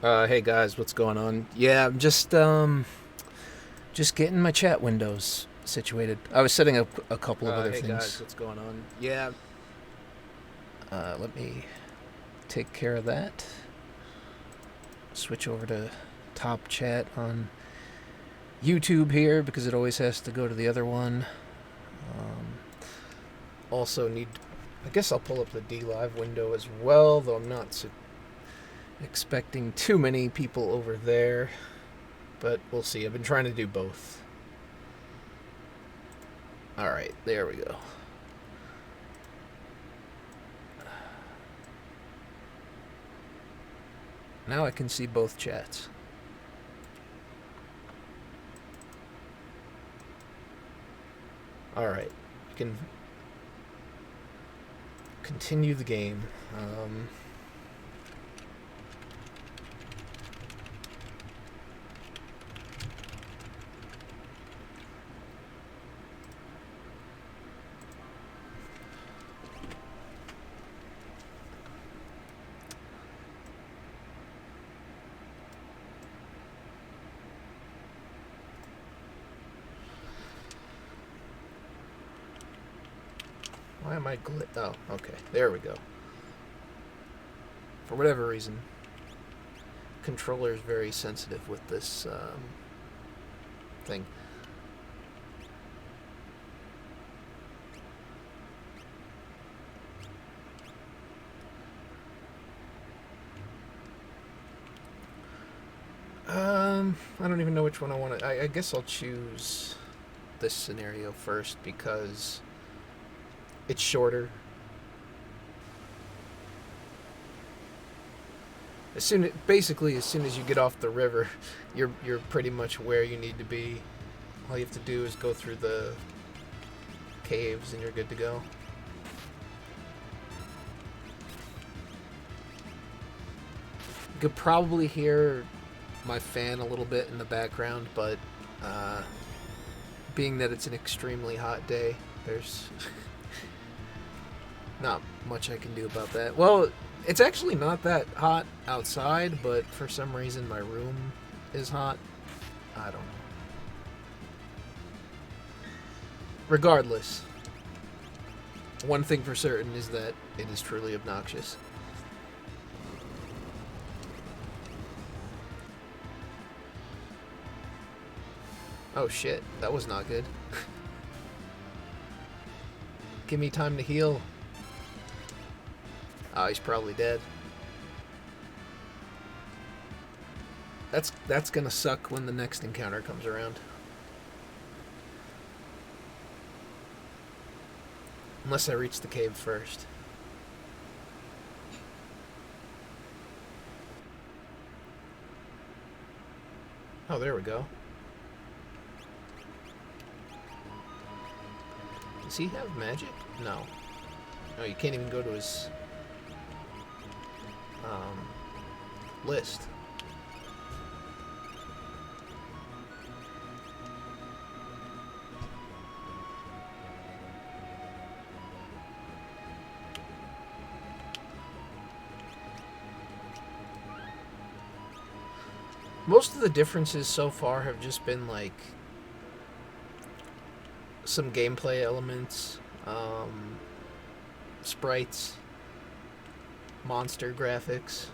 Hey guys, what's going on? Yeah, I'm just getting my chat windows situated. I was setting up a couple of other Hey guys, things. what's going on? Yeah, Let me take care of that. Switch over to top chat on YouTube here because it always has to go to the other one. Um, also need. I guess I'll pull up the D Live window as well, though I'm not expecting too many people over there. But we'll see. I've been trying to do both. Alright, there we go. Now I can see both chats. Alright, we can continue the game. Why am I Oh, okay. There we go. For whatever reason, controller is very sensitive with this thing. I don't even know which one I want to. I guess I'll choose this scenario first because it's shorter. Basically, as soon as you get off the river, you're pretty much where you need to be. All you have to do is go through the caves, and you're good to go. You could probably hear my fan a little bit in the background, but being that it's an extremely hot day, there's not much I can do about that. Well, it's actually not that hot outside, but for some reason my room is hot. I don't know. Regardless, one thing for certain is that it is truly obnoxious. Oh shit, that was not good. Give me time to heal. Oh, he's probably dead. That's gonna suck when the next encounter comes around. Unless I reach the cave first. Oh, there we go. Does he have magic? No. No, you can't even go to his list. Most of the differences so far have just been like some gameplay elements, sprites, monster graphics.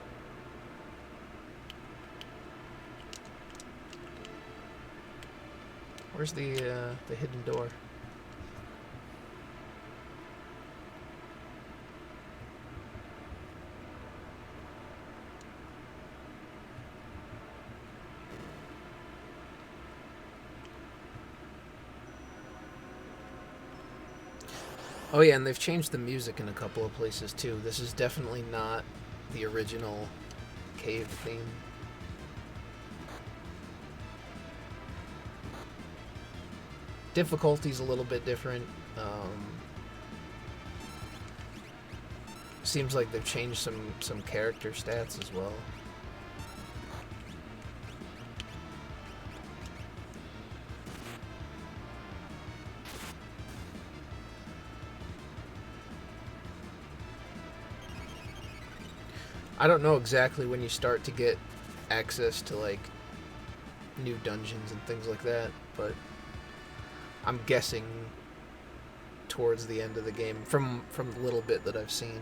Where's the hidden door? Oh yeah, and they've changed the music in a couple of places too. This is definitely not the original cave theme. Difficulty's a little bit different. Seems like they've changed some character stats as well. I don't know exactly when you start to get access to like new dungeons and things like that, but I'm guessing towards the end of the game from the little bit that I've seen.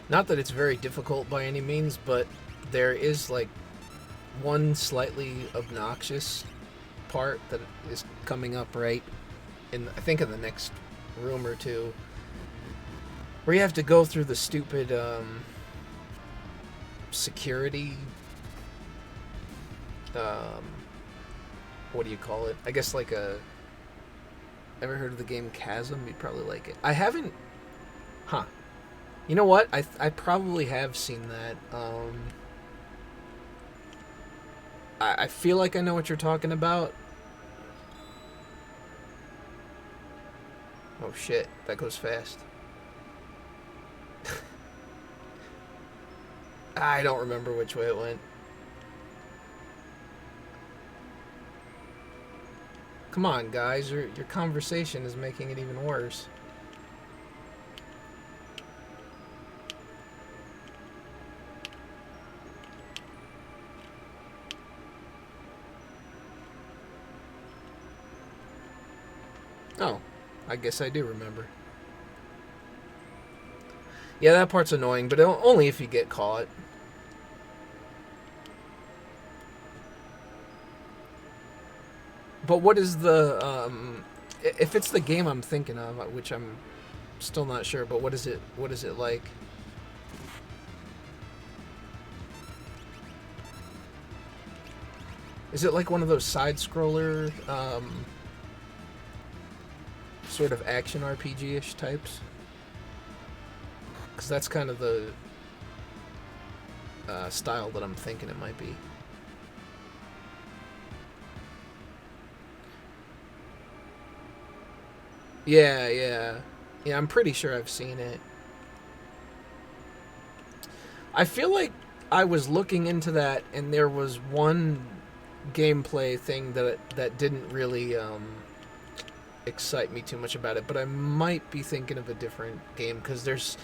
Not that it's very difficult by any means, but there is like one slightly obnoxious part that is coming up right in, I think, in the next room or two, where you have to go through the stupid security, what do you call it? I guess like a, ever heard of the game Chasm? You'd probably like it. I haven't, huh. You know what? I probably have seen that. I feel like I know what you're talking about. Oh shit, that goes fast. I don't remember which way it went. Come on, guys, your conversation is making it even worse. Oh, I guess I do remember. Yeah, that part's annoying, but only if you get caught. But what is the, if it's the game I'm thinking of, which I'm still not sure, but what is it like? Is it like one of those side-scroller, sort of action RPG-ish types? Because that's kind of the style that I'm thinking it might be. Yeah, I'm pretty sure I've seen it. I feel like I was looking into that, and there was one gameplay thing that didn't really excite me too much about it, but I might be thinking of a different game, because there's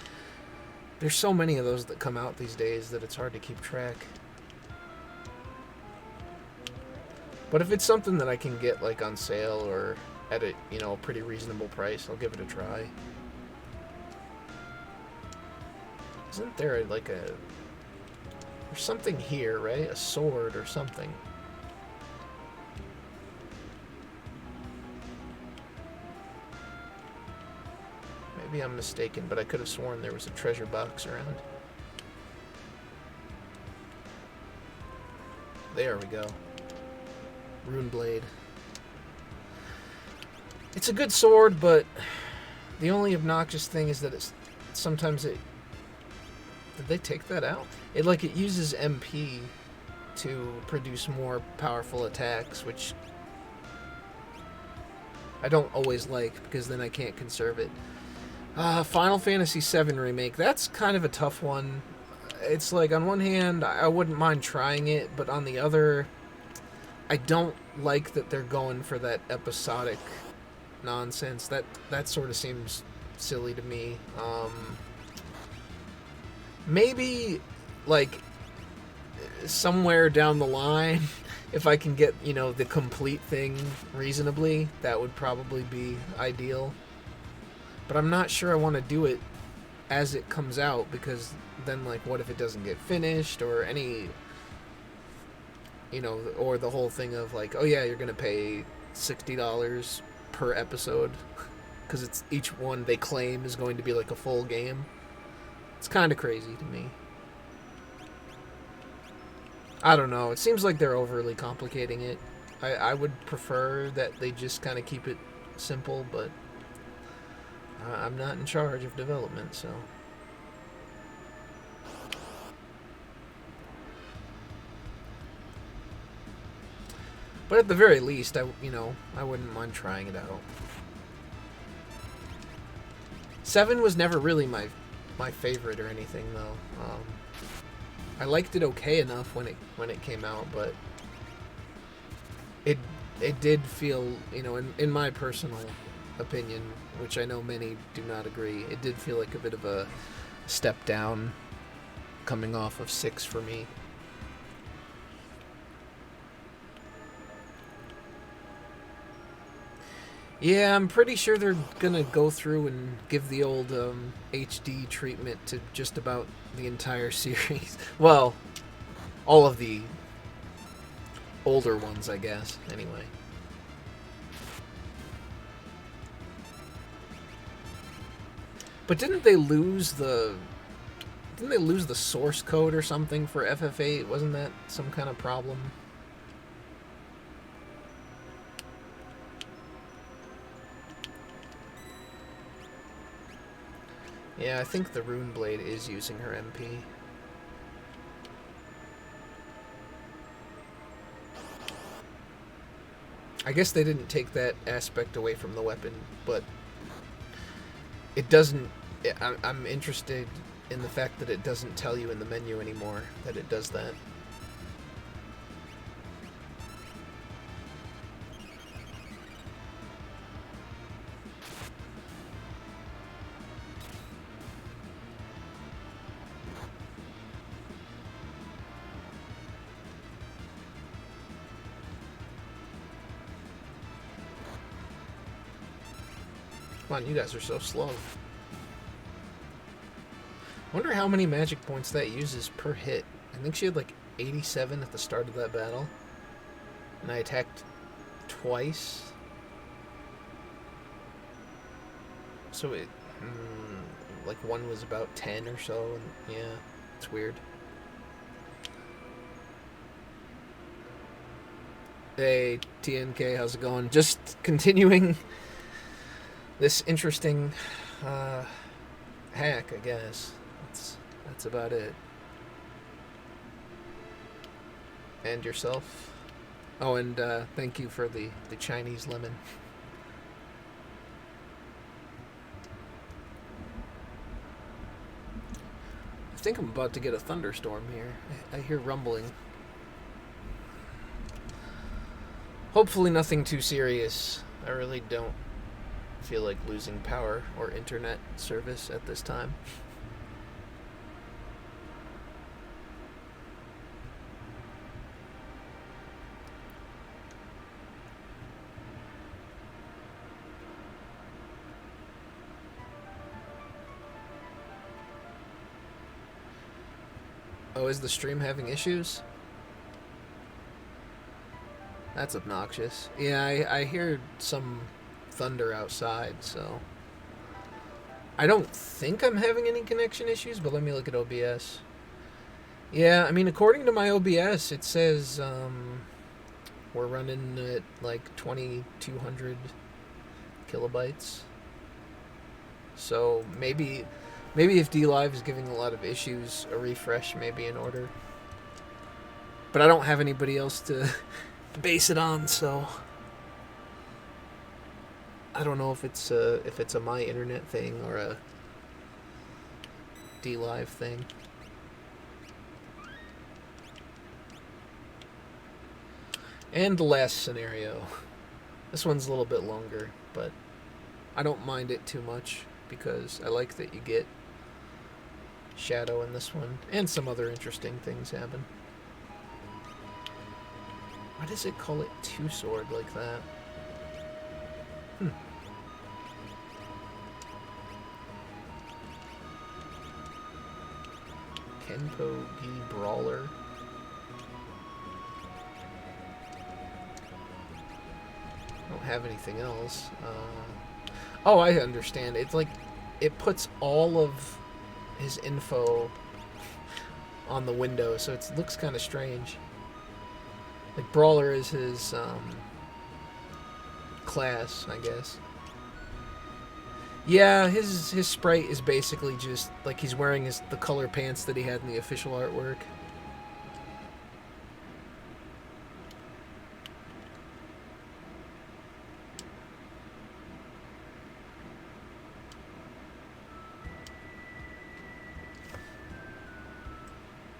so many of those that come out these days that it's hard to keep track. But if it's something that I can get like on sale or at a, you know, a pretty reasonable price, I'll give it a try. Isn't there like a, there's something here, right? A sword or something. Maybe I'm mistaken, but I could have sworn there was a treasure box around. There we go. Rune blade. It's a good sword, but the only obnoxious thing is that it's sometimes it. Did they take that out? It uses MP to produce more powerful attacks, which I don't always like, because then I can't conserve it. Final Fantasy VII Remake, that's kind of a tough one. It's like, on one hand, I wouldn't mind trying it, but on the other, I don't like that they're going for that episodic nonsense. That sort of seems silly to me. Maybe, like, somewhere down the line, if I can get, you know, the complete thing reasonably, that would probably be ideal. But I'm not sure I want to do it as it comes out, because then, like, what if it doesn't get finished, or any, you know, or the whole thing of, like, oh yeah, you're going to pay $60 per episode because it's each one they claim is going to be like a full game. It's kind of crazy to me. I don't know. It seems like they're overly complicating it. I would prefer that they just kind of keep it simple, but I'm not in charge of development, so. But at the very least, I wouldn't mind trying it out. 7 was never really my favorite or anything, though. I liked it okay enough when it came out, but it did feel, in my personal opinion, which I know many do not agree, it did feel like a bit of a step down coming off of 6 for me. Yeah, I'm pretty sure they're gonna go through and give the old HD treatment to just about the entire series. Well, all of the older ones, I guess, anyway. But didn't they lose the source code or something for FF8? Wasn't that some kind of problem? Yeah, I think the Runeblade is using her MP. I guess they didn't take that aspect away from the weapon, but it doesn't... I'm interested in the fact that it doesn't tell you in the menu anymore that it does that. Come on, you guys are so slow. I wonder how many magic points that uses per hit. I think she had like 87 at the start of that battle. And I attacked twice. So it... like one was about 10 or so. And yeah, it's weird. Hey, TNK, how's it going? Just continuing this interesting hack, I guess. That's about it. And yourself? Oh, and thank you for the Chinese lemon. I think I'm about to get a thunderstorm here. I hear rumbling. Hopefully nothing too serious. I really don't feel like losing power or internet service at this time. Oh, is the stream having issues? That's obnoxious. Yeah, I hear some thunder outside, so... I don't think I'm having any connection issues, but let me look at OBS. Yeah, I mean, according to my OBS, it says we're running at like 2,200 kilobytes. So maybe if DLive is giving a lot of issues, a refresh may be in order. But I don't have anybody else to base it on, so I don't know if it's a my internet thing or a DLive thing. And the last scenario. This one's a little bit longer, but I don't mind it too much because I like that you get shadow in this one, and some other interesting things happen. Why does it call it two-sword like that? Kenpo-gi Brawler. have anything else. Oh, I understand. It's like it puts all of his info on the window, so it looks kind of strange. Like Brawler is his class, I guess. Yeah, his sprite is basically just like he's wearing the color pants that he had in the official artwork.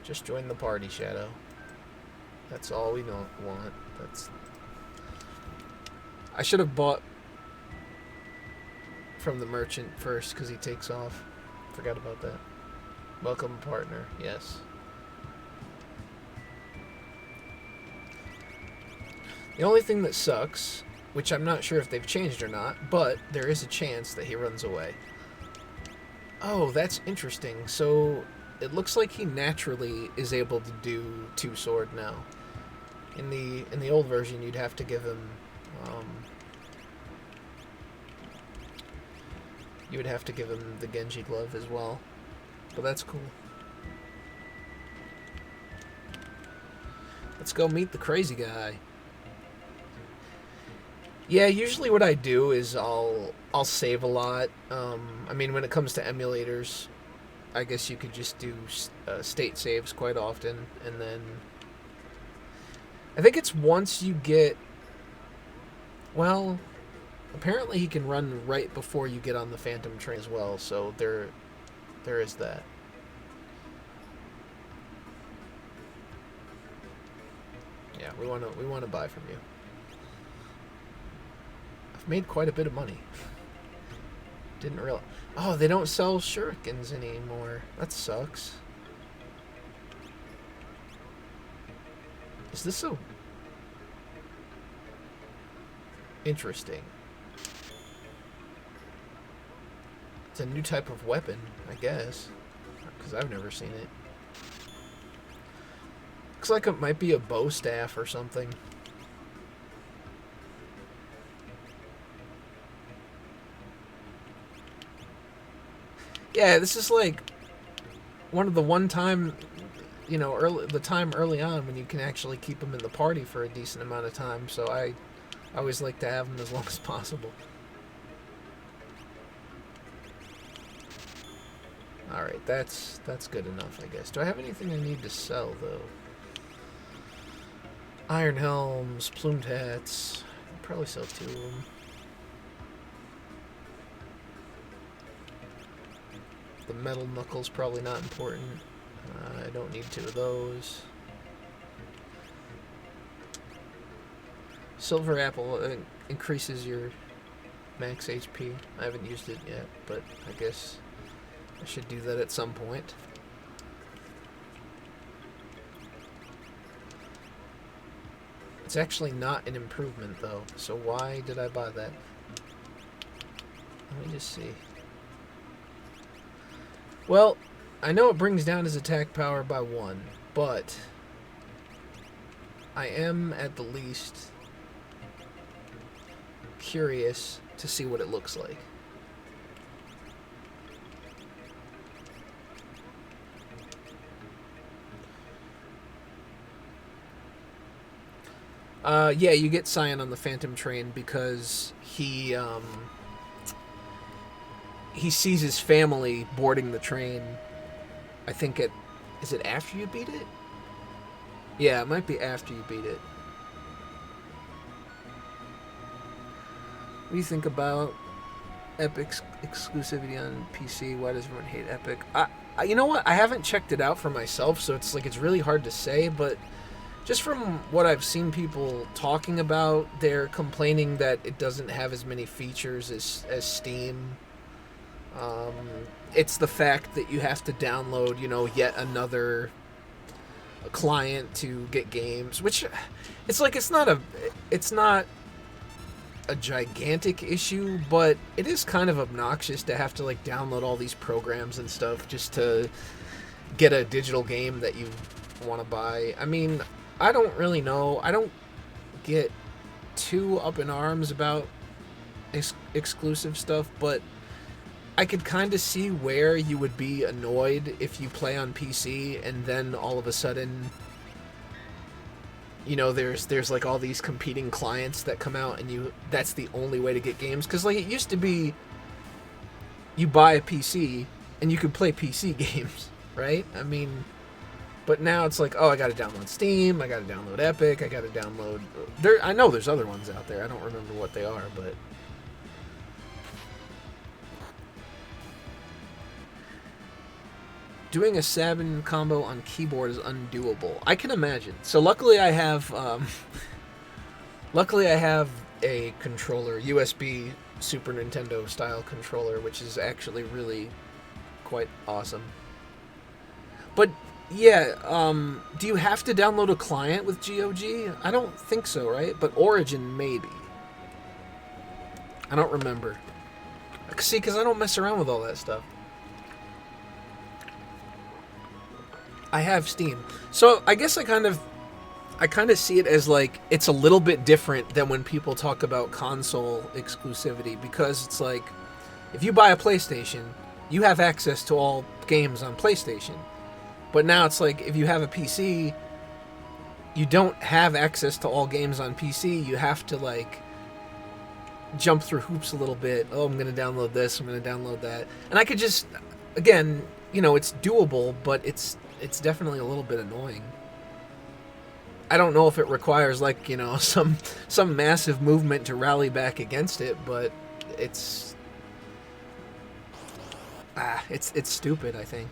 Just join the party, Shadow. That's all we don't want. I should have bought from the merchant first because he takes off. Forgot about that. Welcome, partner. Yes. The only thing that sucks, which I'm not sure if they've changed or not, but there is a chance that he runs away. Oh, that's interesting. So it looks like he naturally is able to do two-sword now. In the old version, you'd have to give him you would have to give him the Genji glove as well. But that's cool. Let's go meet the crazy guy. Yeah, usually what I do is I'll save a lot. I mean, when it comes to emulators, I guess you could just do state saves quite often, and then I think it's once you get, well, apparently he can run right before you get on the Phantom train as well, so there is that. Yeah, we want to buy from you. I've made quite a bit of money. Didn't realize. Oh, they don't sell shurikens anymore. That sucks. Is this so interesting? It's a new type of weapon, I guess, because I've never seen it. Looks like it might be a bow staff or something. Yeah, this is like one of the time, early on when you can actually keep them in the party for a decent amount of time. So I always like to have them as long as possible. Alright, that's good enough, I guess. Do I have anything I need to sell, though? Iron helms, plumed hats. I'll probably sell 2 of them. The metal knuckles probably not important. I don't need 2 of those. Silver apple increases your max HP. I haven't used it yet, but I guess I should do that at some point. It's actually not an improvement, though, so why did I buy that? Let me just see. Well, I know it brings down his attack power by 1, but I am at the least curious to see what it looks like. Yeah, you get Cyan on the Phantom train because he sees his family boarding the train. I think is it after you beat it? Yeah, it might be after you beat it. What do you think about Epic's exclusivity on PC? Why does everyone hate Epic? You know what? I haven't checked it out for myself, so it's really hard to say, but just from what I've seen people talking about, they're complaining that it doesn't have as many features as Steam. It's the fact that you have to download, yet another client to get games, which it's not a gigantic issue, but it is kind of obnoxious to have to download all these programs and stuff just to get a digital game that you want to buy. I mean, I don't really know. I don't get too up in arms about exclusive stuff, but I could kind of see where you would be annoyed if you play on PC and then all of a sudden, you know, there's like all these competing clients that come out and that's the only way to get games. Because like it used to be, you buy a PC and you could play PC games, right? I mean, but now it's like, oh, I got to download Steam, I got to download Epic, I got to download. I know there's other ones out there. I don't remember what they are, but. Doing a Sabin combo on keyboard is undoable. I can imagine. So luckily I have a controller, USB Super Nintendo style controller, which is actually really quite awesome. But yeah, do you have to download a client with GOG? I don't think so, right? But Origin maybe. I don't remember. See, because I don't mess around with all that stuff. I have Steam. So I guess I kind of see it as like it's a little bit different than when people talk about console exclusivity, because it's like if you buy a PlayStation, you have access to all games on PlayStation. But now it's like if you have a PC, you don't have access to all games on PC. You have to like jump through hoops a little bit. Oh, I'm going to download this, I'm going to download that. And I could just, again, you know, it's doable, but it's definitely a little bit annoying. I don't know if it requires like, you know, some massive movement to rally back against it, but it's stupid, I think.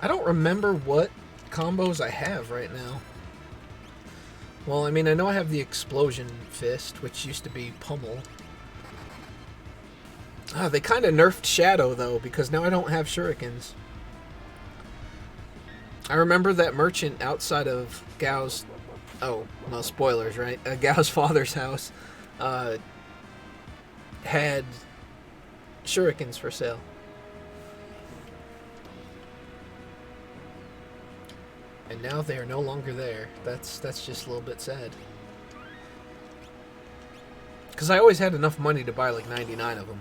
I don't remember what combos I have right now. Well, I mean, I know I have the Explosion Fist, which used to be Pummel. They kind of nerfed Shadow, though, because now I don't have shurikens. I remember that merchant outside of Gao's... Oh, no, spoilers, right? Gao's father's house had shurikens for sale. And now they are no longer there. That's just a little bit sad. Because I always had enough money to buy like 99 of them.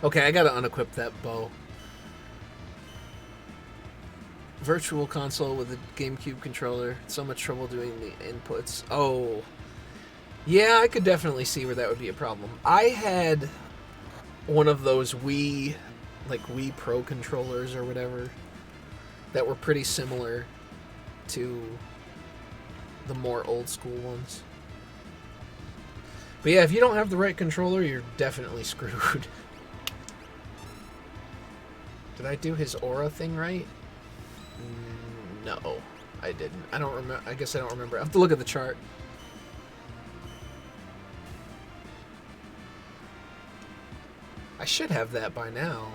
Okay, I gotta unequip that bow. Virtual console with a GameCube controller. So much trouble doing the inputs. Oh. Yeah, I could definitely see where that would be a problem. I had one of those Wii Pro controllers or whatever that were pretty similar to the more old school ones. But yeah, if you don't have the right controller, you're definitely screwed. Did I do his aura thing right? No, I didn't. I don't remember. I guess I don't remember. I have to look at the chart. I should have that by now.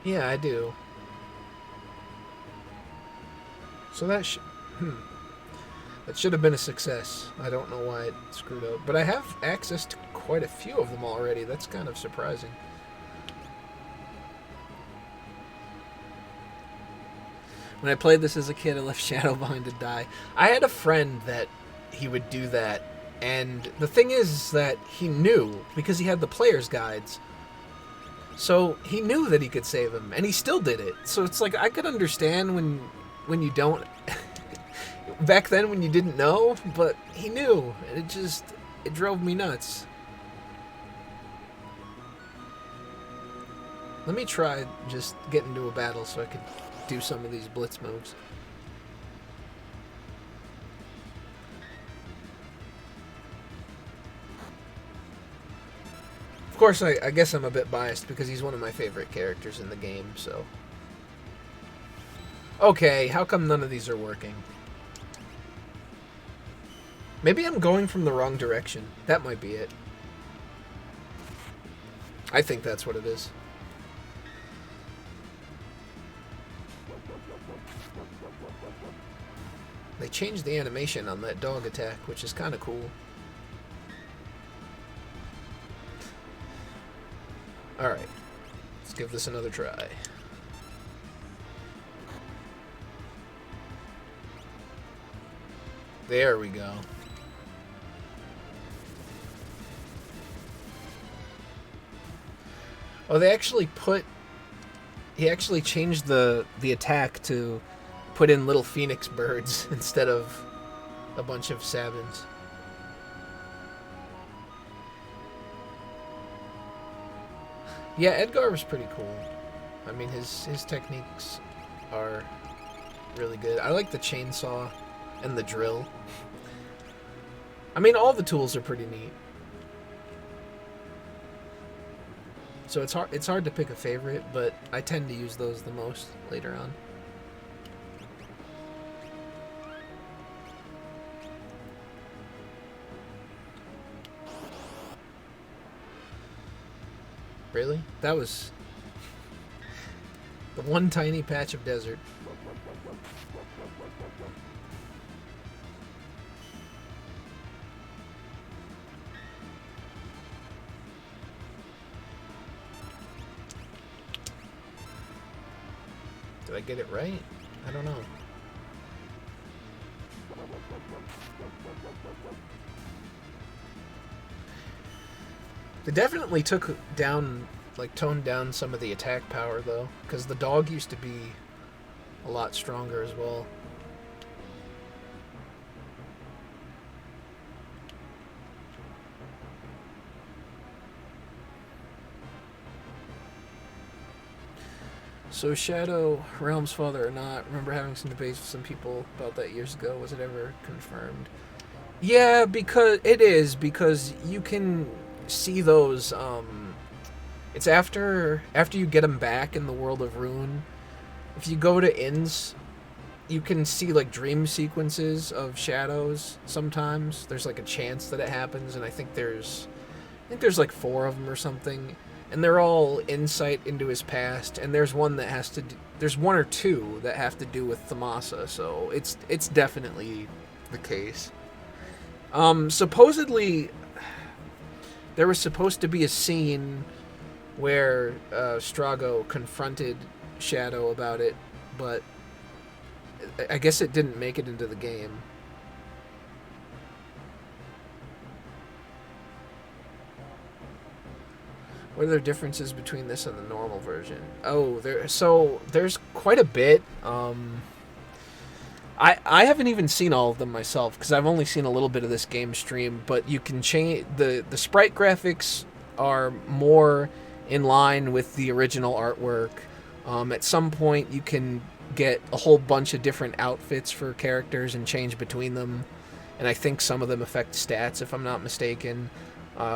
Yeah, I do. So that should have been a success. I don't know why it screwed up. But I have access to quite a few of them already. That's kind of surprising. When I played this as a kid, I left Shadow behind to die. I had a friend that he would do that. And the thing is that he knew, because he had the player's guides. So he knew that he could save him, and he still did it. So it's like, I could understand when you don't... back then when you didn't know, but he knew, and it drove me nuts. Let me try just get into a battle so I could do some of these blitz moves. Of course, I guess I'm a bit biased because he's one of my favorite characters in the game, so... Okay, how come none of these are working? Maybe I'm going from the wrong direction. That might be it. I think that's what it is. They changed the animation on that dog attack, which is kind of cool. Alright, let's give this another try. There we go. Oh, they actually put... He actually changed the attack to put in little phoenix birds instead of a bunch of Sabins. Yeah, Edgar was pretty cool. I mean, his techniques are really good. I like the chainsaw and the drill. I mean, all the tools are pretty neat. So it's hard to pick a favorite, but I tend to use those the most later on. Really? That was the one tiny patch of desert. Did I get it right? I don't know. They definitely took down, like, toned down some of the attack power, though, because the dog used to be a lot stronger as well. So Shadow, Realm's father or not, remember having some debates with some people about that years ago. Was it ever confirmed? Yeah, because you can see those, it's after you get them back in the world of Rune. If you go to Inns, you can see, like, dream sequences of shadows sometimes. There's, like, a chance that it happens, and I think there's like 4 of them or something. And they're all insight into his past, and there's one that has to there's 1 or 2 that have to do with Thamasa, so it's definitely the case. Supposedly there was supposed to be a scene where Strago confronted Shadow about it, but I guess it didn't make it into the game. What are the differences between this and the normal version? Oh, there's quite a bit. I haven't even seen all of them myself because I've only seen a little bit of this game stream. But you can change the sprite graphics are more in line with the original artwork. At some point, you can get a whole bunch of different outfits for characters and change between them, and I think some of them affect stats, if I'm not mistaken.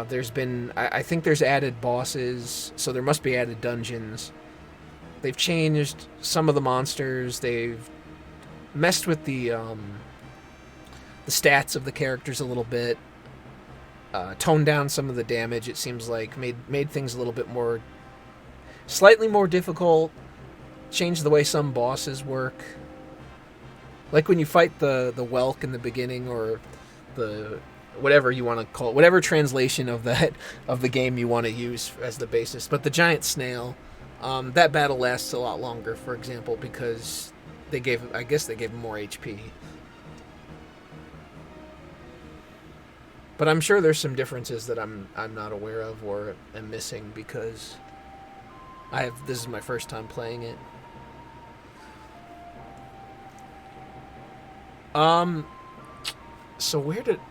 There's been, I think there's added bosses, so there must be added dungeons. They've changed some of the monsters. They've messed with the stats of the characters a little bit. Toned down some of the damage, it seems like. Made things a little bit more, slightly more difficult. Changed the way some bosses work. Like when you fight the Welk in the beginning, or the whatever you want to call it, whatever translation of that of the game you want to use as the basis. But the giant snail, that battle lasts a lot longer, for example, because I guess they gave him more HP. But I'm sure there's some differences that I'm not aware of or am missing because this is my first time playing it. So where did...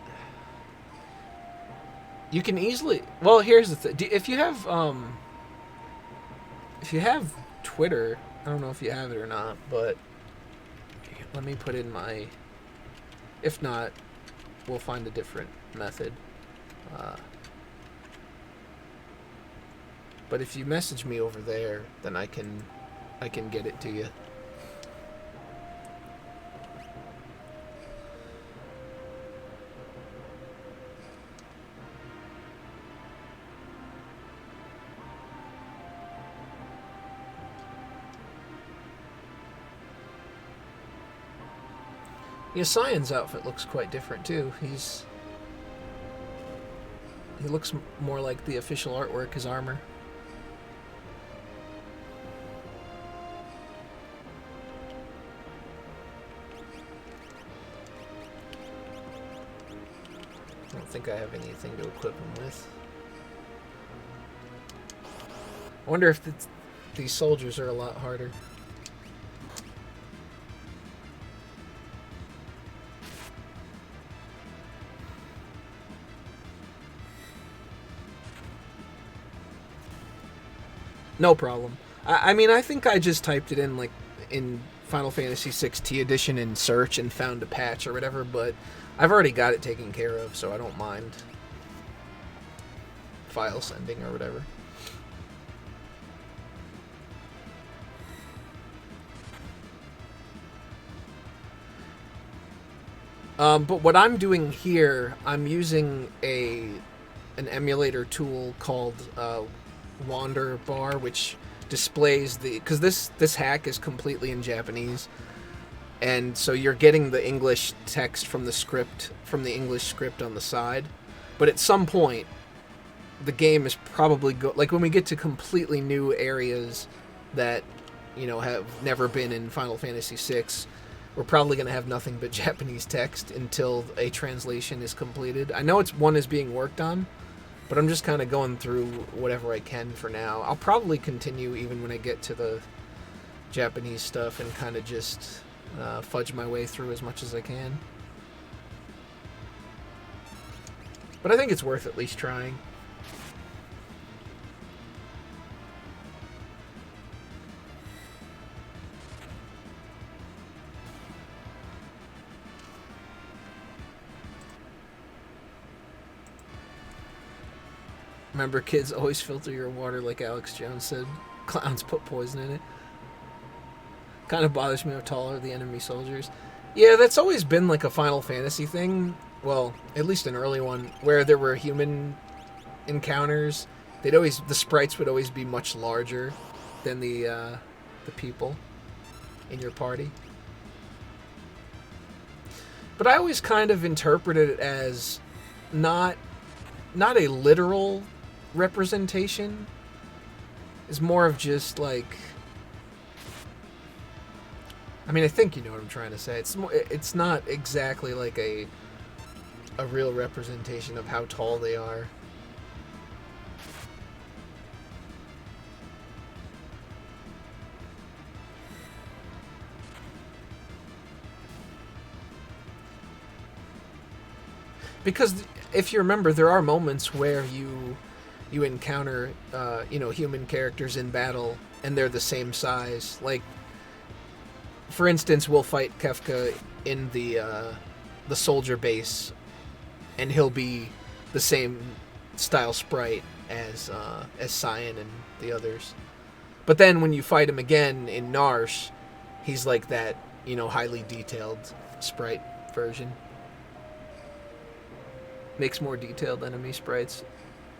You can easily... Well, here's the thing. If you have Twitter, I don't know if you have it or not, but let me put in my... If not, we'll find a different method. But if you message me over there, then I can get it to you. Yeah, Cyan's outfit looks quite different too. He looks more like the official artwork, his armor. I don't think I have anything to equip him with. I wonder if these soldiers are a lot harder. No problem. I mean, I think I just typed it in, like, in Final Fantasy VI T Edition in search and found a patch or whatever, but I've already got it taken care of, so I don't mind file sending or whatever. But what I'm doing here, I'm using an emulator tool called Wander Bar, which displays because this hack is completely in Japanese, and so you're getting the English text from the English script on the side. But at some point, the game is probably like when we get to completely new areas that have never been in Final Fantasy VI. We're probably going to have nothing but Japanese text until a translation is completed. I know one is being worked on, but I'm just kind of going through whatever I can for now. I'll probably continue even when I get to the Japanese stuff and kind of just fudge my way through as much as I can. But I think it's worth at least trying. Remember, kids, always filter your water like Alex Jones said. Clowns put poison in it. Kind of bothers me how tall are the enemy soldiers. Yeah, that's always been like a Final Fantasy thing. Well, at least an early one, where there were human encounters. The sprites would always be much larger than the people in your party. But I always kind of interpreted it as not a literal representation. Is more of just like, I mean, I think you know what I'm trying to say. It's not exactly like a real representation of how tall they are. Because if you remember, there are moments where you encounter human characters in battle and they're the same size. Like, for instance, we'll fight Kefka in the soldier base, and he'll be the same style sprite as Cyan and the others. But then when you fight him again in Narshe, he's like that, highly detailed sprite version. Makes more detailed enemy sprites.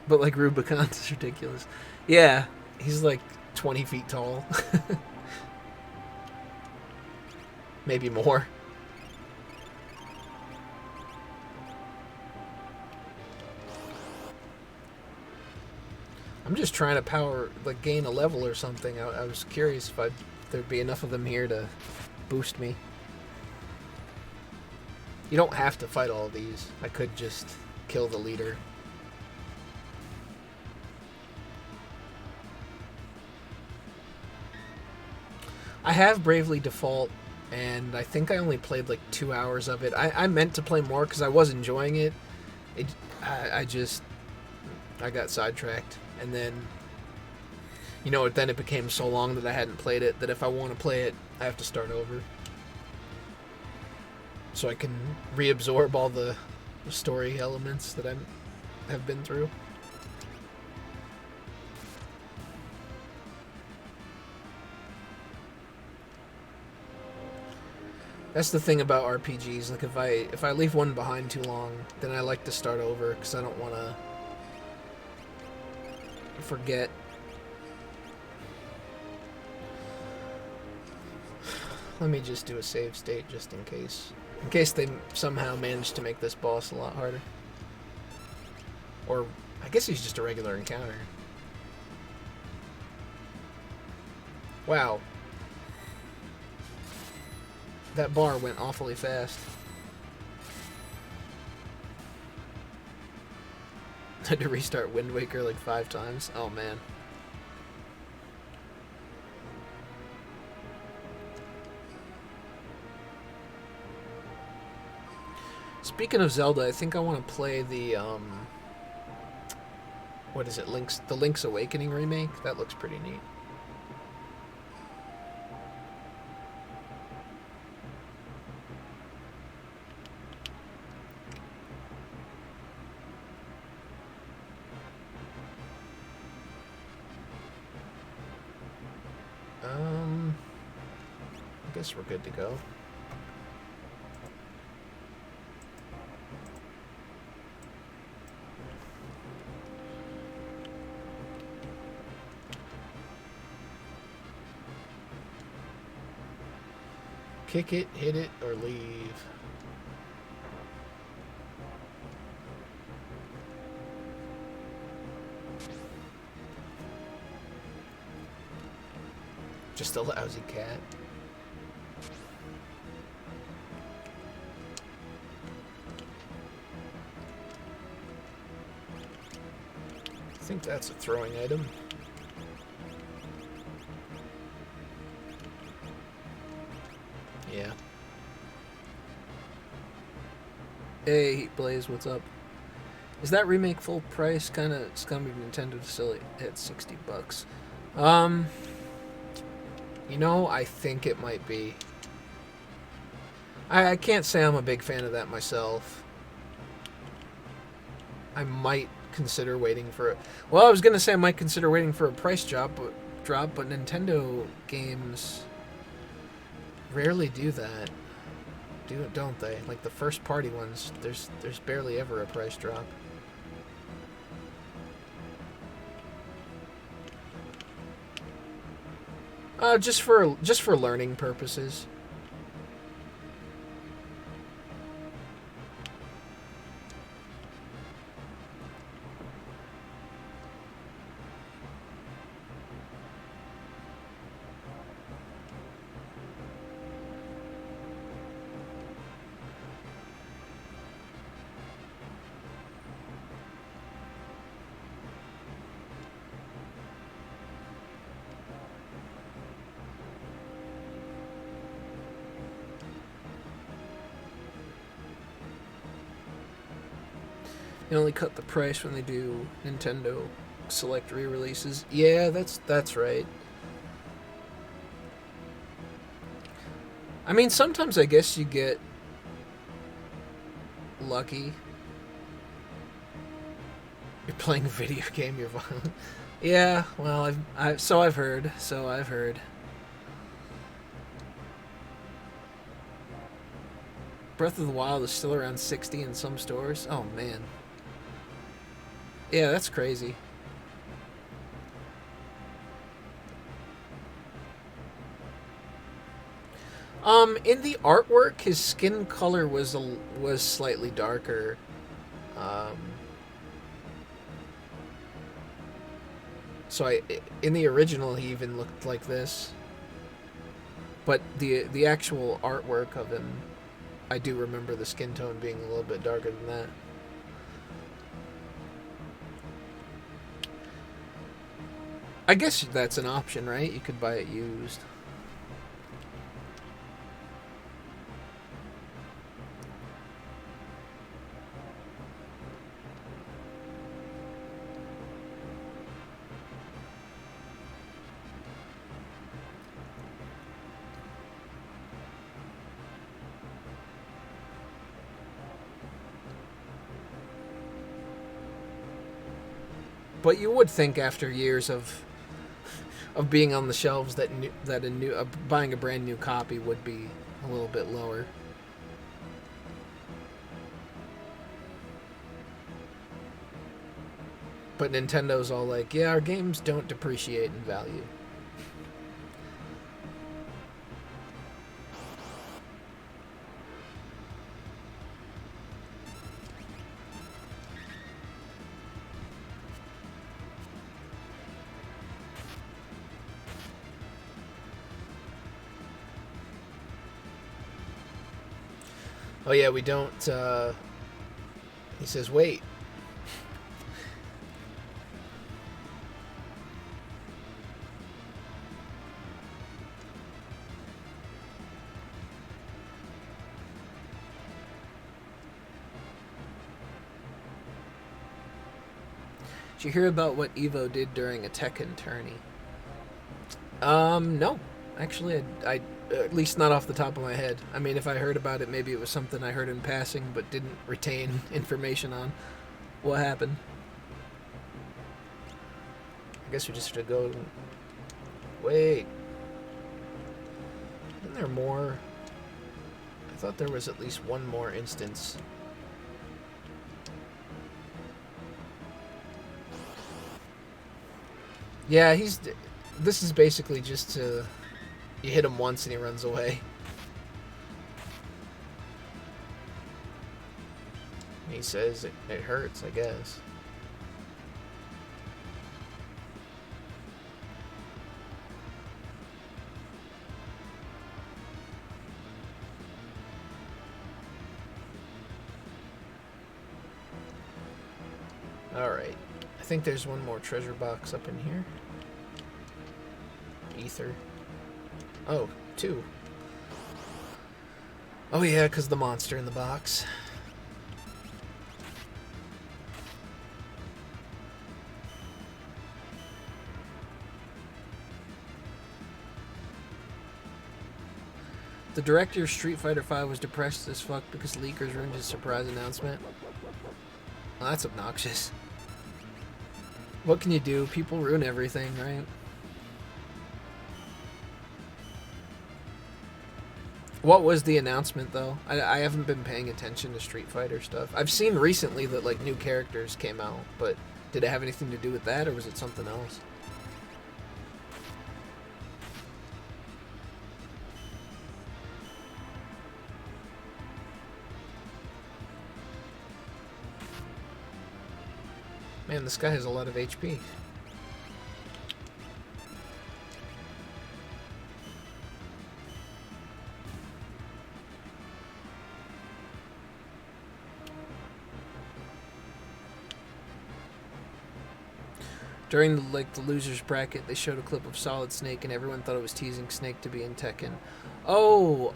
But like Rubicon's ridiculous. Yeah, he's like 20 feet tall. Maybe more. I'm just trying to gain a level or something. I was curious if there'd be enough of them here to boost me. You don't have to fight all of these. I could just kill the leader. I have Bravely Default, and I think I only played like 2 hours of it. I meant to play more because I was enjoying it. I got sidetracked, and then then it became so long that I hadn't played it that if I want to play it, I have to start over, so I can reabsorb all the story elements that I have been through. That's the thing about RPGs. Like if I leave one behind too long, then I like to start over because I don't want to forget. Let me just do a save state just in case. In case they somehow managed to make this boss a lot harder. Or, I guess he's just a regular encounter. Wow. That bar went awfully fast. Had to restart Wind Waker like 5 times. Oh man. Speaking of Zelda, I think I want to play the what is it? The Link's Awakening remake. That looks pretty neat. I guess we're good to go. Kick it, hit it, or leave. Just a lousy cat. I think that's a throwing item. Yeah. Hey, Heat Blaze, what's up? Is that remake full price? Kind of scummy of Nintendo to sell it at $60. You know, I think it might be. I can't say I'm a big fan of that myself. I might consider waiting for it. Well, I was gonna say I might consider waiting for a price drop, but Nintendo games rarely do that. Don't they? Like the first party ones, there's barely ever a price drop. Just for learning purposes. They only cut the price when they do Nintendo Select re-releases. Yeah, that's right. I mean, sometimes I guess you get lucky. You're playing a video game, you're violent. Yeah, well, I've heard. Breath of the Wild is still around 60 in some stores. Oh man. Yeah, that's crazy. In the artwork, his skin color was slightly darker. So in the original, he even looked like this. But the actual artwork of him, I do remember the skin tone being a little bit darker than that. I guess that's an option, right? You could buy it used. But you would think after years of being on the shelves that buying a brand new copy would be a little bit lower. But Nintendo's all like, yeah, our games don't depreciate in value. Oh yeah, we don't, he says, wait. Did you hear about what Evo did during a Tekken tourney? No. Actually, I at least not off the top of my head. I mean, if I heard about it, maybe it was something I heard in passing but didn't retain information on. What happened? I guess we just have to go... Wait. Isn't there more? I thought there was at least one more instance. Yeah, this is basically just to... You hit him once and he runs away. He says it hurts, I guess. Alright. I think there's one more treasure box up in here. Ether. Oh, 2. Oh yeah, because the monster in the box. The director of Street Fighter V was depressed as fuck because leakers ruined his surprise announcement. Well, that's obnoxious. What can you do? People ruin everything, right? What was the announcement, though? I haven't been paying attention to Street Fighter stuff. I've seen recently that, like, new characters came out, but did it have anything to do with that, or was it something else? Man, this guy has a lot of HP. During the losers bracket, they showed a clip of Solid Snake, and everyone thought it was teasing Snake to be in Tekken. Oh,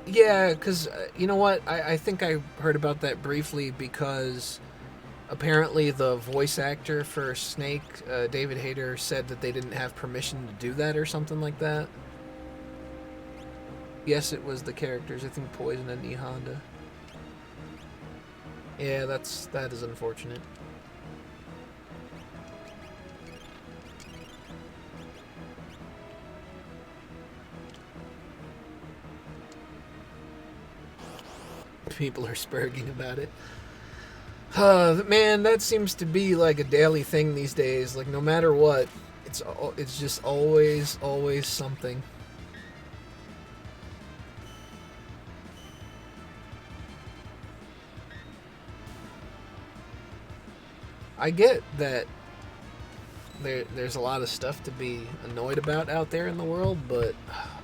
yeah, because you know what? I think I heard about that briefly because apparently the voice actor for Snake, David Hayter, said that they didn't have permission to do that or something like that. Yes, it was the characters. I think Poison and E Honda. Yeah, that is unfortunate. People are spurging about it. Man, that seems to be like a daily thing these days. Like, no matter what, it's just always something. I get that there's a lot of stuff to be annoyed about out there in the world, but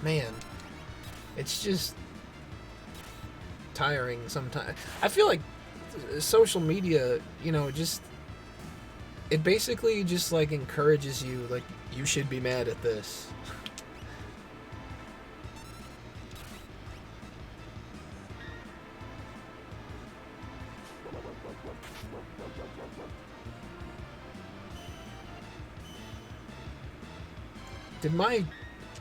man, it's just tiring sometimes. I feel like social media, you know, just it basically just like encourages you, like, you should be mad at this. Did my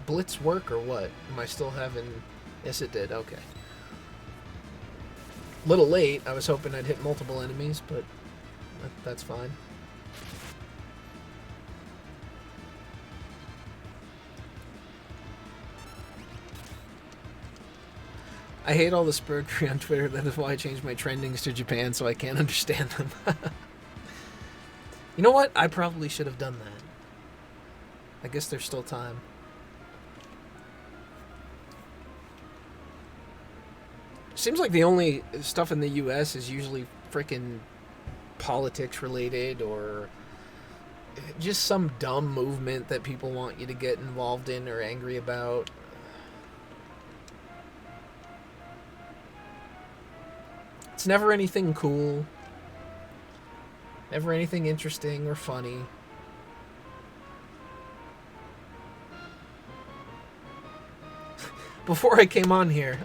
blitz work or what? Am I still having... Yes, it did. Okay. A little late. I was hoping I'd hit multiple enemies, but that's fine. I hate all the spurgery on Twitter. That is why I changed my trendings to Japan, so I can't understand them. You know what? I probably should have done that. I guess there's still time. Seems like the only stuff in the U.S. is usually freaking politics related or just some dumb movement that people want you to get involved in or angry about. It's never anything cool. Never anything interesting or funny. Before I came on here,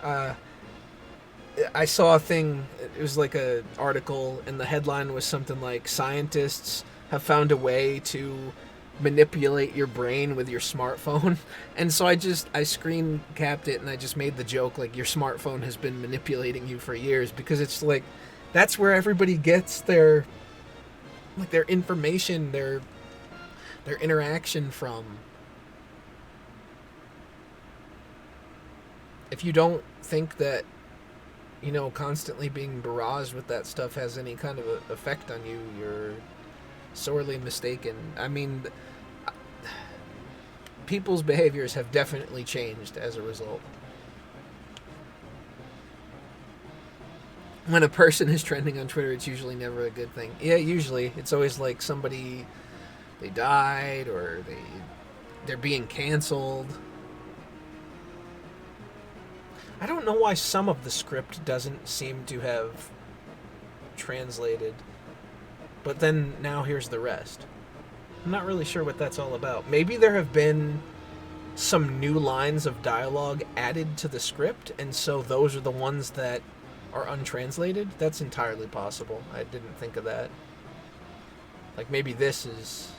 I saw a thing. It was like an article, and the headline was something like, "Scientists have found a way to manipulate your brain with your smartphone." And so I screen capped it, and I just made the joke like, your smartphone has been manipulating you for years, because it's like that's where everybody gets their information, their interaction from. If you don't think that, constantly being barraged with that stuff has any kind of a effect on you, you're sorely mistaken. I mean, people's behaviors have definitely changed as a result. When a person is trending on Twitter, it's usually never a good thing. Yeah, usually. It's always like somebody, they died, or they're being canceled. I don't know why some of the script doesn't seem to have translated, but then now here's the rest. I'm not really sure what that's all about. Maybe there have been some new lines of dialogue added to the script, and so those are the ones that are untranslated. That's entirely possible. I didn't think of that. Like, maybe this is...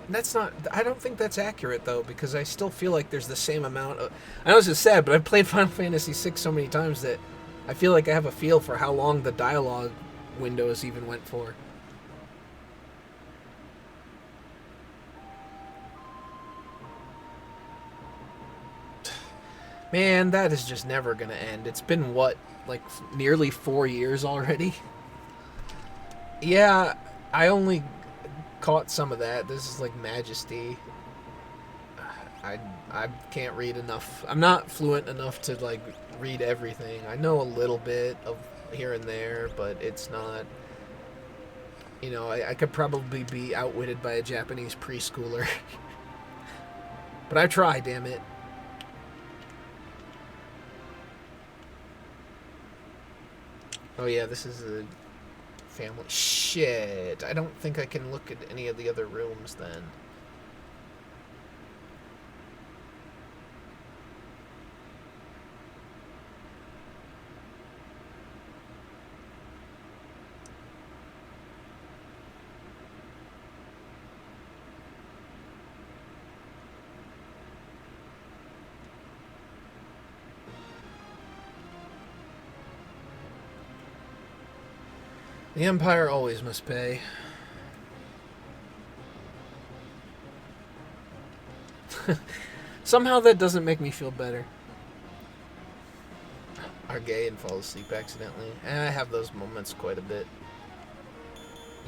That's not... I don't think that's accurate, though, because I still feel like there's the same amount of... I know this is sad, but I've played Final Fantasy VI so many times that I feel like I have a feel for how long the dialogue windows even went for. Man, that is just never gonna end. It's been, what, like nearly 4 years already? Yeah, I only caught some of that. This is like Majesty. I can't read enough. I'm not fluent enough to like read everything. I know a little bit of here and there, but it's not... I could probably be outwitted by a Japanese preschooler. But I try, damn it. Oh yeah, this is a family... Shit, I don't think I can look at any of the other rooms then. The Empire always must pay. Somehow that doesn't make me feel better. Are gay and fall asleep accidentally. And I have those moments quite a bit.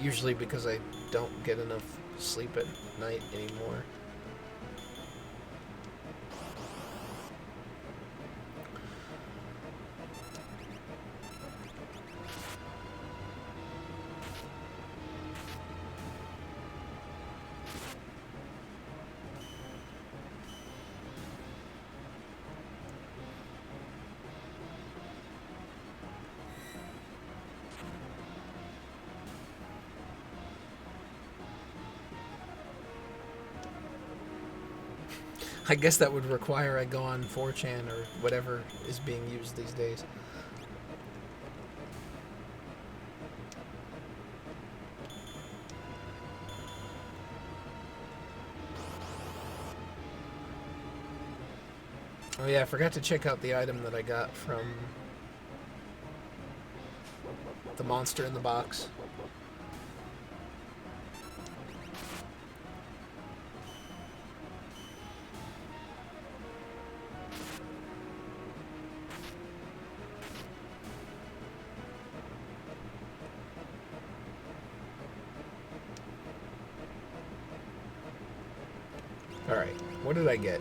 Usually because I don't get enough sleep at night anymore. I guess that would require I go on 4chan or whatever is being used these days. Oh yeah, I forgot to check out the item that I got from the monster in the box. Alright, what did I get?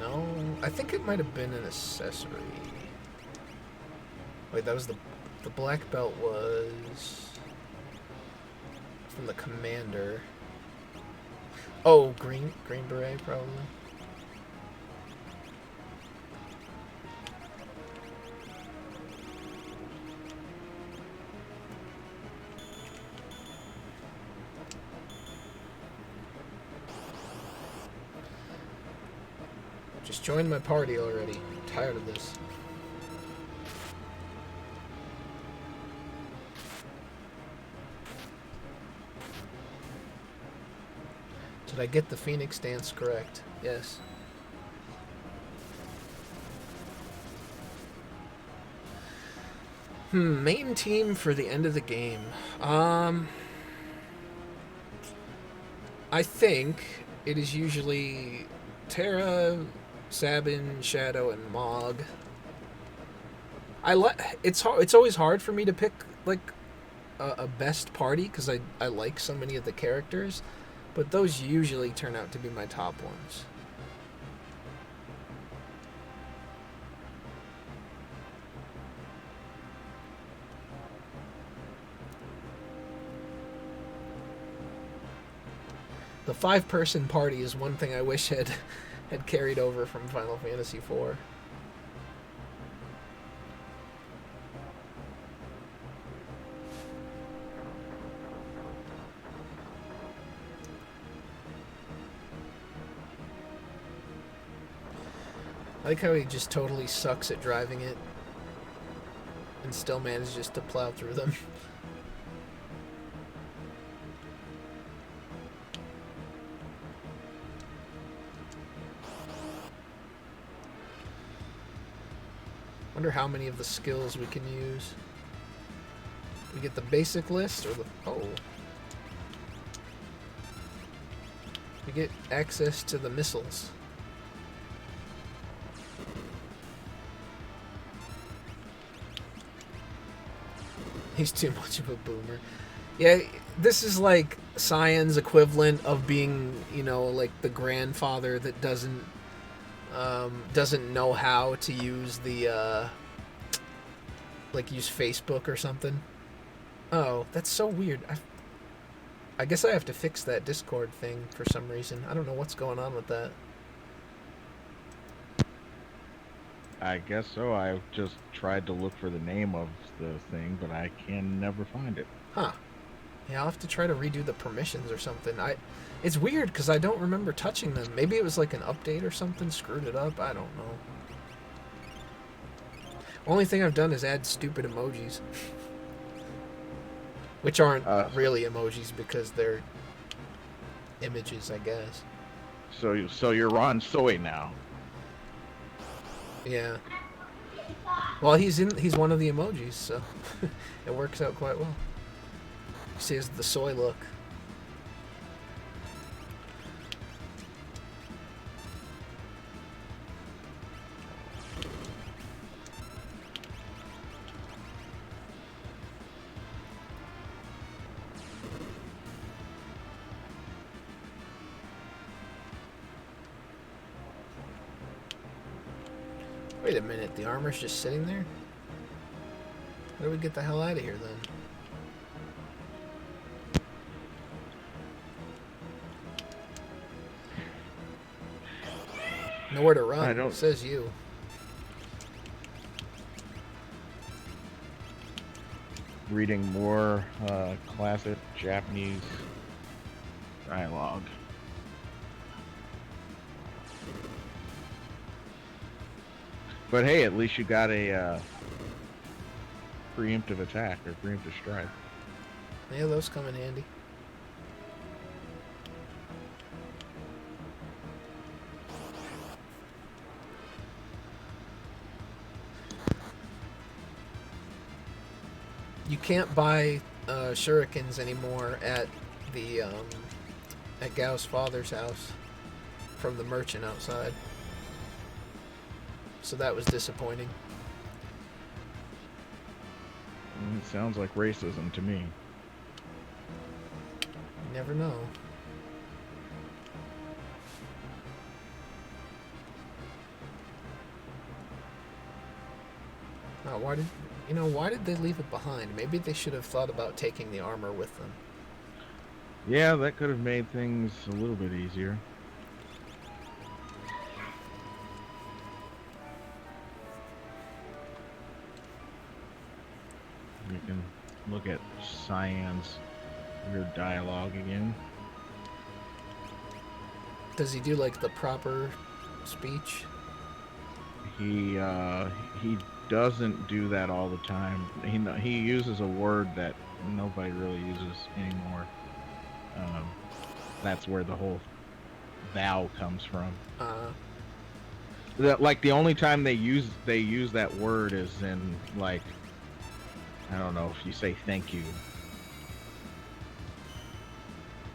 No, I think it might have been an accessory. Wait, that was the... The black belt was from the commander. Oh, green beret probably. Just join my party already. I'm tired of this. Did I get the Phoenix dance correct? Yes. Main team for the end of the game. I think it is usually Terra, Sabin, Shadow, and Mog. It's always hard for me to pick like a best party because I like so many of the characters, but those usually turn out to be my top ones. The 5-person party is one thing I wish had carried over from Final Fantasy IV. I like how he just totally sucks at driving it and still manages to plow through them. Wonder how many of the skills we can use. We get the basic list or the... Oh. We get access to the missiles. He's too much of a boomer. Yeah, this is like Cyan's equivalent of being, you know, like the grandfather that doesn't know how to use the like use Facebook or something. Oh, that's so weird. I guess I have to fix that Discord thing for some reason. I don't know what's going on with that. I guess so. I just tried to look for the name of the thing, but I can never find it. Huh. Yeah, I'll have to try to redo the permissions or something. It's weird because I don't remember touching them. Maybe it was like an update or something screwed it up. I don't know. Only thing I've done is add stupid emojis. Which aren't really emojis because they're images, I guess. So you're Ron Soy now. Yeah. Well, he's one of the emojis, so it works out quite well. See, has the soy look. Wait a minute, the armor's just sitting there? How do we get the hell out of here then? Nowhere to run. I don't... Says you. Reading more classic Japanese dialogue. But hey, at least you got a preemptive attack or preemptive strike. Yeah, those come in handy. You can't buy shurikens anymore at the at Gao's father's house from the merchant outside. So that was disappointing. It sounds like racism to me. You never know. Oh, why did... You know, why did they leave it behind? Maybe they should have thought about taking the armor with them. Yeah, that could have made things a little bit easier. We can look at Cyan's weird dialogue again. Does he do, like, the proper speech? He doesn't do that all the time. He uses a word that nobody really uses anymore. That's where the whole thou comes from. Like the only time they use that word is in, like, I don't know, if you say thank you,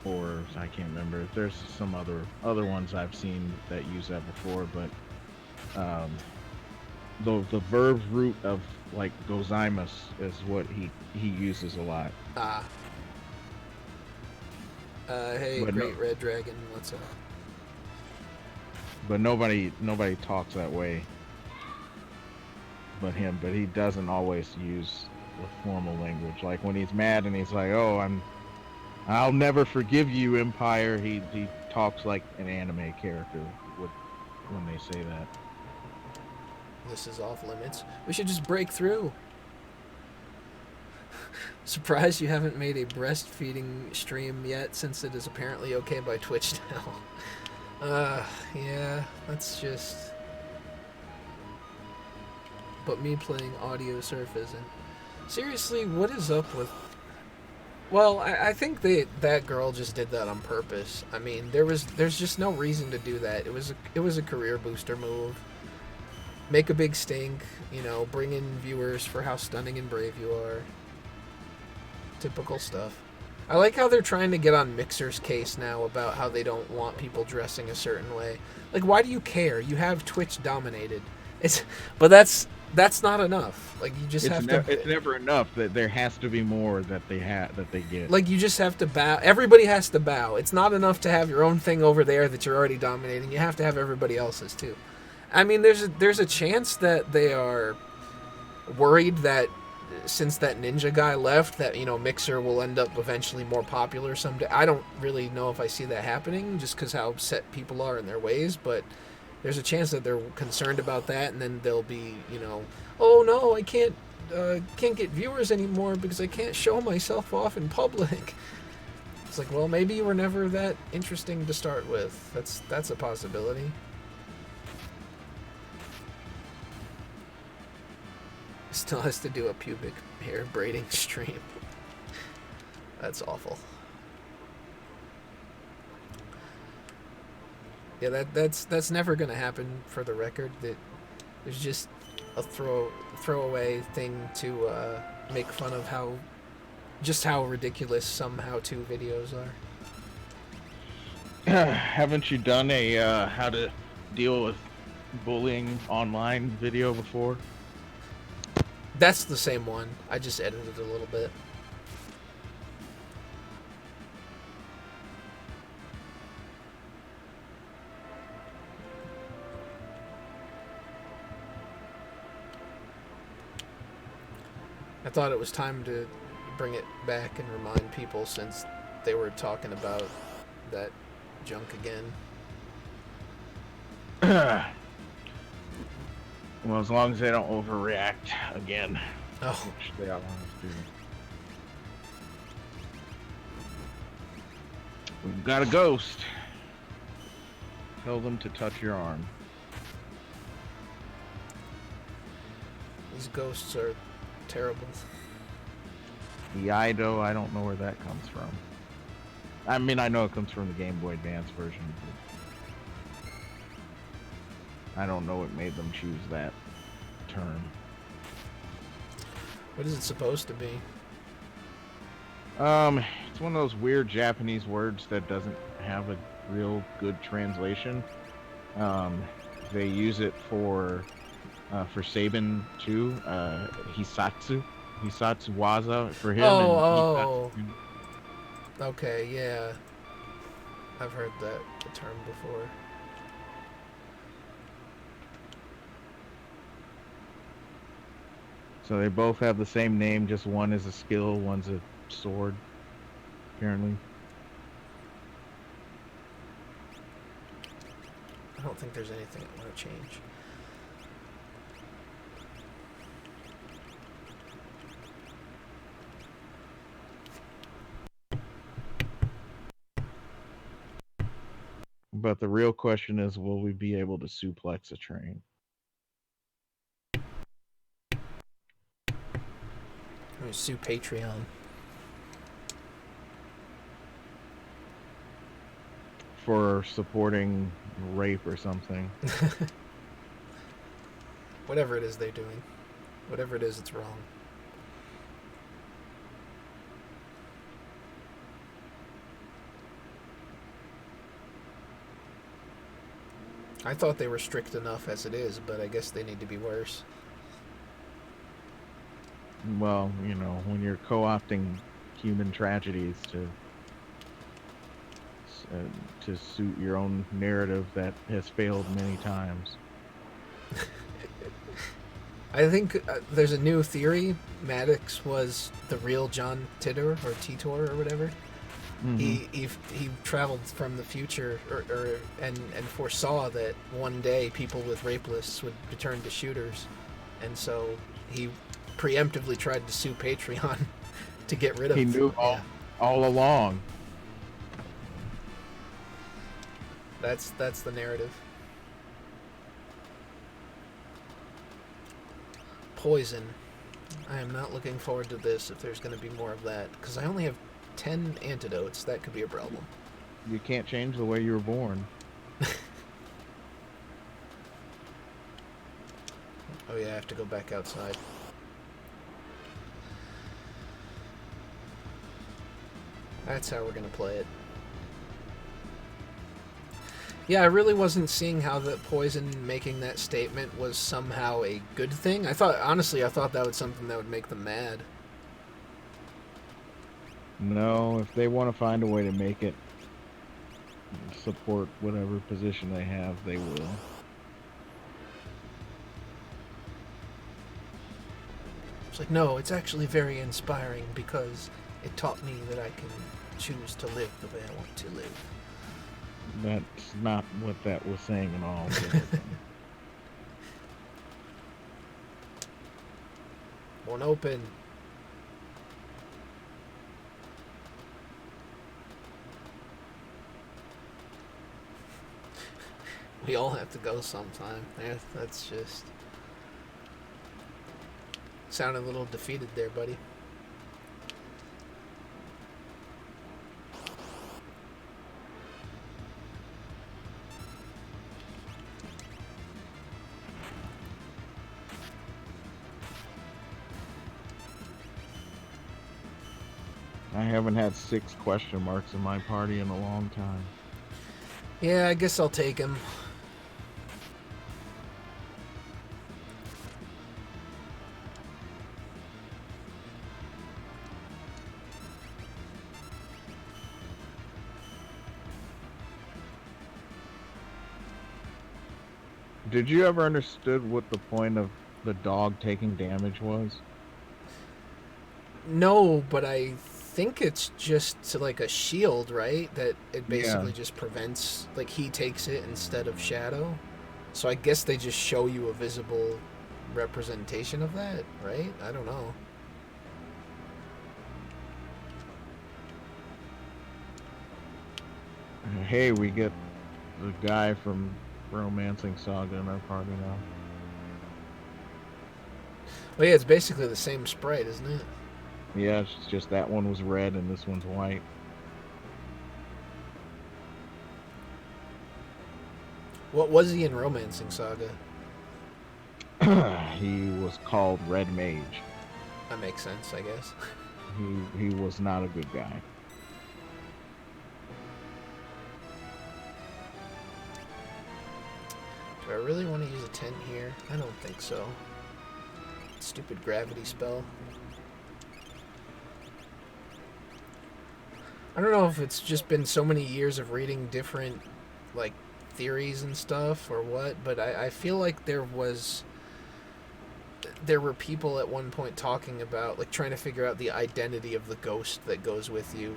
or I can't remember. There's some other ones I've seen that use that before, but the verb root of, like, gozaimasu is what he uses a lot. Hey, But Great Red Dragon, what's up? But nobody talks that way but him. But he doesn't always use the formal language. Like when he's mad and he's like, "Oh, I'll never forgive you, Empire." He talks like an anime character when they say that. This is off limits. We should just break through. Surprised you haven't made a breastfeeding stream yet, since it is apparently okay by Twitch now. Yeah, that's just... But me playing audio surf isn't. Seriously, what is up with... Well, I think that girl just did that on purpose. I mean, there's just no reason to do that. It was a career booster move. Make a big stink, you know, bring in viewers for how stunning and brave you are. Typical stuff. I like how they're trying to get on Mixer's case now about how they don't want people dressing a certain way. Like, why do you care? You have Twitch dominated. But that's not enough. Like, you just It's never enough. That there has to be more that they get. Like, you just have to bow. Everybody has to bow. It's not enough to have your own thing over there that you're already dominating. You have to have everybody else's too. I mean, there's a chance that they are worried that since that ninja guy left, that, you know, Mixer will end up eventually more popular someday. I don't really know if I see that happening, just because how set people are in their ways, but there's a chance that they're concerned about that, and then they'll be, you know, oh no, I can't get viewers anymore because I can't show myself off in public. It's like, well, maybe you were never that interesting to start with. That's a possibility. Still has to do a pubic hair braiding stream. That's awful. Yeah, that's never gonna happen, for the record. That there's just a throwaway thing to make fun of how ridiculous some how-to videos are. Haven't you done a how to deal with bullying online video before? That's the same one. I just edited it a little bit. I thought it was time to bring it back and remind people, since they were talking about that junk again. Well, as long as they don't overreact again. Oh. Which they always do. We've got a ghost. Tell them to touch your arm. These ghosts are terrible. The Ido, I don't know where that comes from. I mean, I know it comes from the Game Boy Advance version, but I don't know what made them choose that term. What is it supposed to be? It's one of those weird Japanese words that doesn't have a real good translation. They use it for Sabin too. Hisatsu waza for him. Oh. Okay, yeah. I've heard the term before. So they both have the same name, just one is a skill, one's a sword, apparently. I don't think there's anything I want to change. But the real question is, will we be able to suplex a train? I'm gonna sue Patreon. For supporting rape or something. Whatever it is they're doing. Whatever it is, it's wrong. I thought they were strict enough as it is, but I guess they need to be worse. Well, you know, when you're co-opting human tragedies to suit your own narrative that has failed many times. I think there's a new theory. Maddox was the real John Titor or Titor or whatever. Mm-hmm. He traveled from the future and foresaw that one day people with rape lists would return to shooters, and so he preemptively tried to sue Patreon to get rid of. He knew all along. That's the narrative. Poison. I am not looking forward to this if there's going to be more of that, because I only have 10 antidotes. That could be a problem. You can't change the way you were born. Oh yeah, I have to go back outside. That's how we're going to play it. Yeah, I really wasn't seeing how the Poison making that statement was somehow a good thing. Honestly, I thought that was something that would make them mad. No, if they want to find a way to make it support whatever position they have, they will. It's like, no, it's actually very inspiring because it taught me that I can choose to live the way I want to live. That's not what that was saying at all. Won't open. We all have to go sometime. Yeah, that's just... Sounded a little defeated there, buddy. I haven't had 6 question marks in my party in a long time. Yeah, I guess I'll take him. Did you ever understood what the point of the dog taking damage was? No, but I think it's just like a shield, right? That it basically just prevents, like, he takes it instead of Shadow. So I guess they just show you a visible representation of that, right? I don't know. Hey, we get the guy from Romancing Saga in our party now. Well, yeah, it's basically the same sprite, isn't it? Yeah, it's just that one was red and this one's white. What was he in Romancing Saga? He was called Red Mage. That makes sense, I guess. He was not a good guy. Do I really want to use a tent here? I don't think so. Stupid gravity spell. I don't know if it's just been so many years of reading different, like, theories and stuff or what, but I feel like there was... there were people at one point talking about, like, trying to figure out the identity of the ghost that goes with you.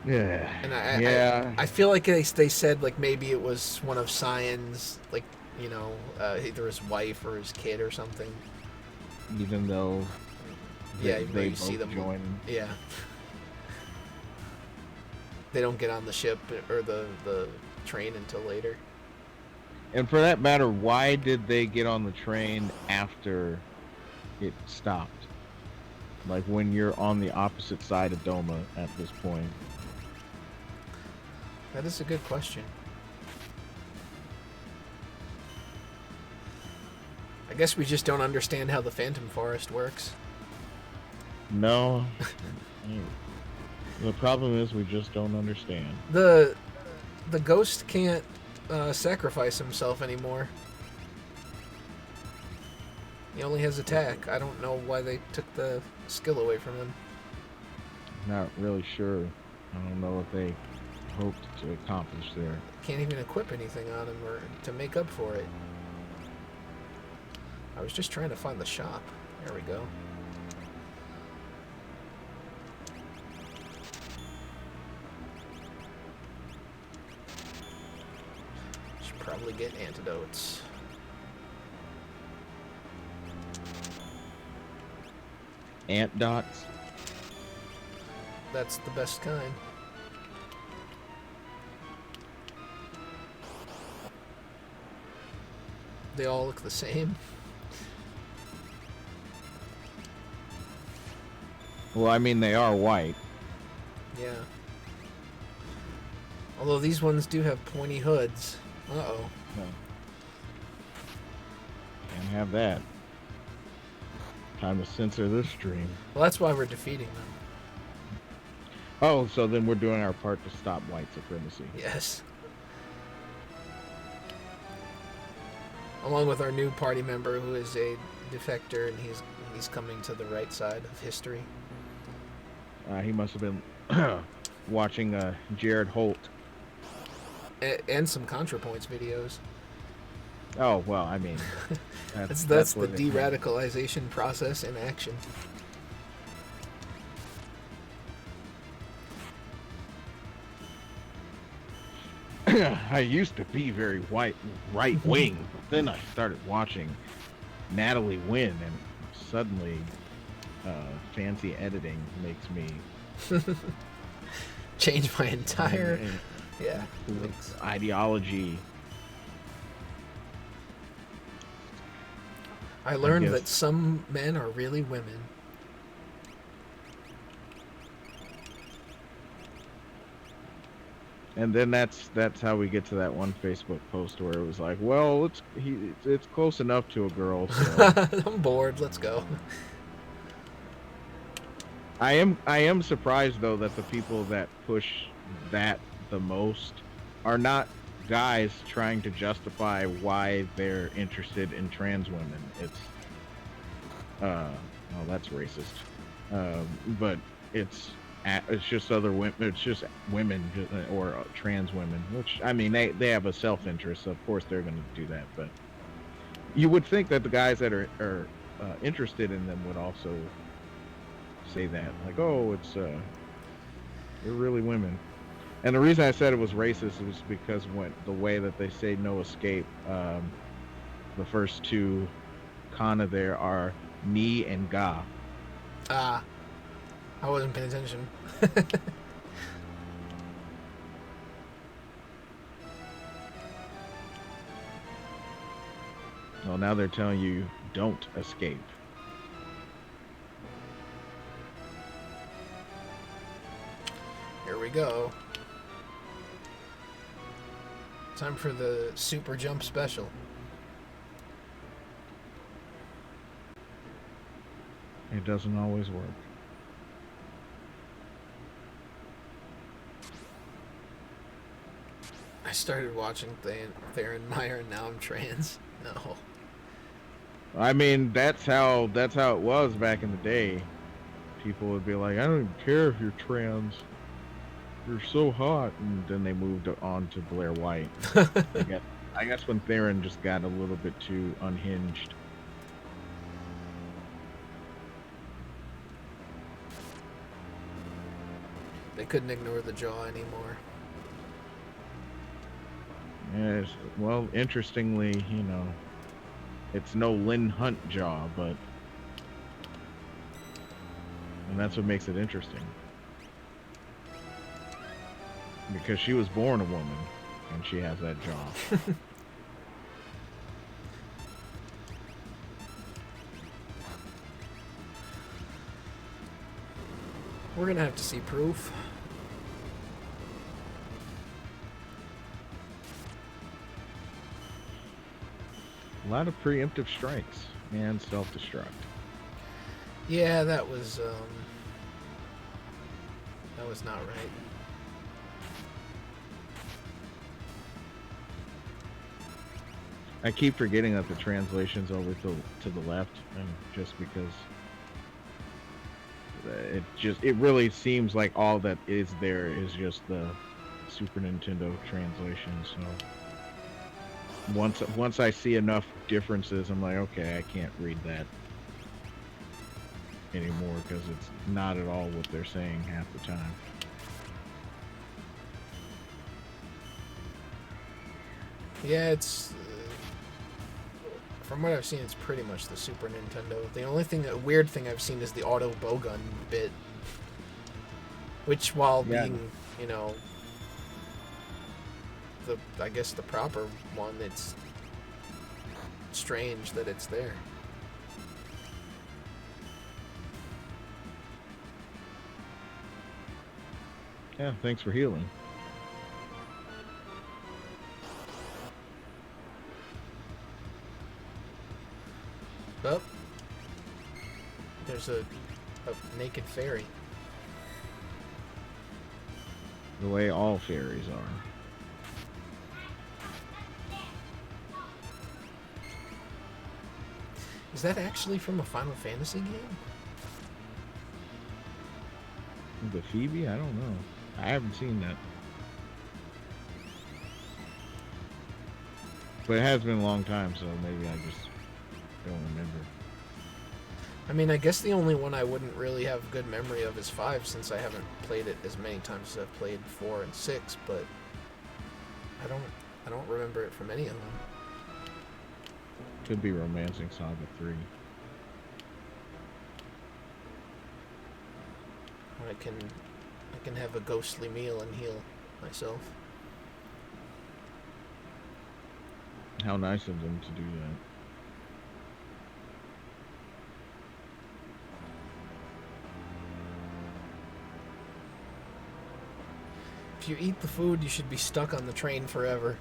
Yeah. And Yeah. I feel like they said, like, maybe it was one of Cyan's, like, either his wife or his kid or something. Even though Yeah, even though they you see both them. join. Yeah. They don't get on the ship or the train until later. And for that matter, why did they get on the train after it stopped? Like when you're on the opposite side of Doma at this point. That is a good question. I guess we just don't understand how the Phantom Forest works. No. The problem is we just don't understand. The ghost can't sacrifice himself anymore. He only has attack. I don't know why they took the skill away from him. Not really sure. I don't know what they hoped to accomplish there. Can't even equip anything on him or to make up for it. I was just trying to find the shop. There we go. Should probably get antidotes. Ant dots? That's the best kind. They all look the same. Well, I mean, they are white. Yeah. Although these ones do have pointy hoods. Uh-oh. Can't have that. Time to censor this stream. Well, that's why we're defeating them. Oh, so then we're doing our part to stop white supremacy. Yes. Along with our new party member who is a defector, and he's coming to the right side of history. He must have been watching Jared Holt. And some ContraPoints videos. Oh, well, I mean... That's the what it- de-radicalization process in action. I used to be very right-wing, but then I started watching Natalie Wynn, and suddenly fancy editing makes me... Change my entire... Yeah. ideology. I learned guess. that some men are really women. And then that's how we get to that one Facebook post where it was like, well, it's close enough to a girl. So. I'm bored. Let's go. I am surprised though that the people that push that the most are not guys trying to justify why they're interested in trans women. It's well, that's racist. But it's just other women. It's just women or trans women, which I mean they have a self-interest, so of course they're going to do that. But you would think that the guys that are interested in them would also say that, like, oh, it's they're really women. And the reason I said it was racist was because the way that they say no escape, the first two kana there are ni and ga. I wasn't paying attention. Well, now they're telling you don't escape. Here we go. Time for the super jump special. It doesn't always work. I started watching Theron Meyer and now I'm trans. No. I mean, that's how it was back in the day. People would be like, I don't even care if you're trans. You're so hot. And then they moved on to Blair White. I guess when Theron just got a little bit too unhinged. They couldn't ignore the jaw anymore. Yes. Well, interestingly, it's no Lynn Hunt jaw, and that's what makes it interesting. Because she was born a woman, and she has that jaw. We're gonna have to see proof. A lot of preemptive strikes and self-destruct. Yeah, that was not right. I keep forgetting that the translation's over to the left, and just because it really seems like all that is there is just the Super Nintendo translation. So once I see enough differences, I'm like, okay, I can't read that anymore because it's not at all what they're saying half the time. Yeah, it's from what I've seen, it's pretty much the Super Nintendo. The only weird thing I've seen is the auto bowgun bit, which, while being, I guess the proper one, it's strange that it's there. Yeah, thanks for healing. Oh, there's a naked fairy. The way all fairies are. Is that actually from a Final Fantasy game? The Phoebe? I don't know. I haven't seen that. But it has been a long time, so maybe I just don't remember. I mean, I guess the only one I wouldn't really have good memory of is 5, since I haven't played it as many times as I've played 4 and 6, but I don't remember it from any of them. Could be Romancing Saga 3. I can have a ghostly meal and heal myself. How nice of them to do that. If you eat the food, you should be stuck on the train forever.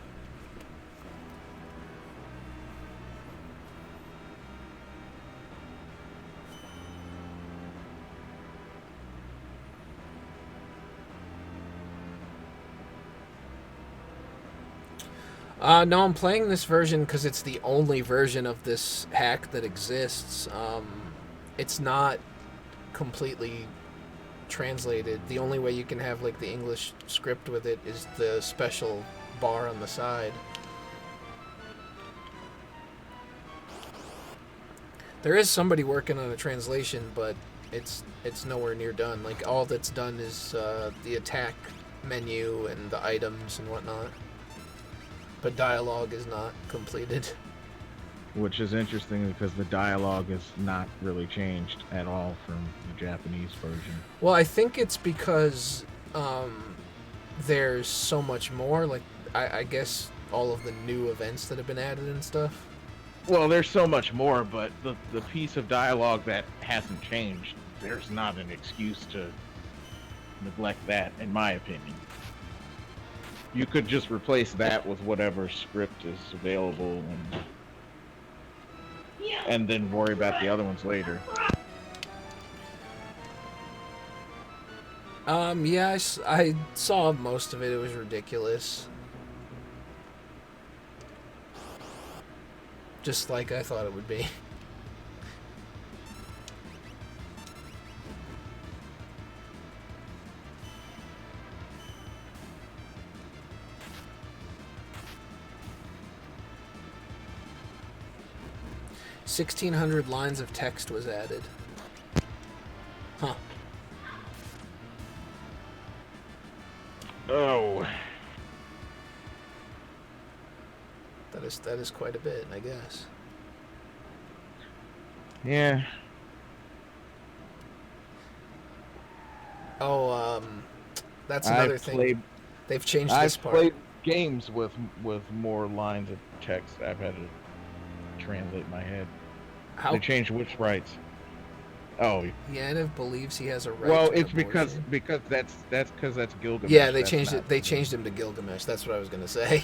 No, I'm playing this version because it's the only version of this hack that exists. It's not completely translated. The only way you can have like the English script with it is the special bar on the side. There is somebody working on a translation, but it's nowhere near done. Like, all that's done is the attack menu and the items and whatnot. But dialogue is not completed. Which is interesting because the dialogue is not really changed at all from the Japanese version. Well, I think it's because there's so much more. Like, I guess all of the new events that have been added and stuff. Well, there's so much more, but the piece of dialogue that hasn't changed, there's not an excuse to neglect that, in my opinion. You could just replace that with whatever script is available and then worry about the other ones later. Yeah, I saw most of it. It was ridiculous. Just like I thought it would be. $1,600 lines of text was added. Huh. Oh, That is quite a bit, I guess. yeah. Oh, that's I've another thing. played They've changed this I've part. played games with more lines of text. I've had to translate my head. They How changed which sprites. Oh, Yaniv believes he has a right well, to an it's because abortion. that's Yeah, Gilgamesh. they That's changed not. it. They changed him to Gilgamesh. That's what I was gonna say.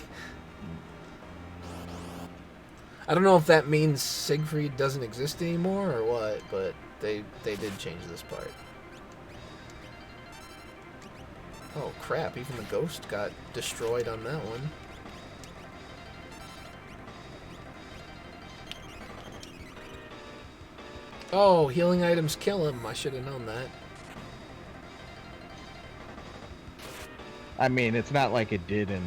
I don't know if that means Siegfried doesn't exist anymore or what, but they did change this part. Oh crap! Even the ghost got destroyed on that one. Oh, healing items kill him. I should have known that. I mean, it's not like it did in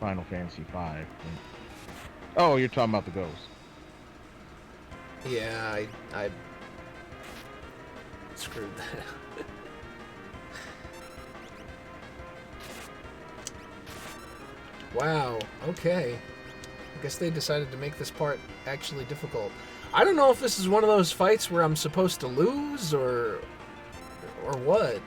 Final Fantasy V. Oh, you're talking about the ghost. Yeah, I screwed that. Wow. Okay. I guess they decided to make this part actually difficult. I don't know if this is one of those fights where I'm supposed to lose or what.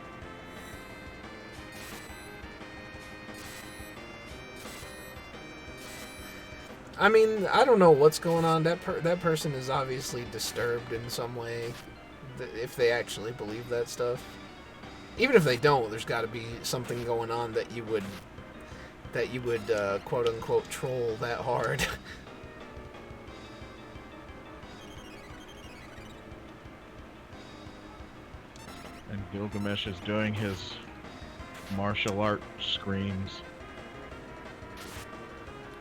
I mean, I don't know what's going on. That person is obviously disturbed in some way, if they actually believe that stuff. Even if they don't, there's got to be something going on that you would quote unquote troll that hard. And Gilgamesh is doing his martial art screams.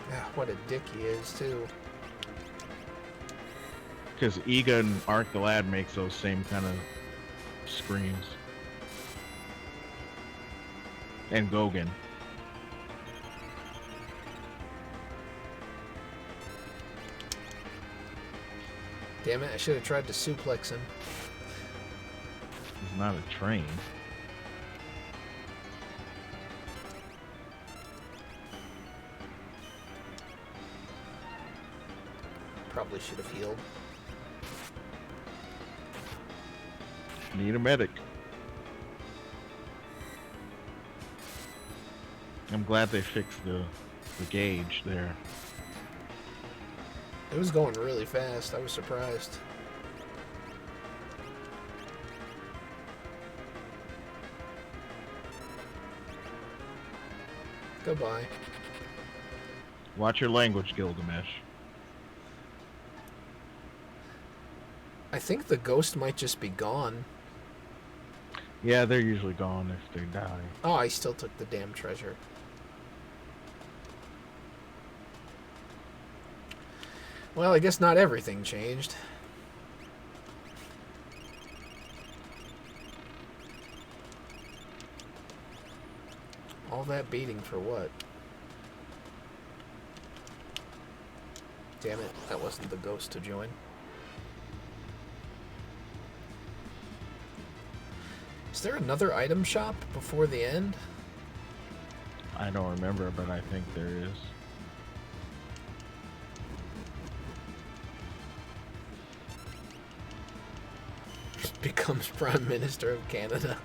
Yeah, what a dick he is too. Because Iga and Arcgalad makes those same kind of screams. And Gogan. Damn it! I should have tried to suplex him. He's not a train. Probably should have healed. Need a medic. I'm glad they fixed the gauge there. It was going really fast. I was surprised. Goodbye. Watch your language, Gilgamesh. I think the ghost might just be gone. Yeah, they're usually gone if they die. Oh, I still took the damn treasure. Well, I guess not everything changed. All that beating for what? Damn it, that wasn't the ghost to join. Is there another item shop before the end? I don't remember, but I think there is. Becomes Prime Minister of Canada.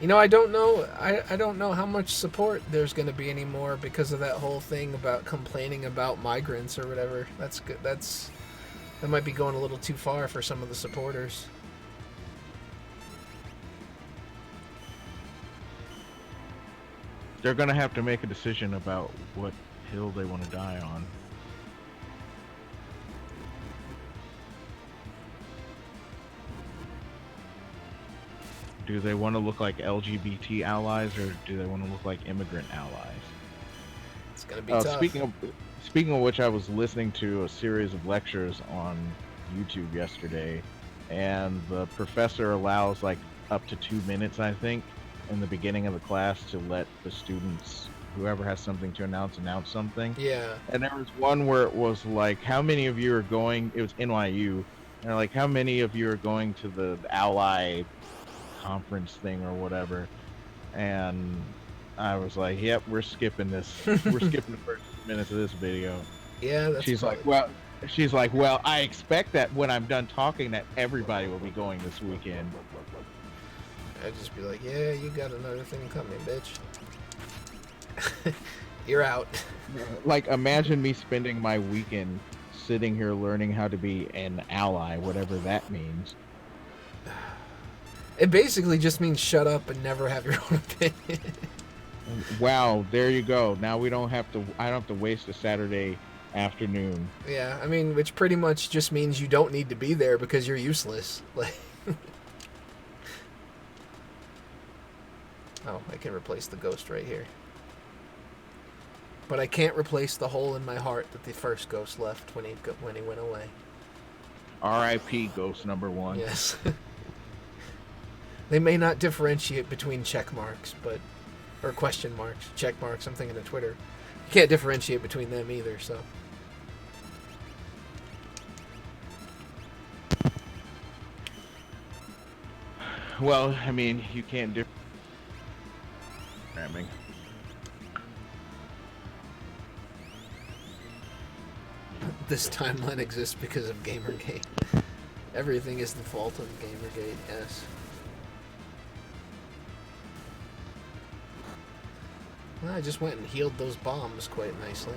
You know, I don't know. I don't know how much support there's going to be anymore because of that whole thing about complaining about migrants or whatever. That's good. That might be going a little too far for some of the supporters. They're gonna have to make a decision about what hill they want to die on. Do they want to look like LGBT allies, or do they want to look like immigrant allies? It's going to be tough. Speaking of which, I was listening to a series of lectures on YouTube yesterday, and the professor allows like up to 2 minutes, I think, in the beginning of the class to let the students, whoever has something to announce something. Yeah. And there was one where it was like, how many of you are going, it was NYU, and like, how many of you are going to the Ally conference thing or whatever, and I was like, "Yep, we're skipping this. We're skipping the first minutes of this video." Yeah, that's She's probably... like, "Well." She's like, "Well, I expect that when I'm done talking, that everybody will be going this weekend." I'd just be like, yeah, you got another thing coming, bitch. You're out. Like, imagine me spending my weekend sitting here learning how to be an ally, whatever that means. It basically just means shut up and never have your own opinion. Wow, there you go. Now we don't have to. I don't have to waste a Saturday afternoon. Yeah, I mean, which pretty much just means you don't need to be there because you're useless. Like, oh, I can replace the ghost right here. But I can't replace the hole in my heart that the first ghost left when he went away. R.I.P. Ghost number 1. Yes. They may not differentiate between check marks, or question marks. Check marks, I'm thinking of Twitter. You can't differentiate between them either, so. Well, I mean, you can't do programming. This timeline exists because of Gamergate. Everything is the fault of Gamergate, yes. Well, I just went and healed those bombs quite nicely.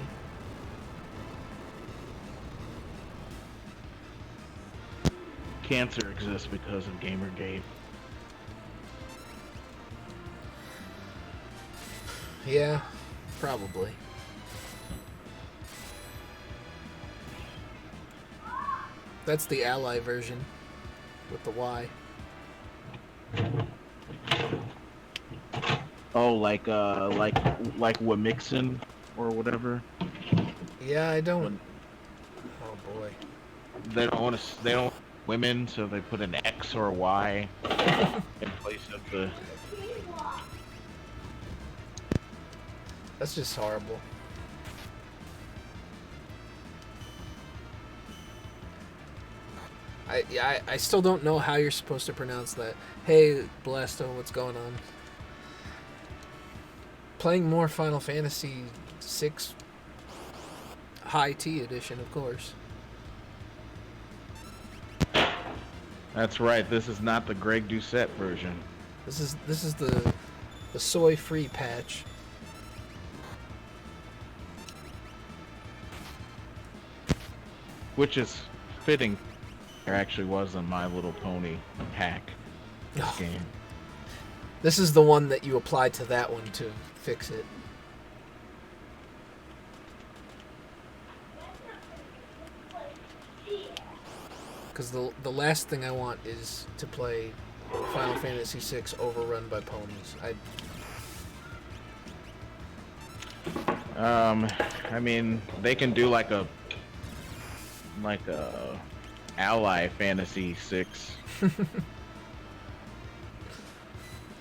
Cancer exists because of Gamergate. Yeah, probably. That's the ally version with the Y. Oh, like Wamixin or whatever. Yeah, I don't. Oh boy. They don't want to. They don't women, so they put an X or a Y in place of the. That's just horrible. I still don't know how you're supposed to pronounce that. Hey, Blasto, what's going on? Playing more Final Fantasy VI High T edition, of course. That's right. This is not the Greg Doucette version. This is the soy-free patch. Which is fitting. There actually was a My Little Pony hack Oh. game. This is the one that you applied to that one to fix it. Because the last thing I want is to play Final Fantasy VI overrun by ponies. I mean, they can do like a Ally Fantasy 6.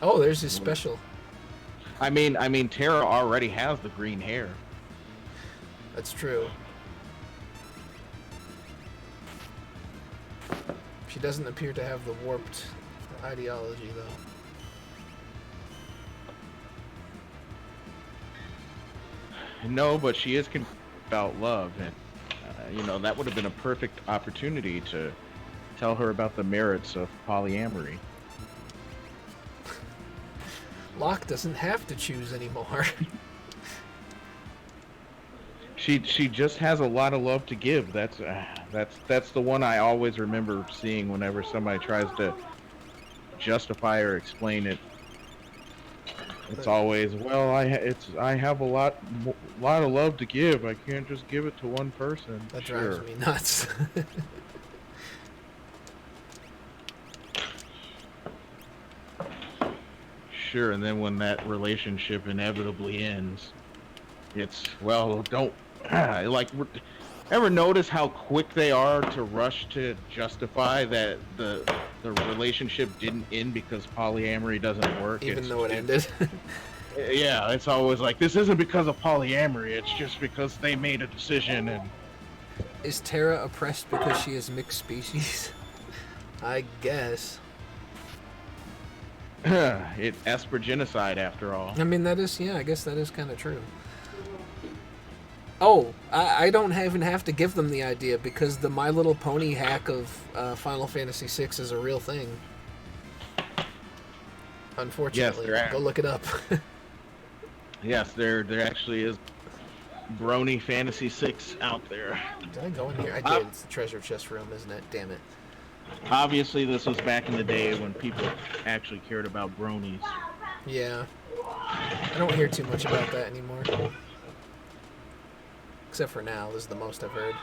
Oh, there's his special. I mean, Terra already has the green hair. That's true. She doesn't appear to have the warped ideology, though. No, but she is confused about love, and you know, that would have been a perfect opportunity to tell her about the merits of polyamory. Locke doesn't have to choose anymore. She just has a lot of love to give. That's the one I always remember seeing whenever somebody tries to justify or explain it. It's always, well, I have a lot of love to give. I can't just give it to one person. That Sure. drives me nuts. Sure, and then when that relationship inevitably ends, it's, well, don't like, ever notice how quick they are to rush to justify that the relationship didn't end because polyamory doesn't work, Even though it ended. Yeah, it's always like, this isn't because of polyamory, it's just because they made a decision. And Is Terra oppressed because she is mixed species? I guess. It Esper genocide after all. I mean, that is, yeah, I guess that is kind of true. Oh, I don't even have to give them the idea because the My Little Pony hack of Final Fantasy VI is a real thing. Unfortunately, Yes, go look it up. Yes, there actually is Brony Fantasy 6 out there. Did I go in here? I did. It's the treasure chest room, isn't it? Damn it. Obviously, this was back in the day when people actually cared about bronies. Yeah. I don't hear too much about that anymore. Except for now. This is the most I've heard.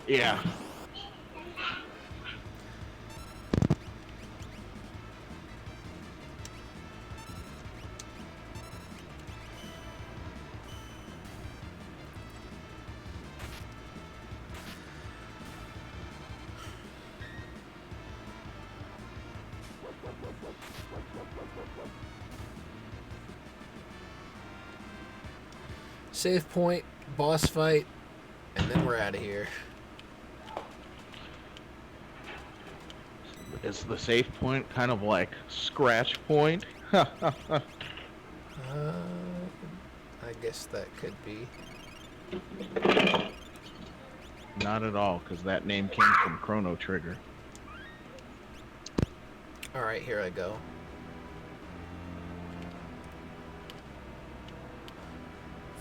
Yeah. Save point, boss fight, and then we're out of here. Is the safe point kind of like scratch point? I guess that could be. Not at all, because that name came from Chrono Trigger. Alright, here I go.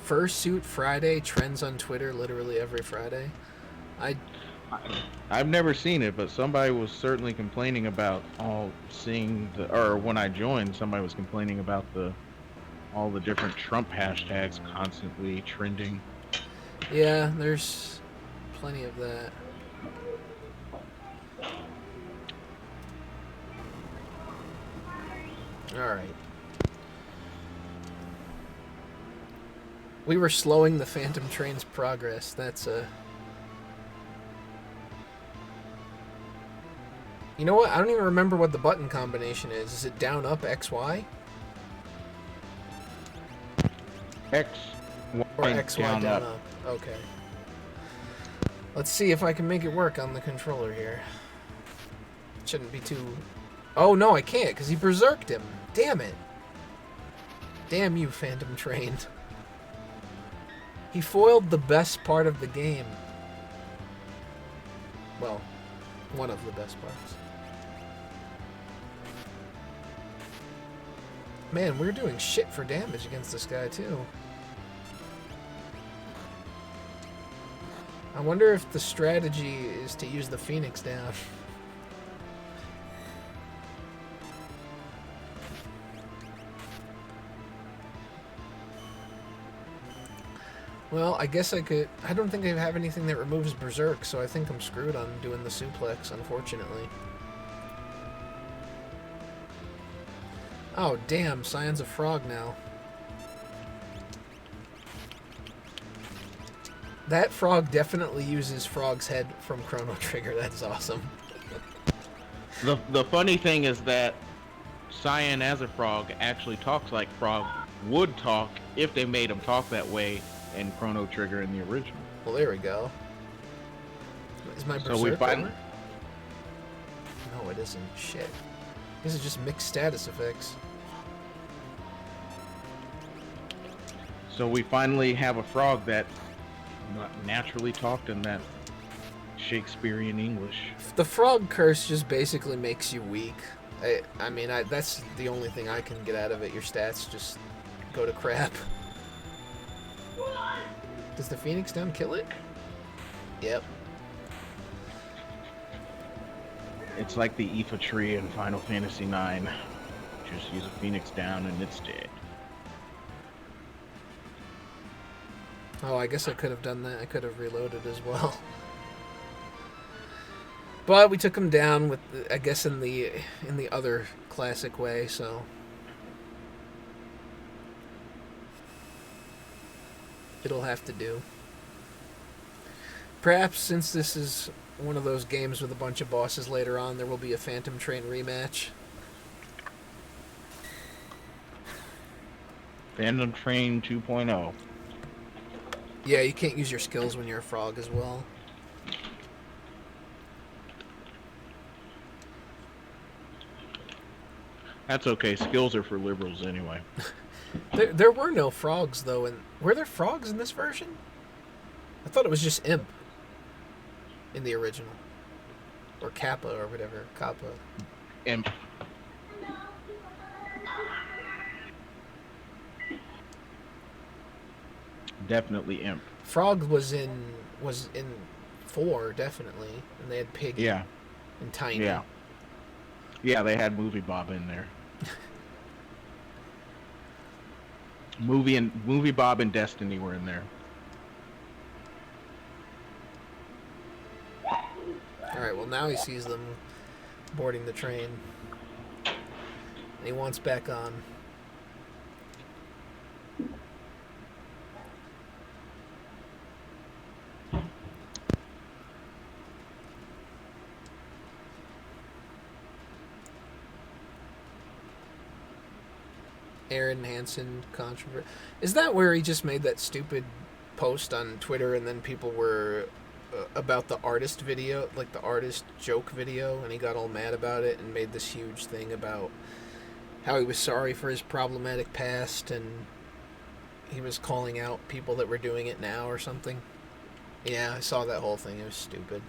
Fursuit Friday trends on Twitter literally every Friday. I've never seen it, but somebody was certainly complaining about or when I joined, somebody was complaining about all the different Trump hashtags constantly trending. Yeah, there's plenty of that. Alright. We were slowing the Phantom Train's progress. That's a... You know what? I don't even remember what the button combination is. Is it down, up, X, Y? X, Or Y, X, Y, down, down, up. up. Okay. Let's see if I can make it work on the controller here. Shouldn't be too... Oh, no, I can't, because he berserked him. Damn it. Damn you, Phantom Train. He foiled the best part of the game. Well, one of the best parts. Man, we're doing shit for damage against this guy, too. I wonder if the strategy is to use the Phoenix down. Well, I guess I could... I don't think I have anything that removes Berserk, so I think I'm screwed on doing the suplex, unfortunately. Oh, damn. Cyan's a frog now. That frog definitely uses Frog's head from Chrono Trigger. That's awesome. The funny thing is that Cyan as a frog actually talks like Frog would talk if they made him talk that way in Chrono Trigger in the original. Well, there we go. Is my Berserk So we finally... over? No, it isn't. Shit. These are just mixed status effects. So we finally have a frog that naturally talked in that Shakespearean English. The frog curse just basically makes you weak. I mean, that's the only thing I can get out of it. Your stats just go to crap. Does the Phoenix down kill it? Yep. It's like the Aoife tree in Final Fantasy IX. Just use a Phoenix down and it's dead. Oh, I guess I could have done that. I could have reloaded as well. But we took him down with, I guess, in the other classic way, so... It'll have to do. Perhaps since this is one of those games with a bunch of bosses later on, there will be a Phantom Train rematch. Phantom Train 2.0. Yeah, you can't use your skills when you're a frog as well. That's okay. Skills are for liberals anyway. There were no frogs though, and were there frogs in this version? I thought it was just imp in the original, or kappa or whatever. Kappa. Imp. Definitely imp. Frog was in 4 definitely, and they had Piggy Yeah. and Tiny. Yeah. Yeah, they had Movie Bob in there. Movie Bob and Destiny were in there. All right. Well, now he sees them boarding the train, and he wants back on. Aaron Hansen controversy. Is that where he just made that stupid post on Twitter and then people were about the artist video, like the artist joke video, and he got all mad about it and made this huge thing about how he was sorry for his problematic past and he was calling out people that were doing it now or something? Yeah, I saw that whole thing. It was stupid.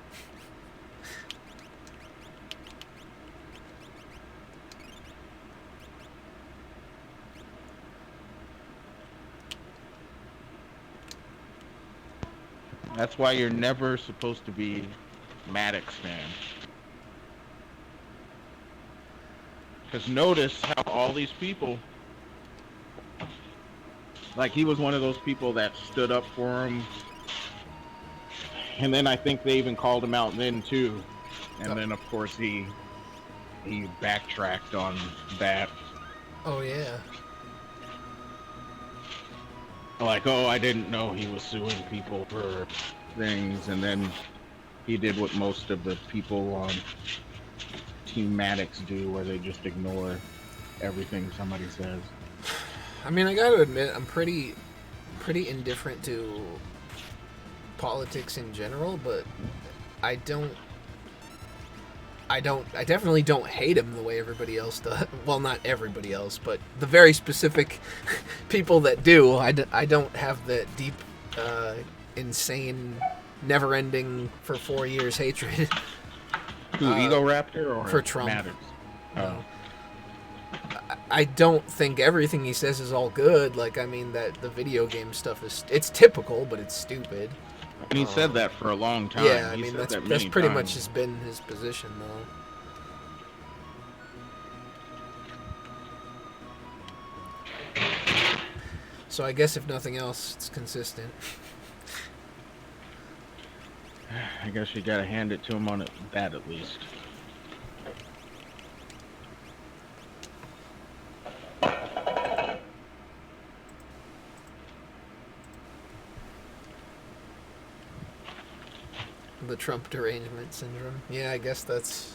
That's why you're never supposed to be Maddox fan. Because notice how all these people, like he was one of those people that stood up for him. And then I think they even called him out then too. And then of course he backtracked on that. Oh yeah. Like, oh, I didn't know he was suing people for things, and then he did what most of the people on Team Maddox do, where they just ignore everything somebody says. I mean, I gotta admit, I'm pretty indifferent to politics in general, but I definitely don't hate him the way everybody else does. Well, not everybody else, but the very specific people that do. I don't have that deep, insane, never-ending, for 4 years hatred. Who, Ego Raptor or for Trump? Maddox? No. I don't think everything he says is all good. Like, I mean, that the video game stuff it's typical, but it's stupid. And he said that for a long time. Yeah, I He mean, said that's that many pretty times. much has been his position, though. So I guess if nothing else, it's consistent. I guess you gotta hand it to him on that at least. The Trump derangement syndrome. Yeah, I guess it's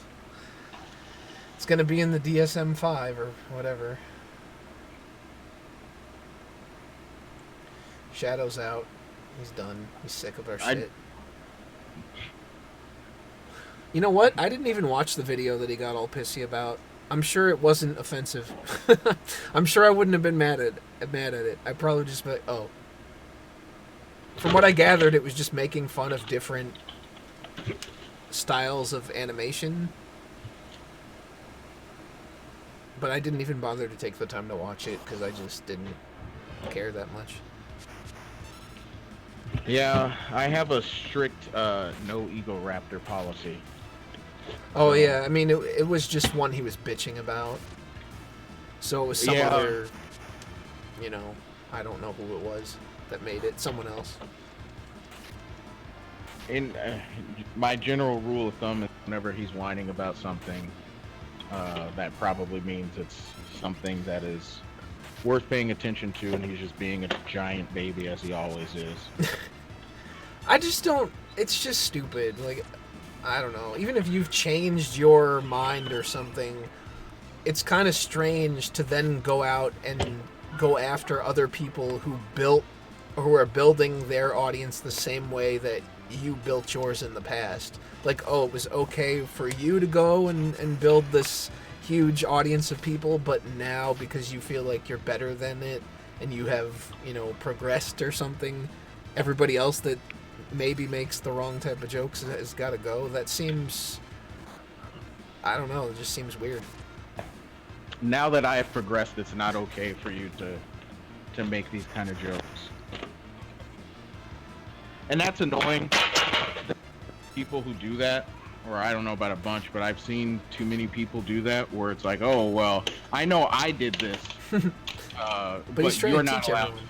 gonna be in the DSM-5 or whatever. Shadow's out. He's done. He's sick of our shit. You know what? I didn't even watch the video that he got all pissy about. I'm sure it wasn't offensive. I'm sure I wouldn't have been mad at it. I'd probably just be like, oh. From what I gathered, it was just making fun of different styles of animation. But I didn't even bother to take the time to watch it because I just didn't care that much. Yeah, I have a strict no Ego Raptor policy. Oh yeah, I mean it was just one he was bitching about. So it was some other, I don't know who it was that made it. Someone else. In my general rule of thumb is whenever he's whining about something, that probably means it's something that is worth paying attention to, and he's just being a giant baby as he always is. I just don't. It's just stupid. Like, I don't know. Even if you've changed your mind or something, it's kind of strange to then go out and go after other people who are building their audience the same way that you built yours in the past. Like, oh, it was okay for you to go and build this huge audience of people, but now because you feel like you're better than it and you have, progressed or something, everybody else that maybe makes the wrong type of jokes has got to go. That seems, I don't know, it just seems weird. Now that I have progressed, it's not okay for you to make these kind of jokes. And that's annoying. People who do that, or I don't know about a bunch, but I've seen too many people do that where it's like, oh, well, I know I did this, but he's trying you're to not teach allowed. everyone.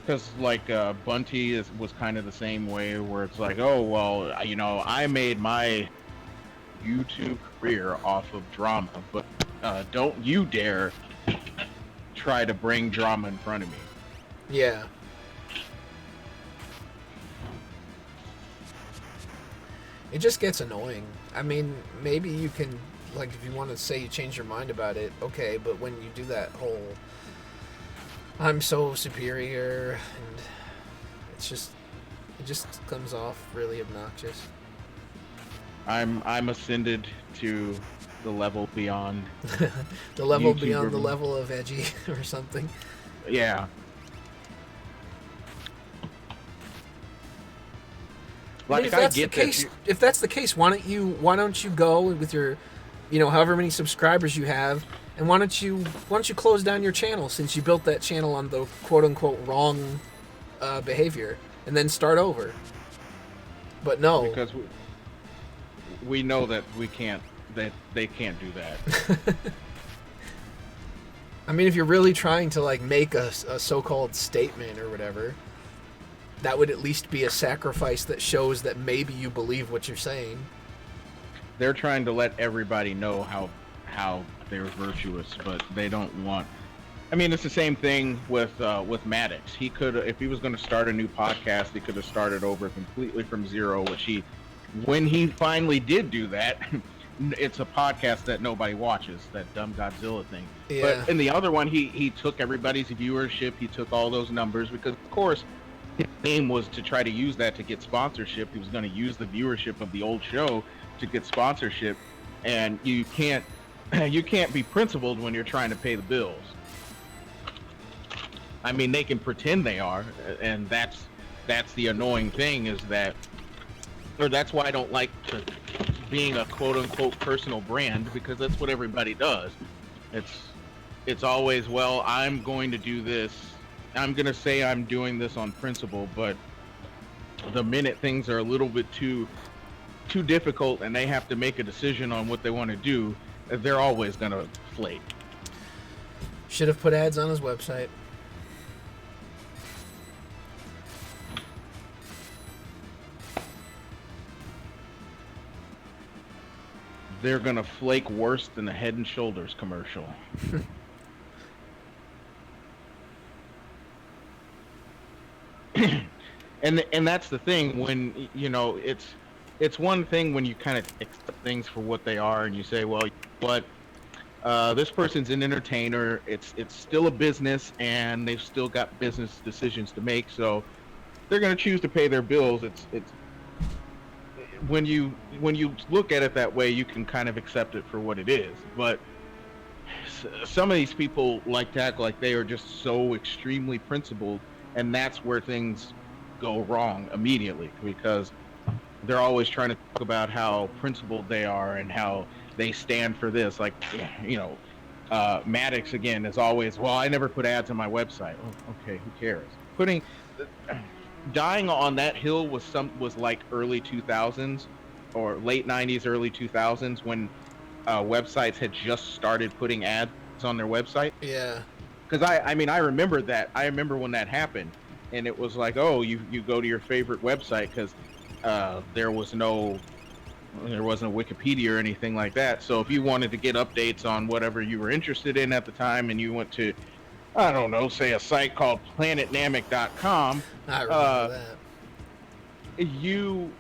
Because, like, Bunty was kind of the same way where it's like, oh, well, I made my YouTube career off of drama, but don't you dare try to bring drama in front of me. Yeah. It just gets annoying. I mean, maybe you can, like, if you want to say you change your mind about it, okay, but when you do that whole I'm so superior, and it just comes off really obnoxious. I'm ascended to the level beyond. The level YouTuber. beyond the level of edgy or something. Yeah. I mean, if that's the case, why don't you go with your, however many subscribers you have, and why don't you close down your channel since you built that channel on the quote unquote wrong behavior, and then start over. But no, because we know that they can't do that. I mean, if you're really trying to like make a so-called statement or whatever, that would at least be a sacrifice that shows that maybe you believe what you're saying. They're trying to let everybody know how they're virtuous, but they don't want. I mean, it's the same thing with Maddox. He could, if he was going to start a new podcast, he could have started over completely from zero. When he finally did do that, it's a podcast that nobody watches, that dumb Godzilla thing. Yeah. But in the other one, he took everybody's viewership. He took all those numbers because, of course, his aim was to try to use that to get sponsorship. He was going to use the viewership of the old show to get sponsorship, and you can't be principled when you're trying to pay the bills. I mean, they can pretend they are, and that's the annoying thing is that, or that's why I don't like being a quote unquote personal brand, because that's what everybody does. It's always, well, I'm going to do this. I'm going to say I'm doing this on principle, but the minute things are a little bit too difficult and they have to make a decision on what they want to do, they're always going to flake. Should have put ads on his website. They're going to flake worse than the Head and Shoulders commercial. And that's the thing, when it's one thing when you kind of accept things for what they are and you say, well, but this person's an entertainer, it's still a business and they've still got business decisions to make, so they're going to choose to pay their bills. It's when you look at it that way, you can kind of accept it for what it is. But some of these people like to act like they are just so extremely principled, and that's where things go wrong immediately, because they're always trying to talk about how principled they are and how they stand for this. Like, Maddox again is always, well, I never put ads on my website. Oh, okay, who cares? Dying on that hill was like early 2000s or late 90s, early 2000s, when websites had just started putting ads on their website. Yeah. Because I mean, I remember that. I remember when that happened, and it was like, oh, you go to your favorite website because there wasn't a Wikipedia or anything like that. So if you wanted to get updates on whatever you were interested in at the time, and you went to, I don't know, say a site called planetnamek.com, I remember that. you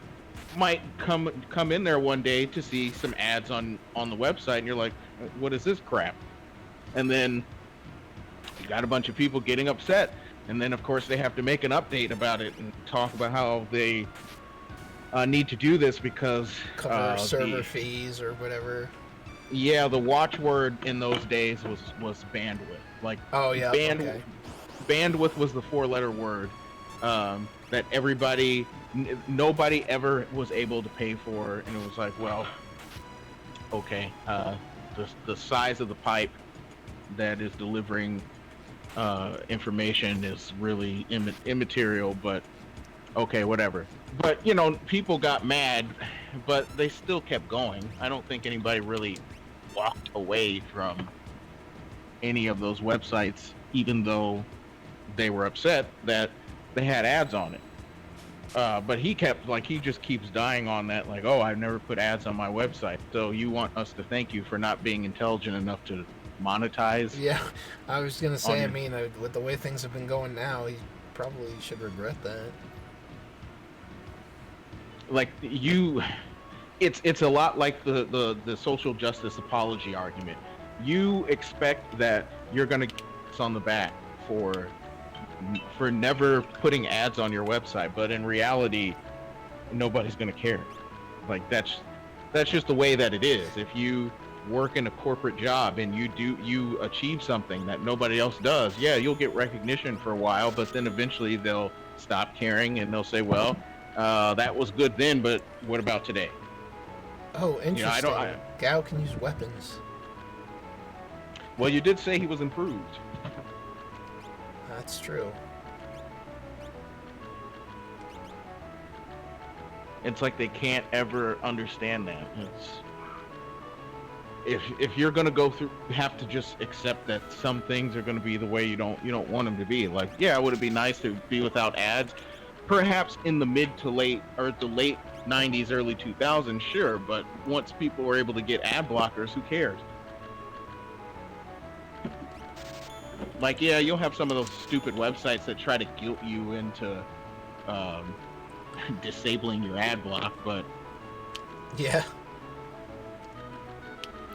might come in there one day to see some ads on the website, and you're like, what is this crap? And then you got a bunch of people getting upset, and then of course they have to make an update about it and talk about how they need to do this because cover server fees or whatever. Yeah, the watchword in those days was bandwidth. Like Oh yeah. band Okay. bandwidth was the four-letter word that nobody ever was able to pay for, and it was like, well, okay, the size of the pipe that is delivering information is really immaterial, but okay, whatever. But people got mad, but they still kept going. I don't think anybody really walked away from any of those websites, even though they were upset that they had ads on it. But he just keeps dying on that, like, oh, I've never put ads on my website. So you want us to thank you for not being intelligent enough to monetize? Yeah, I was gonna say. I your- mean, with the way things have been going now, he probably should regret that. Like it's a lot like the social justice apology argument. You expect that you're gonna get on the back for never putting ads on your website, but in reality, nobody's gonna care. Like that's just the way that it is. If you work in a corporate job and you achieve something that nobody else does, yeah, you'll get recognition for a while, but then eventually they'll stop caring and they'll say, well, that was good then, but what about today? Oh, interesting. I- Gao can use weapons. Well, you did say he was improved. That's true. It's like they can't ever understand that. If you're gonna go through, you have to just accept that some things are gonna be the way you don't want them to be. Like, yeah, would it be nice to be without ads? Perhaps in the mid to late or the late 90s, early 2000s, sure. But once people were able to get ad blockers, who cares? Like, yeah, you'll have some of those stupid websites that try to guilt you into disabling your ad block, but Yeah.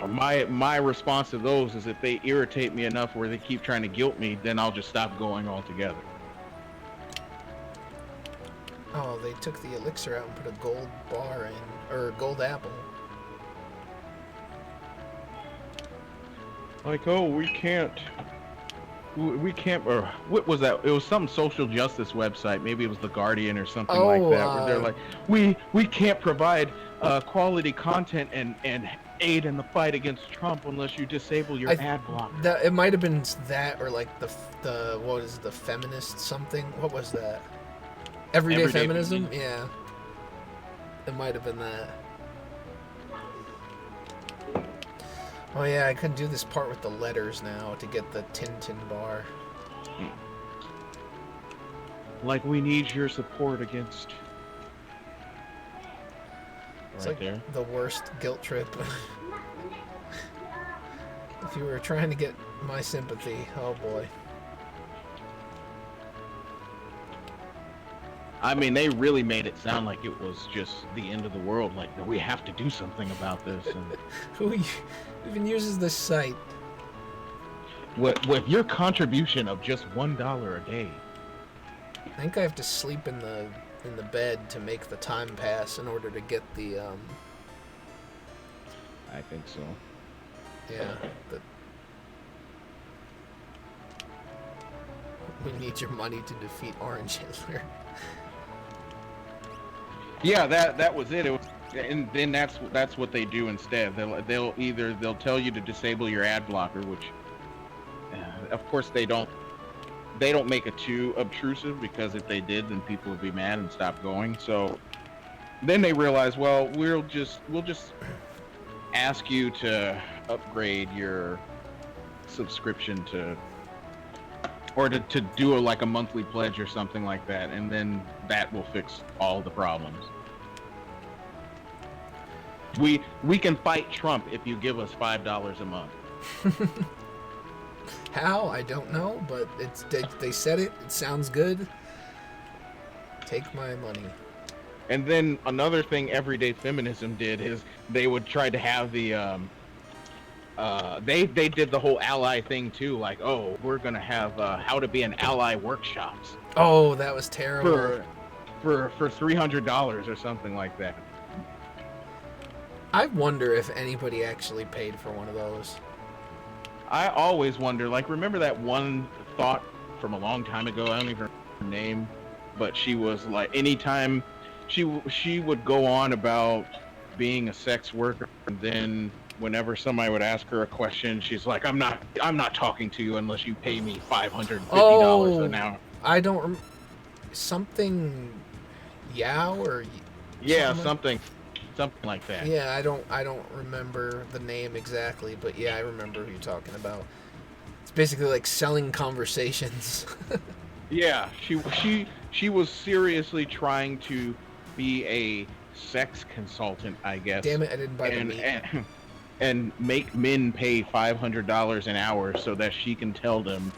my response to those is if they irritate me enough where they keep trying to guilt me, then I'll just stop going altogether. Oh, they took the elixir out and put a gold bar in, or gold apple. Like, oh, we can't, or what was that? It was some social justice website. Maybe it was The Guardian or something like that, where they're like, we can't provide quality content and aid in the fight against Trump unless you disable your ad block. That it might have been that, or like the what is the feminist something? What was that? Everyday feminism? Yeah. It might have been that. Oh yeah, I couldn't do this part with the letters now to get the Tintin bar. Like, we need your support against. It's Right like there. the worst guilt trip. If you were trying to get my sympathy, oh boy. I mean, they really made it sound like it was just the end of the world. Like, we have to do something about this. And Who even uses this site? with your contribution of just $1 a day, I think I have to sleep in the bed to make the time pass in order to get the I think so. yeah, we need your money to defeat Orange Hitler. Yeah, that was it. It was, and then that's what they do instead. They'll tell you to disable your ad blocker, which, of course, they don't make it too obtrusive, because if they did, then people would be mad and stop going. So then they realize, well, we'll just ask you to upgrade your subscription to do a monthly pledge or something like that, and then that will fix all the problems. We can fight Trump if you give us $5 a month. How? I don't know, but they said it. It sounds good. Take my money. And then another thing Everyday Feminism did is they would try to have the they did the whole ally thing too, like, oh, we're gonna have how to be an ally workshops Oh, that was terrible. for $300 or something like that. I wonder if anybody actually paid for one of those. I always wonder, like, remember that one thought from a long time ago? I don't even remember her name, but she was like, anytime she would go on about being a sex worker, and then whenever somebody would ask her a question, she's like, I'm not talking to you unless you pay me $550 an hour. I don't something Yao or Yeah, something like that. Yeah, I don't remember the name exactly, but yeah, I remember who you're talking about. It's basically like selling conversations. Yeah, she was seriously trying to be a sex consultant, I guess. Damn it, I didn't buy the meat. And make men pay $500 an hour so that she can tell them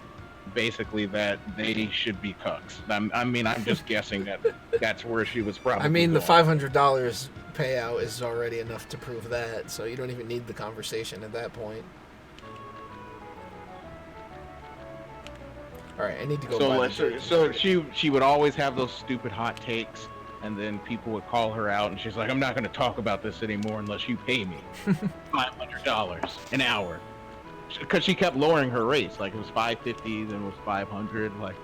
basically that they should be cucks. I mean, I'm just guessing that that's where she was probably I mean, the going. $500 payout is already enough to prove that, so you don't even need the conversation at that point. All right, I need to go. So she would always have those stupid hot takes, and then people would call her out, and she's like, "I'm not going to talk about this anymore unless you pay me $500 an hour," because she kept lowering her rates. Like it was $550, then it was $500. Like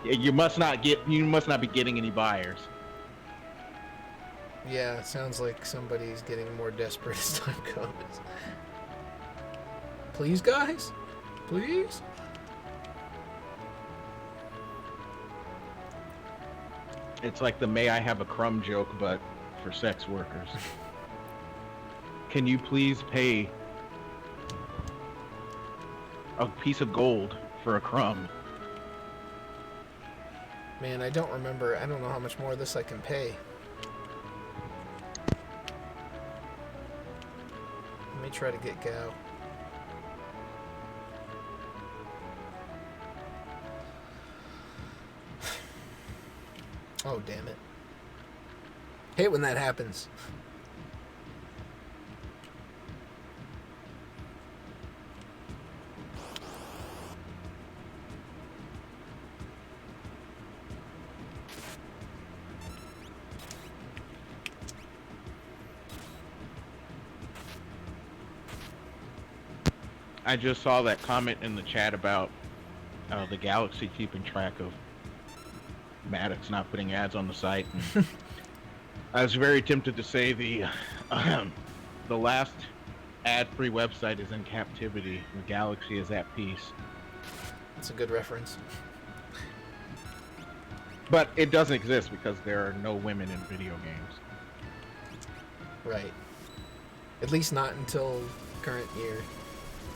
you must not be getting any buyers. Yeah, it sounds like somebody's getting more desperate as time goes. Please, guys, please. It's like the "May I have a crumb" joke, but for sex workers. Can you please pay a piece of gold for a crumb? Man, I don't remember. I don't know how much more of this I can pay. Let me try to get Gao. Oh, damn it. Hate when that happens. I just saw that comment in the chat about the Galaxy keeping track of Maddox not putting ads on the site. And I was very tempted to say the last ad-free website is in captivity. The Galaxy is at peace. That's a good reference. But it doesn't exist because there are no women in video games. Right. At least not until current year.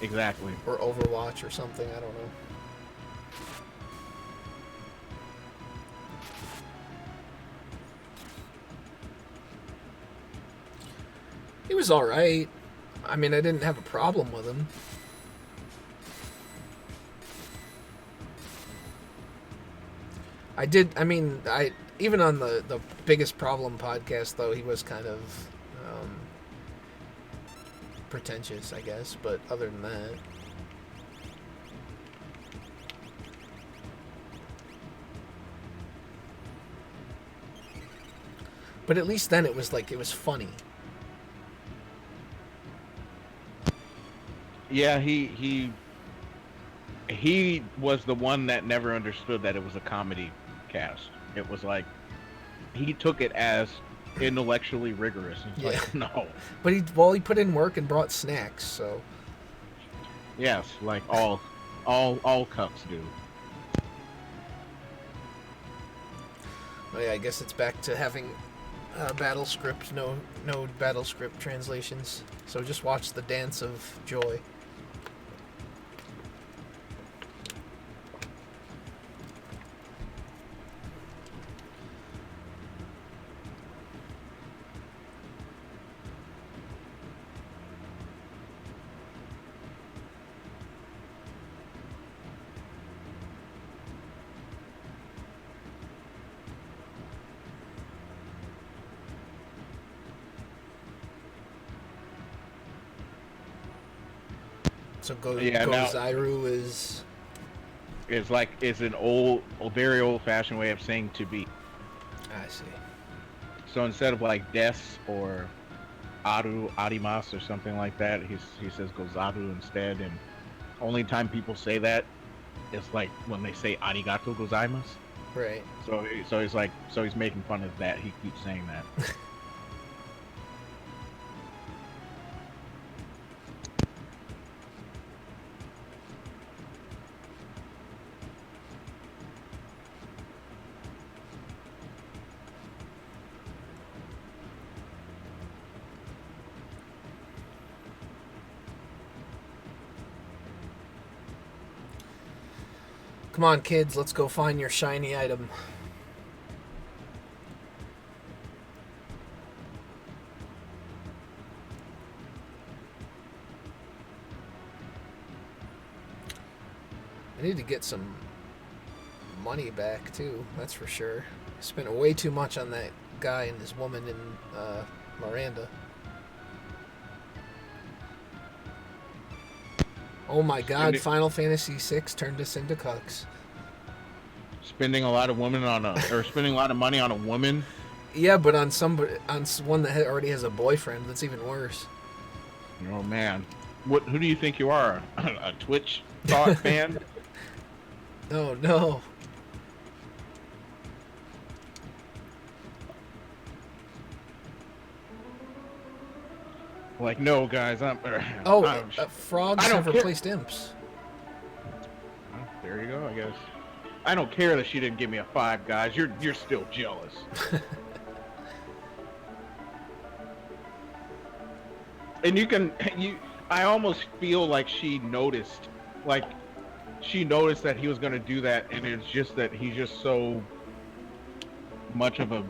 Exactly. Or Overwatch or something, I don't know. He was alright. I mean, I didn't have a problem with him. Even on the Biggest Problem podcast, though, he was kind of pretentious, I guess, but other than that. But at least then it was funny. Yeah, he was the one that never understood that it was a comedy cast. It was like he took it as intellectually rigorous. It's like, no. But he put in work and brought snacks, so. Yes, like all cups do. Oh yeah, I guess it's back to having battle script, no battle script translations. So just watch the dance of joy. So Zyru is a very old-fashioned way of saying to be. I see. So instead of like des or Aru Arimas or something like that. He says Gozaru instead, and only time people say that is like when they say Arigato gozaimasu. Right. So he's making fun of that. He keeps saying that. Come on, kids, let's go find your shiny item. I need to get some money back, too, that's for sure. I spent way too much on that guy and his woman in Miranda. Oh my god, Final Fantasy VI turned us into cucks. Spending a lot of money on a woman. Yeah, but on one that already has a boyfriend, that's even worse. Oh man, who do you think you are? A Twitch thought fan? Oh no. Like, no, guys, frogs have replaced imps. Well, there you go, I guess. I don't care that she didn't give me a 5, guys. You're still jealous. And I almost feel like she noticed that he was going to do that, and it's just that he's just so much of a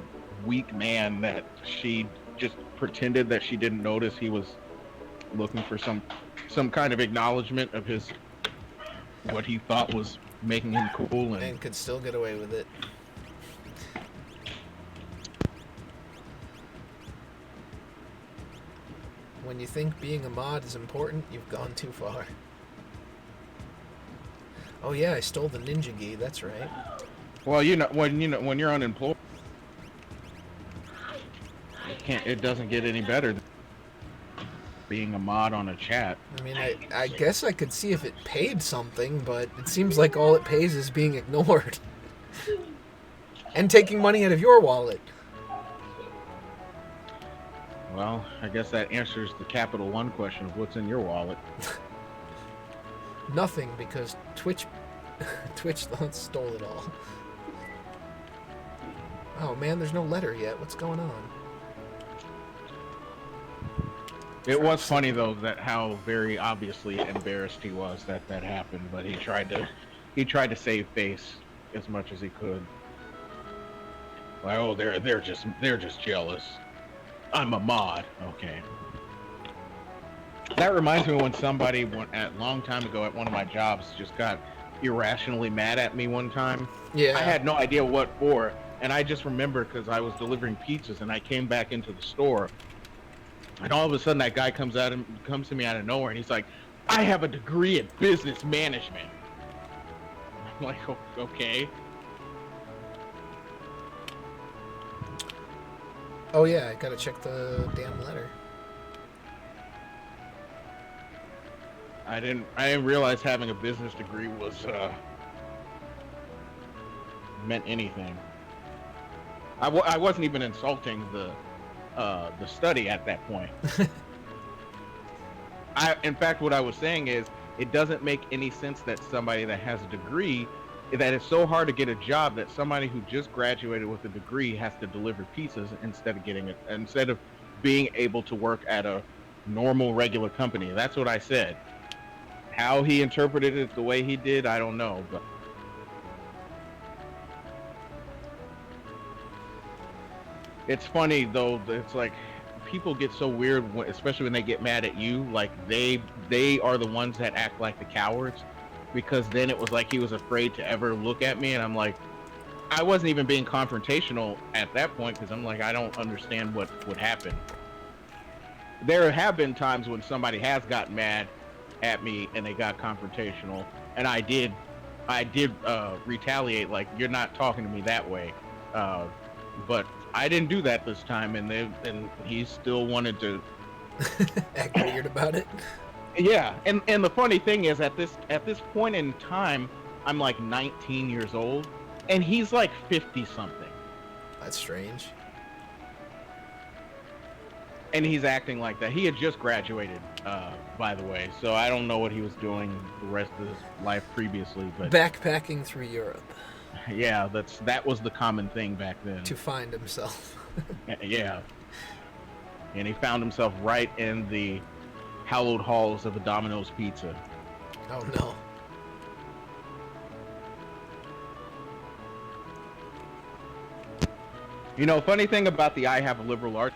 weak man that she just pretended that she didn't notice he was looking for some kind of acknowledgement of his what he thought was making him cool, and could still get away with it. When you think being a mod is important, you've gone too far. Oh yeah, I stole the ninja gi, that's right. Well, when you're unemployed, it doesn't get any better than being a mod on a chat. I mean, I guess I could see if it paid something, but it seems like all it pays is being ignored. And taking money out of your wallet. Well, I guess that answers the Capital One question of what's in your wallet. Nothing, because Twitch stole it all. Oh man, there's no letter yet. What's going on? It was funny though that how very obviously embarrassed he was that happened, but he tried to save face as much as he could. Like, oh, they're just jealous. I'm a mod. Okay. That reminds me when somebody a long time ago at one of my jobs just got irrationally mad at me one time. Yeah. I had no idea what for, and I just remember because I was delivering pizzas and I came back into the store, and all of a sudden that guy comes to me out of nowhere and he's like, "I have a degree in business management." I'm like, okay. Oh yeah, I gotta check the damn letter. I didn't realize having a business degree was meant anything. I wasn't even insulting the study at that point. In fact, what I was saying is it doesn't make any sense that somebody that has a degree, that it's so hard to get a job that somebody who just graduated with a degree has to deliver pizzas instead of being able to work at a normal regular company. That's what I said. How he interpreted it the way he did, I don't know, but it's funny though. It's like people get so weird, especially when they get mad at you. Like they are the ones that act like the cowards, because then it was like he was afraid to ever look at me, and I'm like, I wasn't even being confrontational at that point because I'm like, I don't understand what would happen. There have been times when somebody has gotten mad at me and they got confrontational, and I did retaliate, like, you're not talking to me that way, but I didn't do that this time, and he still wanted to Act weird about it. Yeah, and the funny thing is, at this point in time, I'm like 19 years old, and he's like 50 something, That's strange. and he's acting like that. He had just graduated, by the way, so I don't know what he was doing the rest of his life previously, but Backpacking through Europe yeah, that was the common thing back then. to find himself. Yeah, and he found himself right in the hallowed halls of a Domino's Pizza. Oh no. You know, funny thing about the I have a liberal arts,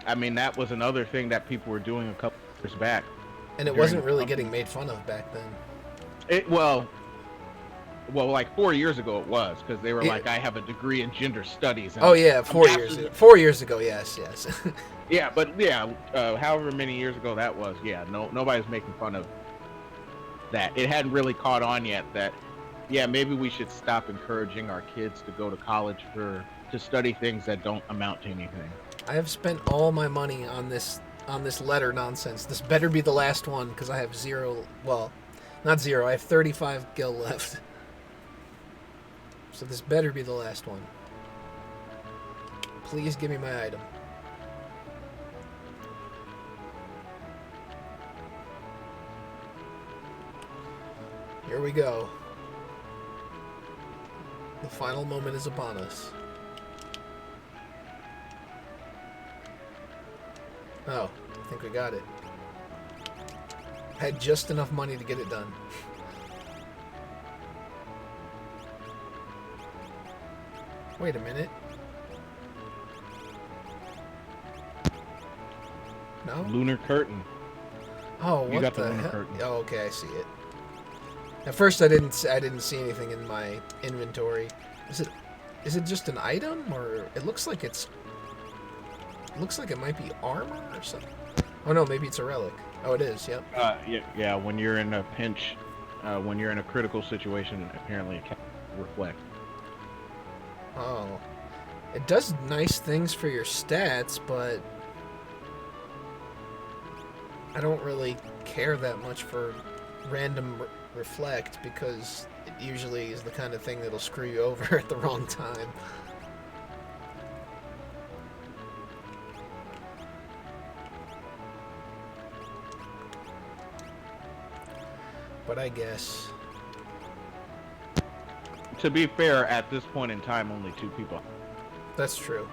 I mean, that was another thing that people were doing a couple years back. And it During wasn't the really company. getting made fun of back then. Well, like 4 years ago it was, because they were Yeah. like, I have a degree in gender studies. And Oh yeah, a 4 years master's- ago. 4 years ago, yes. Yeah, but yeah, however many years ago that was, yeah, nobody's making fun of that. It hadn't really caught on yet that, yeah, maybe we should stop encouraging our kids to go to college to study things that don't amount to anything. I have spent all my money on this letter nonsense. This better be the last one because I have zero. Well, not zero. I have 35 gil left. So this better be the last one. Please give me my item. Here we go. The final moment is upon us. Oh, I think we got it. Had just enough money to get it done. Wait a minute. No? Lunar Curtain. Oh, You what got the the lunar hell? curtain. Oh, okay, I see it. At first, I didn't see anything in my inventory. Is it just an item, or it looks like it might be armor or something? Oh no, maybe it's a relic. Oh, it is. Yep. Yeah. When you're in a pinch, when you're in a critical situation, apparently it can reflect. Oh, it does nice things for your stats, but I don't really care that much for random reflect because it usually is the kind of thing that'll screw you over at the wrong time. But I guess. To be fair, at this point in time, only 2 people. That's true.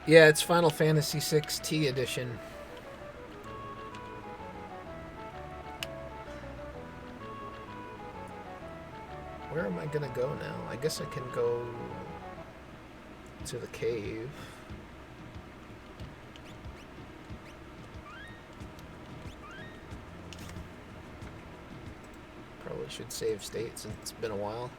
Yeah, it's Final Fantasy VI T edition. Where am I gonna go now? I guess I can go to the cave. Probably should save state since it's been a while.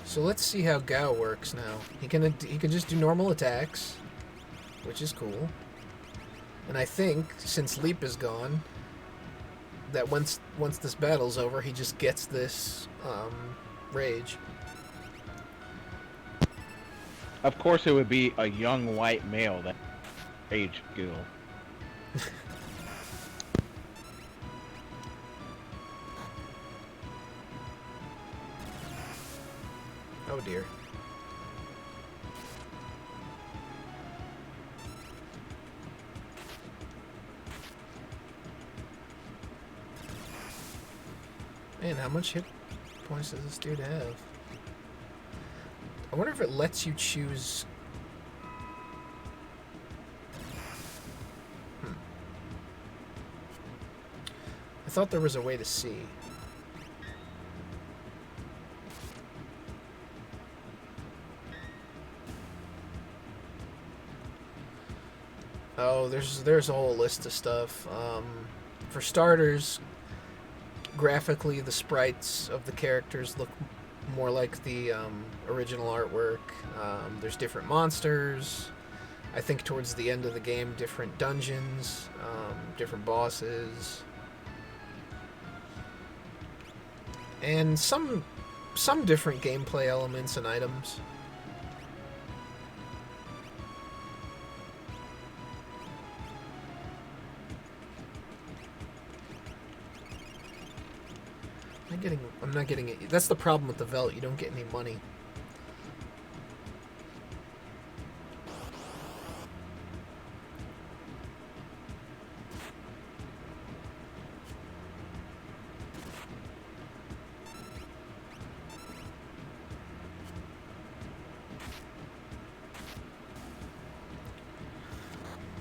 So let's see how Gao works now. He can just do normal attacks, which is cool. And I think since Leap is gone, that once this battle's over, he just gets this rage. Of course, it would be a young white male that age skill. Oh dear. Man, how much hit points does this dude have? I wonder if it lets you choose. I thought there was a way to see. Oh, there's a whole list of stuff. For starters, graphically, the sprites of the characters look more like the original artwork. There's different monsters. I think towards the end of the game, different dungeons, different bosses, and some different gameplay elements and items. I'm not getting it. That's the problem with the Velt. You don't get any money.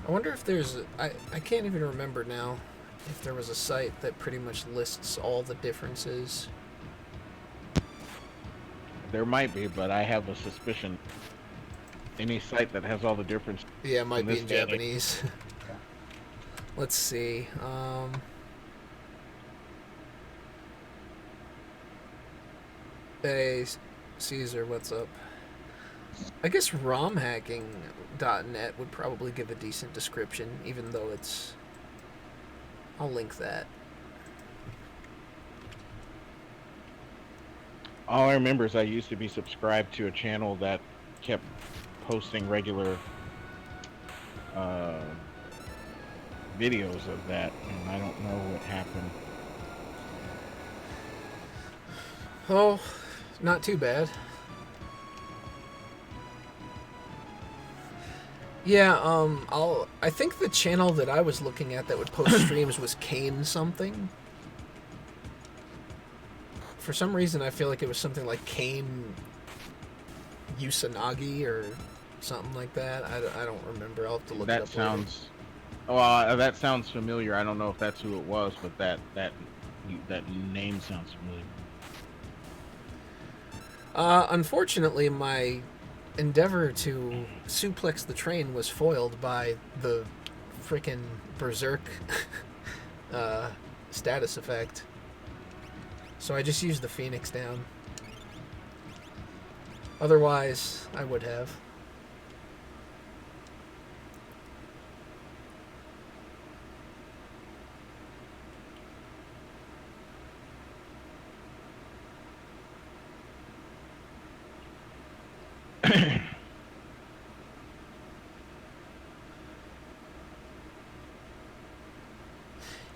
I wonder if there's... I can't even remember now if there was a site that pretty much lists all the differences. There might be, but I have a suspicion. Any site that has all the difference. Yeah, it might be this in game. Japanese. Let's see. Hey, Caesar, what's up? I guess romhacking.net would probably give a decent description, even though it's... I'll link that. All I remember is I used to be subscribed to a channel that kept posting regular videos of that, and I don't know what happened. Oh, not too bad. Yeah, I think the channel that I was looking at that would post streams was Kane something. For some reason, I feel like it was something like Kane Usanagi or something like that. I don't remember. I'll have to look it up That sounds... Well, that sounds familiar. I don't know if that's who it was, but that name sounds familiar. Unfortunately, my endeavor to suplex the train was foiled by the frickin' Berserk status effect. So I just used the Phoenix down. Otherwise, I would have.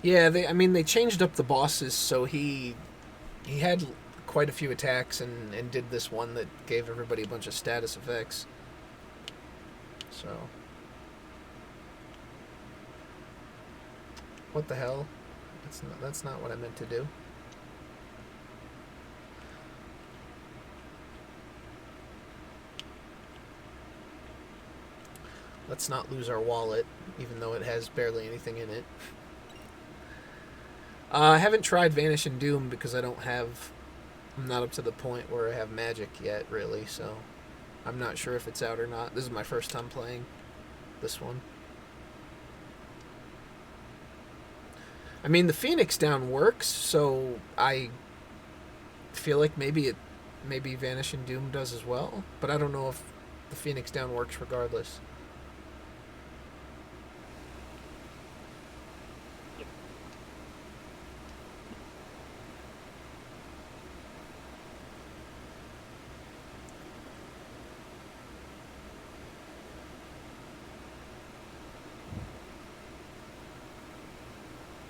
Yeah, they changed up the bosses, so he had quite a few attacks and did this one that gave everybody a bunch of status effects. So, what the hell? That's not what I meant to do. Let's not lose our wallet, even though it has barely anything in it. I haven't tried Vanish and Doom because I'm not up to the point where I have magic yet, really, so I'm not sure if it's out or not. This is my first time playing this one. I mean, the Phoenix down works, so I feel like maybe Vanish and Doom does as well, but I don't know if the Phoenix down works regardless.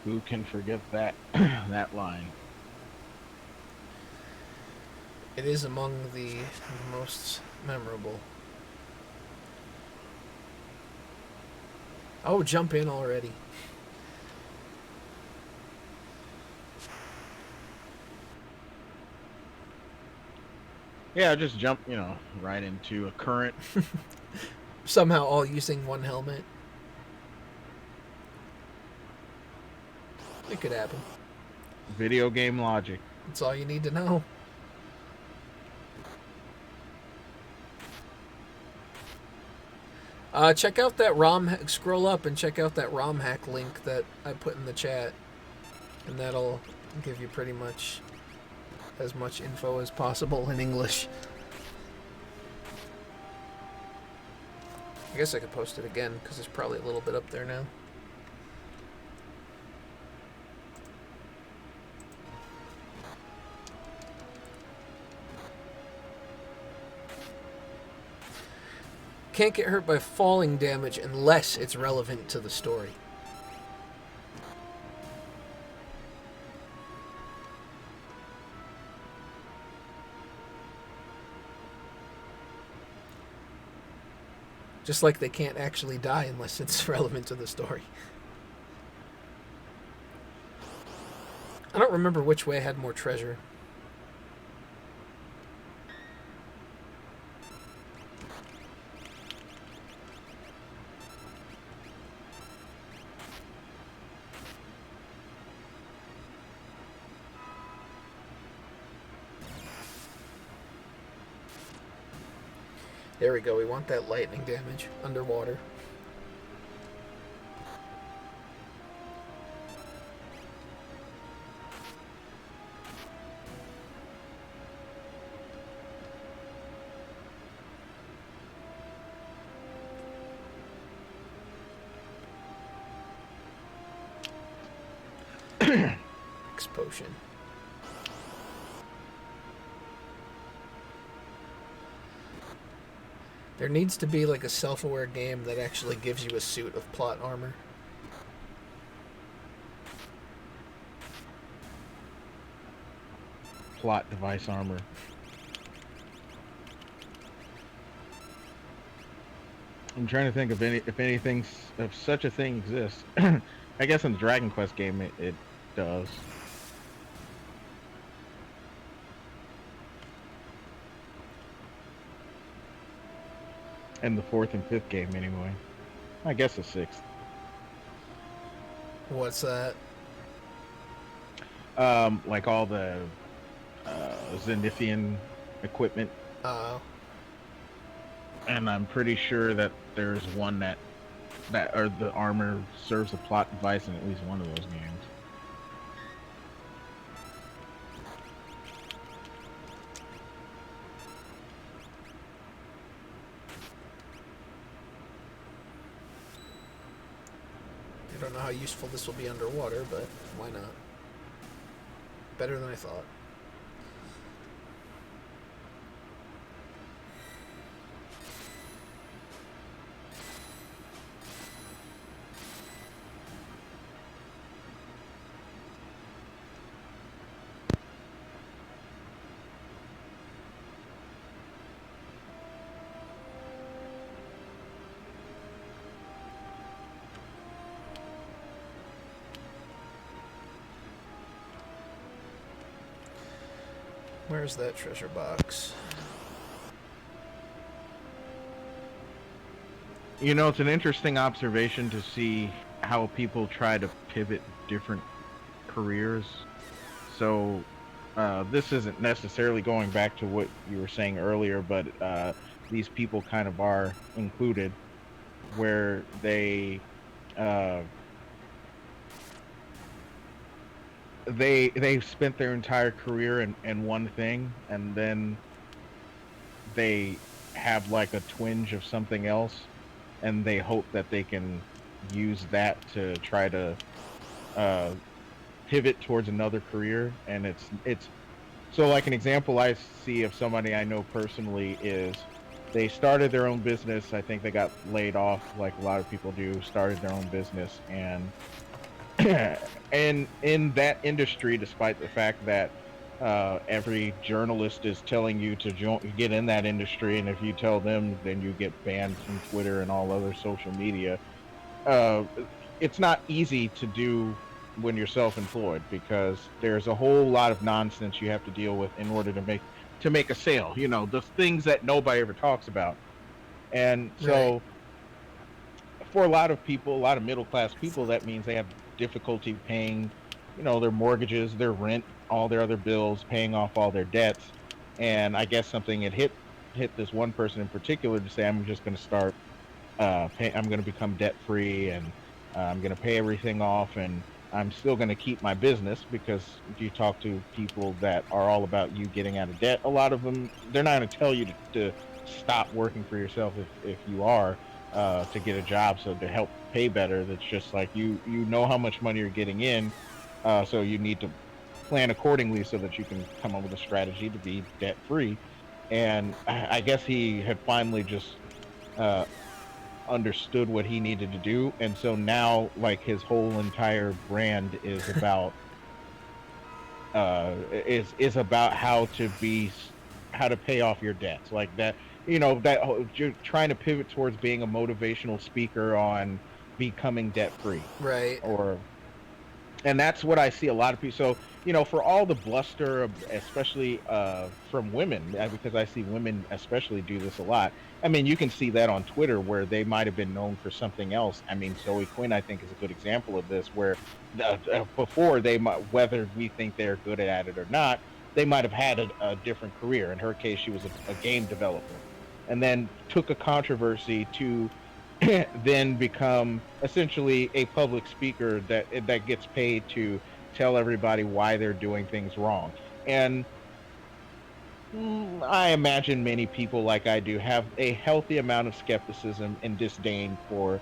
Who can forget that that line? It is among the most memorable. Oh, jump in already. Yeah, just jump, right into a current. Somehow all using one helmet. It could happen. Video game logic. That's all you need to know. Check out that scroll up and check out that ROM hack link that I put in the chat. And that'll give you pretty much as much info as possible in English. I guess I could post it again because it's probably a little bit up there now. Can't get hurt by falling damage unless it's relevant to the story. Just like they can't actually die unless it's relevant to the story. I don't remember which way had more treasure. There we go, we want that lightning damage underwater. X potion. There needs to be like a self-aware game that actually gives you a suit of plot armor. Plot device armor. I'm trying to think of if anything, if such a thing exists. I guess in the Dragon Quest game it does. In the 4th and 5th game anyway. I guess the 6th. What's that? Like all the Zenithian equipment. Oh. And I'm pretty sure that there's one that or the armor serves a plot device in at least one of those games. I don't know how useful this will be underwater, but why not? Better than I thought. Where's that treasure box? You know, it's an interesting observation to see how people try to pivot different careers. So, this isn't necessarily going back to what you were saying earlier, but these people kind of are included, where they've spent their entire career in one thing, and then they have like a twinge of something else, and they hope that they can use that to try to pivot towards another career. And it's so, like, an example I see of somebody I know personally is they started their own business. I think they got laid off, like a lot of people do, started their own business, and and in that industry, despite the fact that every journalist is telling you to get in that industry, and if you tell them, then you get banned from Twitter and all other social media. It's not easy to do when you're self-employed, because there's a whole lot of nonsense you have to deal with in order to make a sale. You know, the things that nobody ever talks about. And so, for a lot of people, a lot of middle-class people, that means they have difficulty paying, you know, their mortgages, their rent, all their other bills, paying off all their debts. And I guess something had hit this one person in particular to say, I'm just going to start I'm going to become debt free, and I'm going to pay everything off, and I'm still going to keep my business. Because if you talk to people that are all about you getting out of debt, a lot of them, they're not going to tell you to stop working for yourself if you are. to get a job, so to help pay better. That's just like you know how much money you're getting in, so you need to plan accordingly so that you can come up with a strategy to be debt free. And I guess he had finally just uh, understood what he needed to do, and so now like his whole entire brand is about is about how to pay off your debts, like that. You're trying to pivot towards being a motivational speaker on becoming debt free, Right. or and that's what I see a lot of people. So for all the bluster, especially from women, because I see women especially do this a lot. I mean, you can see that on Twitter where they might have been known for something else. I mean, Zoe Quinn, I think, is a good example of this, where before they might, whether we think they're good at it or not, they might have had a different career. In her case, she was a game developer, and then took a controversy to then become essentially a public speaker that gets paid to tell everybody why they're doing things wrong. And I imagine many people, like I do, have a healthy amount of skepticism and disdain for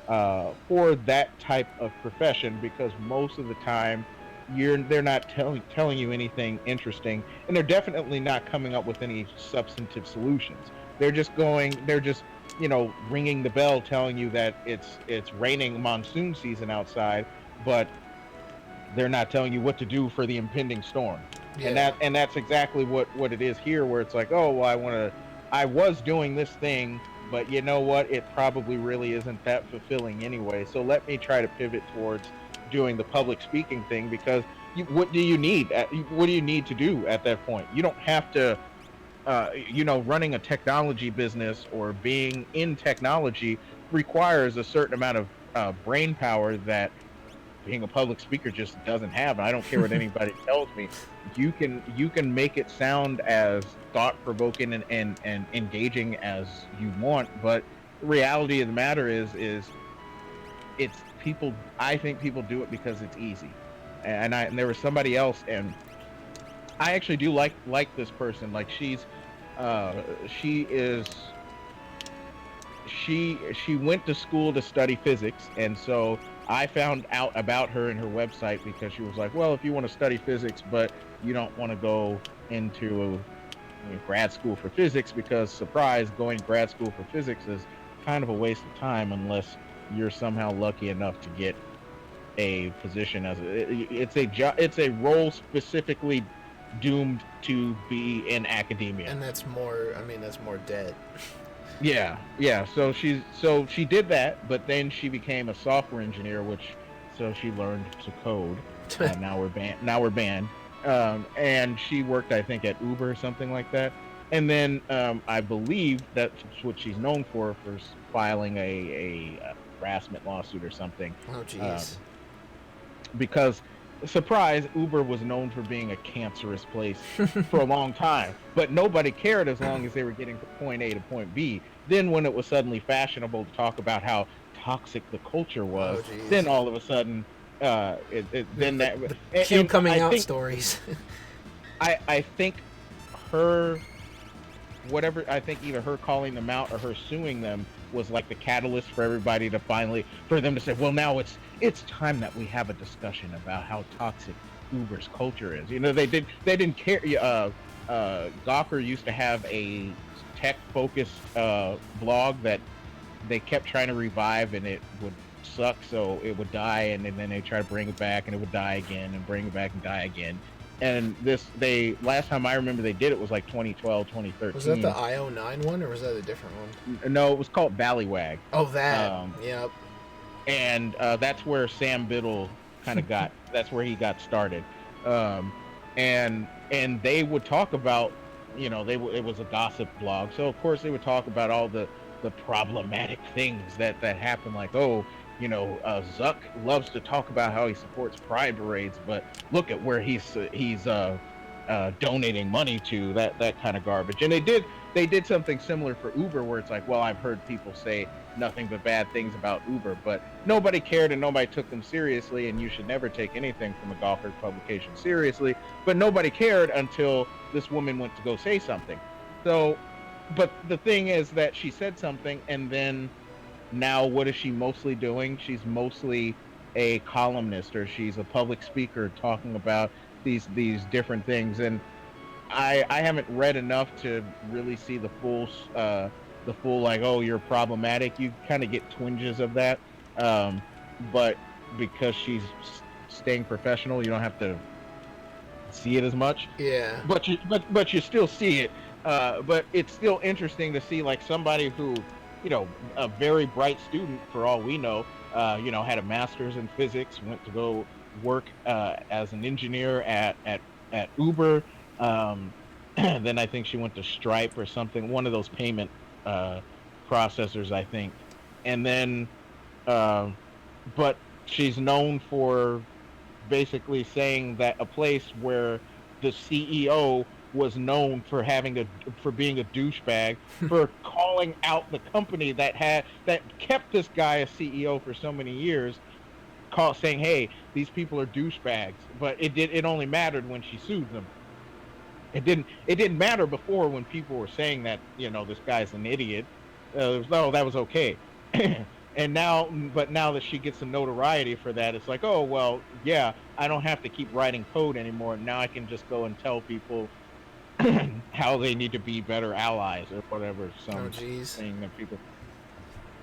that type of profession, because most of the time they're not telling you anything interesting, and they're definitely not coming up with any substantive solutions. They're just ringing the bell, telling you that it's raining monsoon season outside, but they're not telling you what to do for the impending storm. Yeah. And that's exactly what it is here, where it's like, oh, well, I was doing this thing, but you know what, it probably really isn't that fulfilling anyway, so let me try to pivot towards doing the public speaking thing. Because what do you need to do at that point? You don't have to running a technology business or being in technology requires a certain amount of brain power that being a public speaker just doesn't have. And I don't care what anybody tells me. You can make it sound as thought-provoking and engaging as you want, but the reality of the matter is it's people. I think people do it because it's easy. And there was somebody else, and I actually do like this person. Like she went to school to study physics, and so I found out about her and her website because she was like, well, if you want to study physics but you don't want to go into grad school for physics, because surprise, going to grad school for physics is kind of a waste of time unless you're somehow lucky enough to get a position as it's a role specifically doomed to be in academia. And that's more debt. Yeah. So she did that, but then she became a software engineer, so she learned to code. Now we're banned. And she worked, I think, at Uber or something like that. And then I believe that's what she's known for filing a harassment lawsuit or something. Oh, jeez. Because surprise, Uber was known for being a cancerous place for a long time, but nobody cared as long as they were getting from point A to point B. Then when it was suddenly fashionable to talk about how toxic the culture was, then all of a sudden Q coming out stories. I think either her calling them out or her suing them was like the catalyst for everybody for them to say, well, now it's time that we have a discussion about how toxic Uber's culture is. They didn't care. Gawker used to have a tech focused blog that they kept trying to revive, and it would suck, so it would die, and then they try to bring it back, and it would die again, and bring it back and die again. And last time I remember they did it was like 2012, 2013. Was that the IO9 one, or was that a different one? No, it was called Ballywag. Oh, that. Yep. And that's where Sam Biddle kind of that's where he got started. And they would talk about, it was a gossip blog. So of course they would talk about all the problematic things that happen, like, Zuck loves to talk about how he supports pride parades, but look at where he's donating money to, that kind of garbage. And they did something similar for Uber, where it's like, well, I've heard people say nothing but bad things about Uber, but nobody cared and nobody took them seriously, and you should never take anything from a Gawker publication seriously, but nobody cared until this woman went to go say something. So, but the thing is that she said something, and then now what is she mostly doing? She's mostly a columnist, or she's a public speaker talking about these different things. And I haven't read enough to really see the full, like, oh, you're problematic. You kind of get twinges of that, um, but because she's staying professional, you don't have to see it as much. Yeah. But you still see it. But it's still interesting to see, like, somebody who, a very bright student for all we know, had a master's in physics, went to go work as an engineer at Uber. Um, then I think she went to Stripe or something, one of those payment uh, processors, I think. And then, uh, but she's known for basically saying that a place where the CEO was known for for being a douchebag, for calling out the company that kept this guy a CEO for so many years, saying, hey, these people are douchebags. But it only mattered when she sued them. It didn't matter before, when people were saying that, this guy's an idiot. No, that was okay. And now, but now that she gets some notoriety for that, it's like, oh well, yeah, I don't have to keep writing code anymore. Now I can just go and tell people how they need to be better allies, or whatever, Oh, jeez. thing that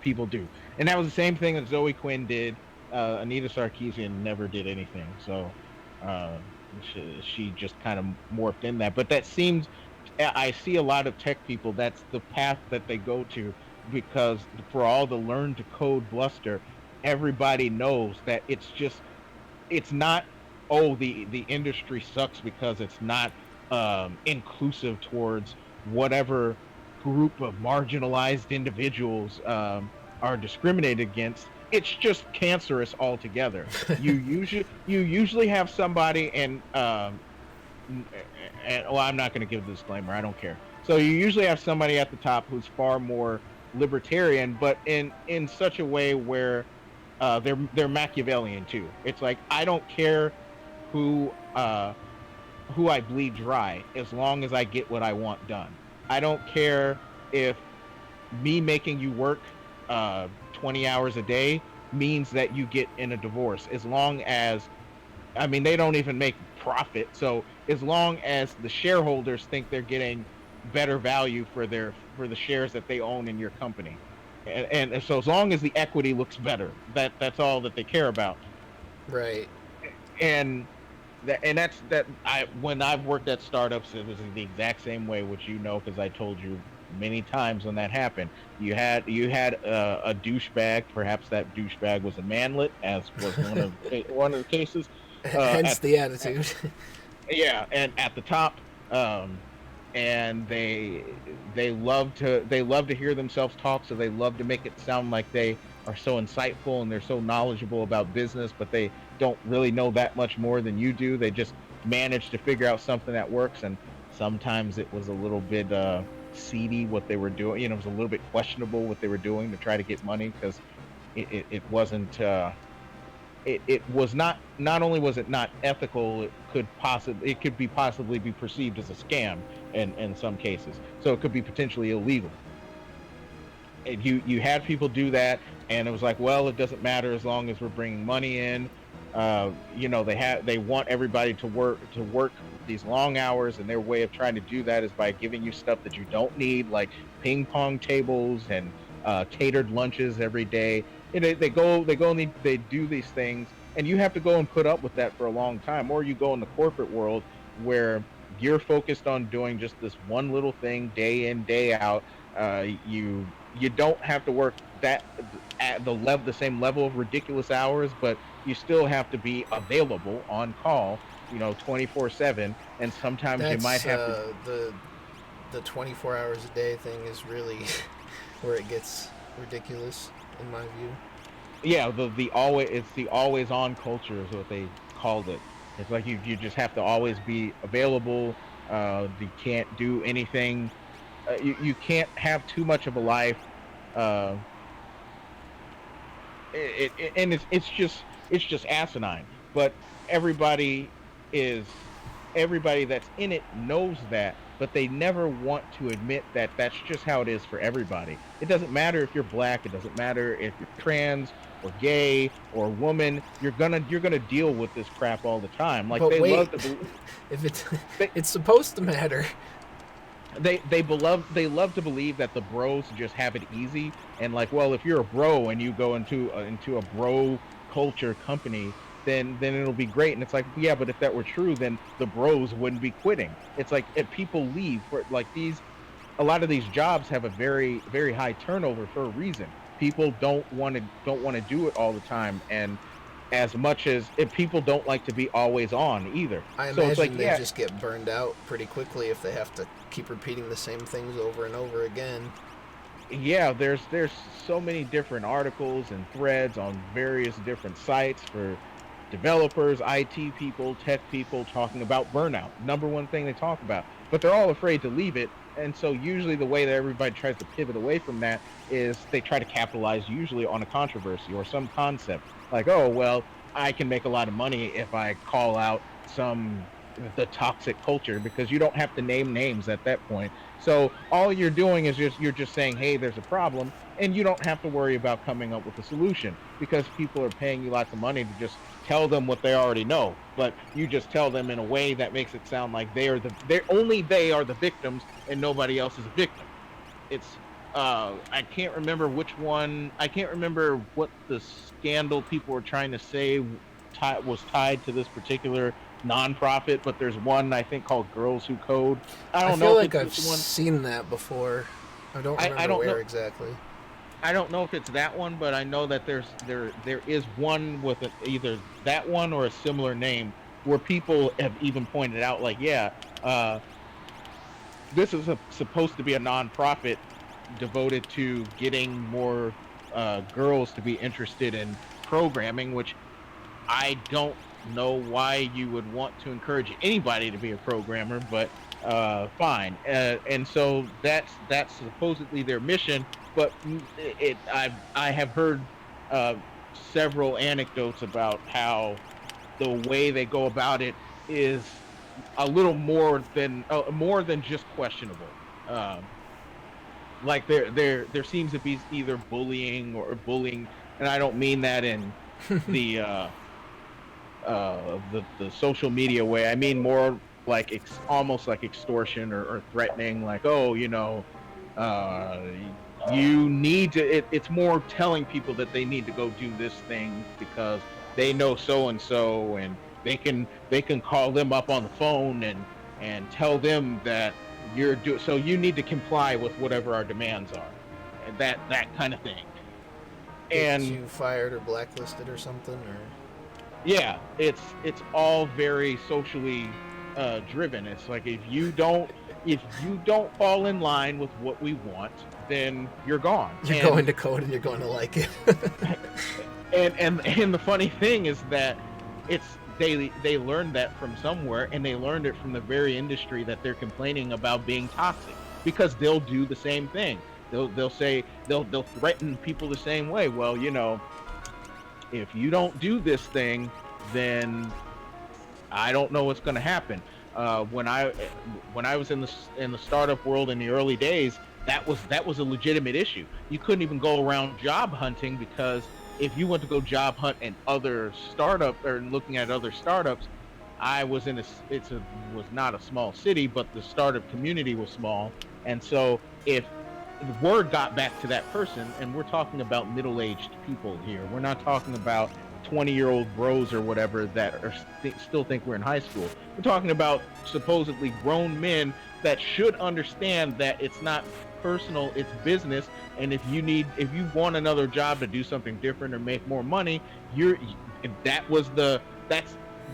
people do. And that was the same thing that Zoe Quinn did. Anita Sarkeesian never did anything, so uh, she just kind of morphed in that. But that seems, I see a lot of tech people, that's the path that they go to, because for all the learn to code bluster, everybody knows that it's not, oh, the industry sucks because it's not inclusive towards whatever group of marginalized individuals are discriminated against. It's just cancerous altogether. You usually have somebody, and well, I'm not going to give the disclaimer. I don't care. So you usually have somebody at the top who's far more libertarian, but in such a way where they're Machiavellian too. It's like, I don't care who I bleed dry, as long as I get what I want done. I don't care if me making you work 20 hours a day means that you get in a divorce, as long as, I mean, they don't even make profit. So as long as the shareholders think they're getting better value for the shares that they own in your company, and so as long as the equity looks better, that's all that they care about. Right. And that's that. When I've worked at startups, it was the exact same way, which because I told you many times when that happened. You had a douchebag. Perhaps that douchebag was a manlet, as was one of the cases. Hence the attitude. Yeah, and at the top, and they love to hear themselves talk, so they love to make it sound like they are so insightful and they're so knowledgeable about business, but they don't really know that much more than you do. They just manage to figure out something that works, and sometimes it was a little bit seedy what they were doing. It was a little bit questionable what they were doing to try to get money, because it wasn't. It was not only was it not ethical, it could possibly be perceived as a scam in some cases, so it could be potentially illegal. And you had people do that, and it was like, well, it doesn't matter as long as we're bringing money in. They want everybody to work these long hours, and their way of trying to do that is by giving you stuff that you don't need, like ping pong tables and catered lunches every day. And they do these things, and you have to go and put up with that for a long time. Or you go in the corporate world, where you're focused on doing just this one little thing day in, day out. You don't have to work that at the same level of ridiculous hours, but you still have to be available on call, 24/7. And sometimes you might have the 24 hours a day thing is really where it gets ridiculous, in my view. Yeah, it's the always on culture is what they called it. It's like you just have to always be available. You can't do anything. You can't have too much of a life. Uh, and it's just asinine. But everybody is everybody that's in it knows that, but they never want to admit that that's just how it is for everybody. It doesn't matter if you're black, it doesn't matter if you're trans or gay or a woman, you're gonna deal with this crap all the time. Like But they wait, love to if it's they, it's supposed to matter. they love to believe that the bros just have it easy, and like, well, if you're a bro and you go into a bro culture company, then it'll be great. And it's like, yeah, but if that were true, then the bros wouldn't be quitting. It's like, if people leave for like these, a lot of these jobs have a very very high turnover for a reason. People don't want to do it all the time, and as much as if people don't like to be always on either. I So it's like, imagine they yeah, just get burned out pretty quickly if they have to keep repeating the same things over and over again. yeah, there's so many different articles and threads on various different sites for developers, IT people, tech people, talking about burnout. Number one thing they talk about, but they're all afraid to leave it. And so usually the way that everybody tries to pivot away from that is they try to capitalize usually on a controversy or some concept. Like, oh, well, I can make a lot of money if I call out the toxic culture, because you don't have to name names at that point. So all you're doing is you're just saying, hey, there's a problem, and you don't have to worry about coming up with a solution, because people are paying you lots of money to just tell them what they already know. But you just tell them in a way that makes it sound like they are the victims and nobody else is a victim. It's I can't remember which one. I can't remember what the scandal people were trying to say was tied to this particular nonprofit, but there's one I think called Girls Who Code. I don't feel know like if I've it's this one. seen that before. I don't remember I don't where know. exactly. I don't know if it's that one, but I know that there is one with either that one or a similar name, where people have even pointed out, like, yeah, this is supposed to be a nonprofit devoted to getting more girls to be interested in programming, which I don't know why you would want to encourage anybody to be a programmer, but fine. And so that's supposedly their mission. But I have heard several anecdotes about how the way they go about it is a little more than just questionable. Um, like there seems to be either bullying, and I don't mean that in the the social media way. I mean more like almost like extortion or threatening, like, oh, uh, you need to. It's more telling people that they need to go do this thing because they know so and so, and they can call them up on the phone and tell them that so you need to comply with whatever our demands are, and that kind of thing. Get And you fired or blacklisted or something, or yeah, it's all very socially driven. It's like, if you don't fall in line with what we want, then you're gone. you're going to code and you're going to like it. And the funny thing is that they learned that from somewhere, and they learned it from the very industry that they're complaining about being toxic, because they'll do the same thing. They'll say they'll threaten people the same way. Well, if you don't do this thing, then I don't know what's going to happen. When I was in the startup world in the early days, that was a legitimate issue. You couldn't even go around job hunting, because if you went to go job hunt in other startup or looking at other startups, I was was not a small city, but the startup community was small, and so if the word got back to that person, and we're talking about middle-aged people here, we're not talking about 20-year-old bros or whatever that are still think we're in high school. We're talking about supposedly grown men that should understand that it's not personal, it's business. And if you want another job to do something different or make more money,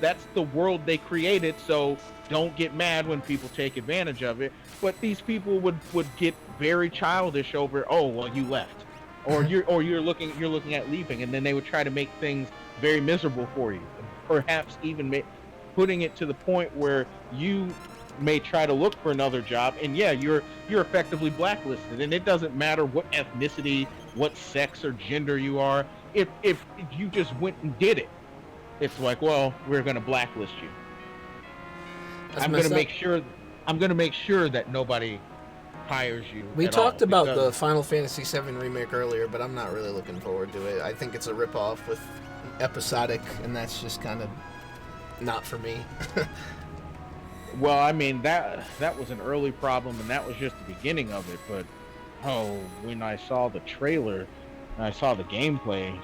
that's the world they created. So don't get mad when people take advantage of it. But these people would get very childish over, oh, well, you left, or you're looking at leaving, and then they would try to make things very miserable for you, perhaps even putting it to the point where you may try to look for another job, and yeah, you're effectively blacklisted. And it doesn't matter what ethnicity, what sex or gender you are. If you just went and did it, it's like, well, we're going to blacklist you. That's I'm going to messed make up. sure I'm gonna make sure that nobody hires you. We at talked all about the because Final Fantasy VII remake earlier, but I'm not really looking forward to it. I think it's a ripoff with episodic, and that's just kind of not for me. Well, I mean that was an early problem, and that was just the beginning of it. But when I saw the trailer, and I saw the gameplay,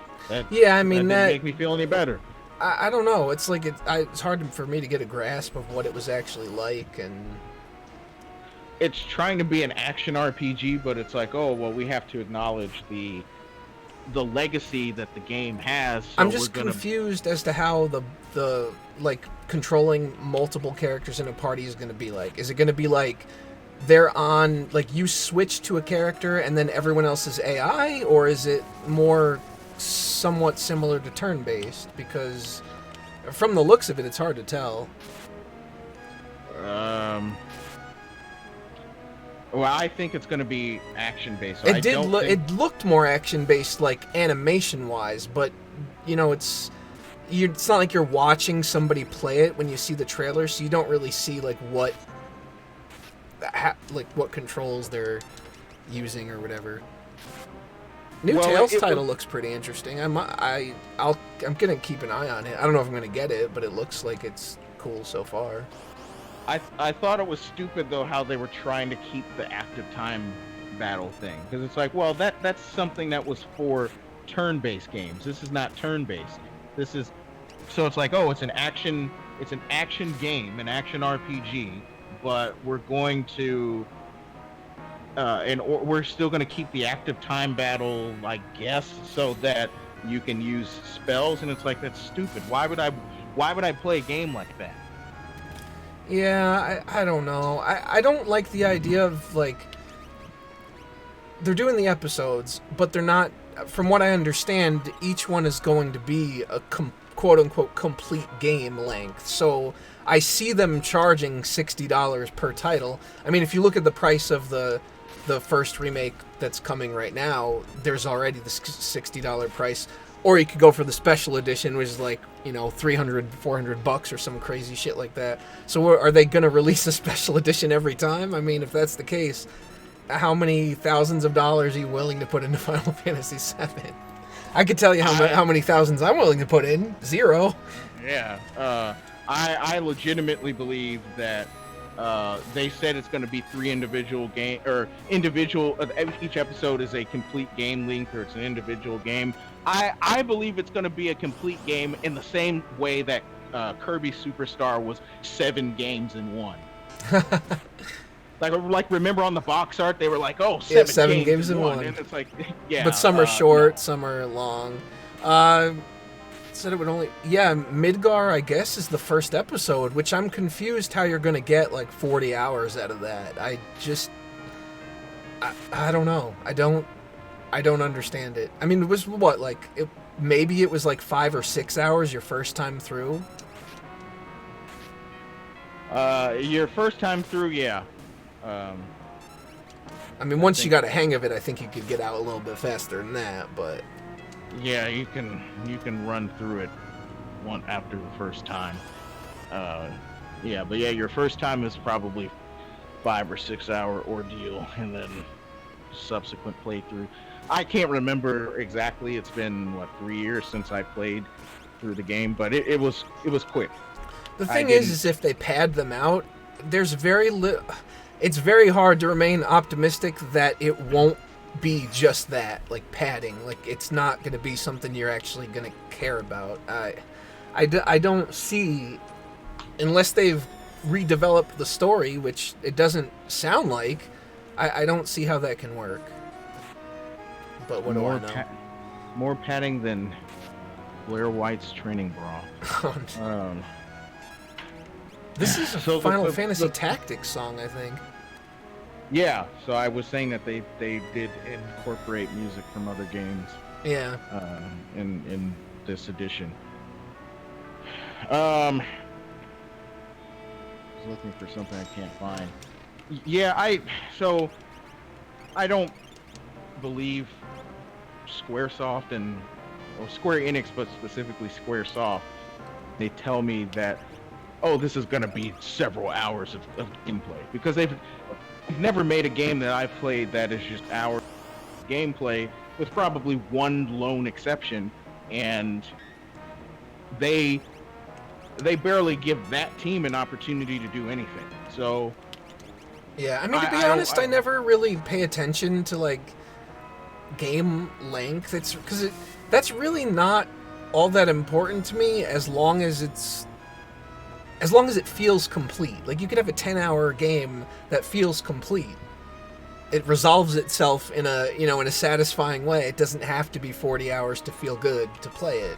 Yeah, I that mean didn't make me feel any better. I don't know. It's like it's hard for me to get a grasp of what it was actually like, and It's trying to be an action RPG, but it's like, oh well, we have to acknowledge the legacy that the game has. So I'm just we're gonna confused as to how the like controlling multiple characters in a party is going to be like. Is it going to be like they're on like you switch to a character and then everyone else is AI, or is it more somewhat similar to turn-based? Because from the looks of it, it's hard to tell. Well, I think it's going to be action based. It did look. It looked more action-based, like animation-wise, but you know, it's not like you're watching somebody play it when you see the trailer, so you don't really see like what controls they're using or whatever. New Tales title looks pretty interesting. I'm gonna keep an eye on it. I don't know if I'm gonna get it, but it looks like it's cool so far. I thought it was stupid though how they were trying to keep the active time battle thing, because it's like, well, that's something that was for turn-based games. This is not turn-based. This is so it's like, oh, it's an action game, an action RPG, but we're going to we're still going to keep the active time battle, I guess, so that you can use spells. And it's like, that's stupid. Why would I play a game like that? Yeah, I don't know. I don't like the idea of like they're doing the episodes, but they're not. From what I understand, each one is going to be a quote-unquote complete game length. So I see them charging $60 per title. I mean, if you look at the price of the first remake that's coming right now, there's already the $60 price. Or you could go for the special edition, which is like, you know, $300, $400 or some crazy shit like that. So are they going to release a special edition every time? I mean, if that's the case, how many thousands of dollars are you willing to put into Final Fantasy VII? I could tell you how many thousands I'm willing to put in. 0. Yeah. I legitimately believe that they said it's going to be 3 individual game, or each episode is a complete game length, or it's an individual game. I believe it's going to be a complete game in the same way that Kirby Superstar was 7 games in one. like remember on the box art they were like, oh, 7 games in one. And it's like, yeah. But some are short, some are long. Said it would only Midgar, I guess, is the first episode, which I'm confused how you're gonna get like 40 hours out of that. I don't know. I don't understand it. I mean, it was what, like maybe it was like 5 or 6 hours your first time through. Your first time through, yeah. I mean, once you got a hang of it, I think you could get out a little bit faster than that, but yeah, you can run through it one after the first time. Your first time is probably 5 or 6 hour ordeal, and then subsequent playthrough. I can't remember exactly. It's been 3 years since I played through the game, but it was quick. The thing is if they pad them out, there's it's very hard to remain optimistic that it won't be just that, like padding. Like, it's not going to be something you're actually going to care about. I don't see, unless they've redeveloped the story, which it doesn't sound like, I don't see how that can work. But what do I know? More padding than Blair White's training bra. This is a Final Fantasy Tactics song, I think. Yeah, so I was saying that they did incorporate music from other games. Yeah. In this edition. I was looking for something I can't find. Yeah, I don't believe Squaresoft Square Enix, but specifically Squaresoft. They tell me that oh, this is going to be several hours of gameplay, because they've never made a game that I've played that is just hours of gameplay, with probably one lone exception, and they barely give that team an opportunity to do anything. So Yeah, I mean, to be honest, I never really pay attention to, like, game length. It's because that's really not all that important to me, as long as it feels complete. Like, you could have a 10-hour game that feels complete. It resolves itself in a satisfying way. It doesn't have to be 40 hours to feel good to play it.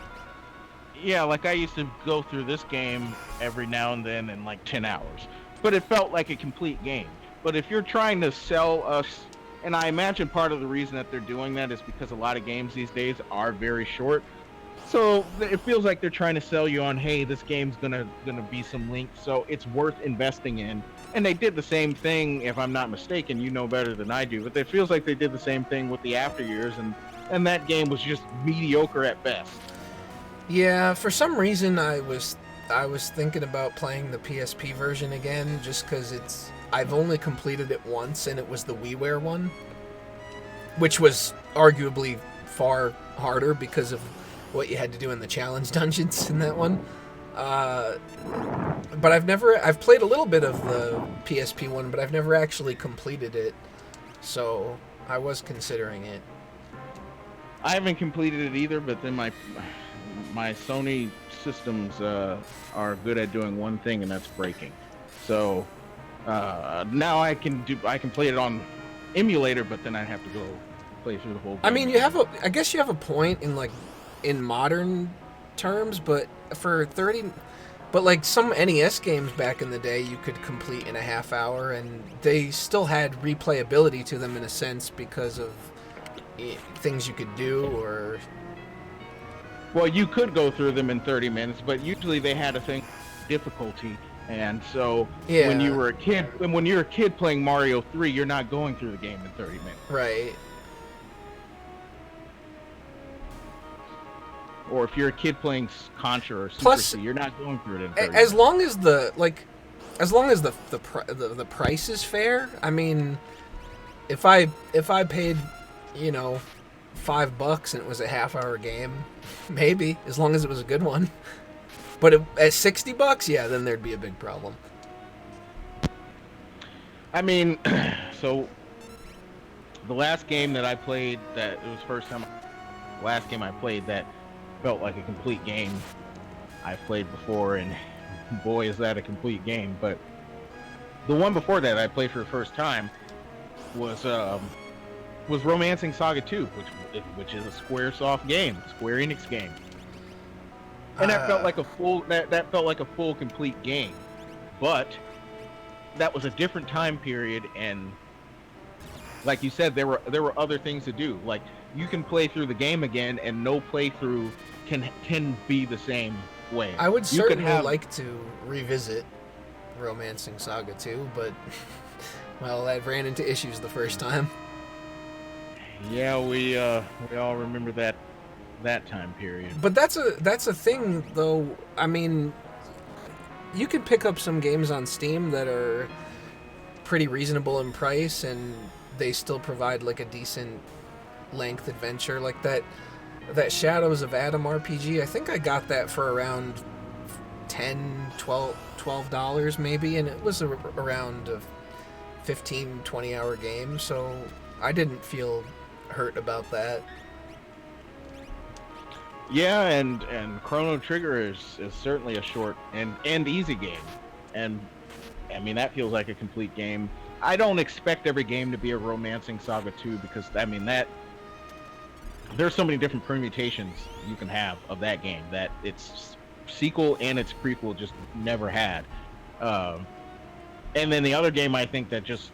yeah, like I used to go through this game every now and then in like 10 hours, but it felt like a complete game. But if you're trying to sell us, and I imagine part of the reason that they're doing that is because a lot of games these days are very short. So it feels like they're trying to sell you on, hey, this game's gonna be some length, so it's worth investing in. And they did the same thing, if I'm not mistaken. You know better than I do, but it feels like they did the same thing with the After Years, and that game was just mediocre at best. Yeah, for some reason I was thinking about playing the PSP version again, just because I've only completed it once, and it was the WiiWare one, which was arguably far harder because of what you had to do in the challenge dungeons in that one. But I've played a little bit of the PSP one, but I've never actually completed it, so I was considering it. I haven't completed it either, but then my Sony systems are good at doing one thing, and that's breaking. So now I can play it on emulator, but then I have to go play through the whole game. I mean, I guess you have a point in modern terms, but but like some NES games back in the day, you could complete in a half hour, and they still had replayability to them in a sense because of things you could do, or... Well, you could go through them in 30 minutes, but usually they had a thing difficulty, and so Yeah. when you're a kid playing Mario 3, you're not going through the game in 30 minutes. Right. Or if you're a kid playing Contra or Super Plus, C, you're not going through it in 30 As minutes. long as the price is fair. I mean, if I paid, $5 and it was a half-hour game, maybe, as long as it was a good one. But at $60, yeah, then there'd be a big problem. I mean, so the last game that I played, last game I played that felt like a complete game, I've played before, and boy, is that a complete game. But the one before that I played for the first time was Romancing Saga 2, which is a Square Enix game. And that felt like a full complete game. But that was a different time period, and like you said, there were other things to do. Like, you can play through the game again, and no playthrough can be the same way. I would certainly like to revisit Romancing Saga 2, but well, I ran into issues the first time. Yeah, we all remember that time period. But that's a thing, though. I mean, you could pick up some games on Steam that are pretty reasonable in price, and they still provide like a decent length adventure. Like that Shadows of Adam RPG, I think I got that for around $12 maybe, and it was around a 15-20 hour game, so I didn't feel hurt about that. Yeah, and Chrono Trigger is certainly a short and easy game, and I mean that feels like a complete game. I don't expect every game to be a Romancing Saga 2, because I mean there's so many different permutations you can have of that game that its sequel and its prequel just never had. And then the other game I think that just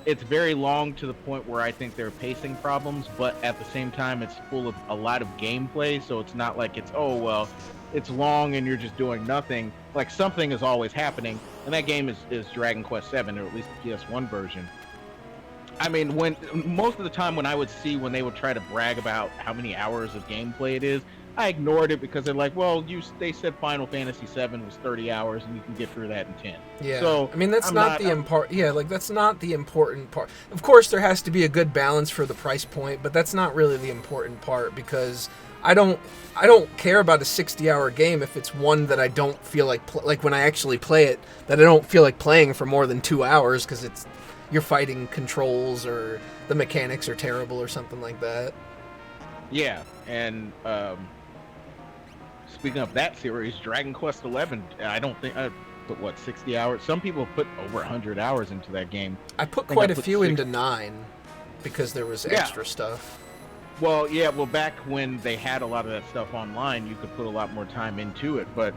it's very long to the point where I think there are pacing problems, but at the same time it's full of a lot of gameplay, so it's not like it's it's long and you're just doing nothing. Like, something is always happening, and that game is Dragon Quest VII, or at least the PS1 version. I mean, when most of the time when I would see when they would try to brag about how many hours of gameplay it is, I ignored it because they're like, well, they said Final Fantasy VII was 30 hours and you can get through that in 10. Yeah. So I mean, that's I'm not the important. Yeah, like that's not the important part. Of course, there has to be a good balance for the price point, but that's not really the important part because I don't care about a 60-hour game if it's one that I don't feel like like when I actually play it, that I don't feel like playing for more than 2 hours because you're fighting controls or the mechanics are terrible or something like that. Yeah, and speaking of that series, Dragon Quest XI, I don't think I put 60 hours. Some people put over 100 hours into that game. I put think quite I a put few 6. into 9 because there was extra stuff. Well, yeah, back when they had a lot of that stuff online, you could put a lot more time into it. But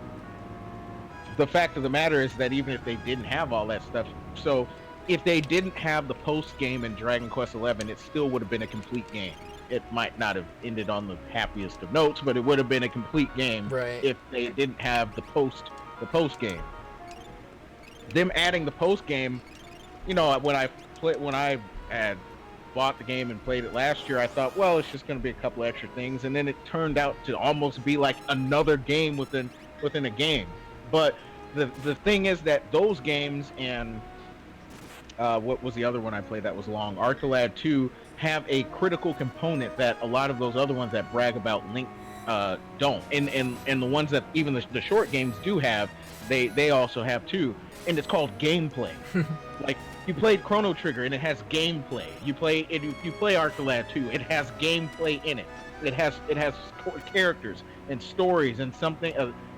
the fact of the matter is that even if they didn't have all that stuff, so if they didn't have the post game in Dragon Quest XI, it still would have been a complete game. It might not have ended on the happiest of notes, but it would have been a complete game if they didn't have the post game. Them adding the post game, when I had bought the game and played it last year, I thought, well, it's just going to be a couple extra things, and then it turned out to almost be like another game within a game. But the thing is that those games and what was the other one I played that was long? Arcalad 2 have a critical component that a lot of those other ones that brag about Link don't. And the ones that even the short games do have, they also have too. And it's called gameplay. Like, you played Chrono Trigger and it has gameplay. You play Arcalad 2, it has gameplay in it. It has characters and stories and something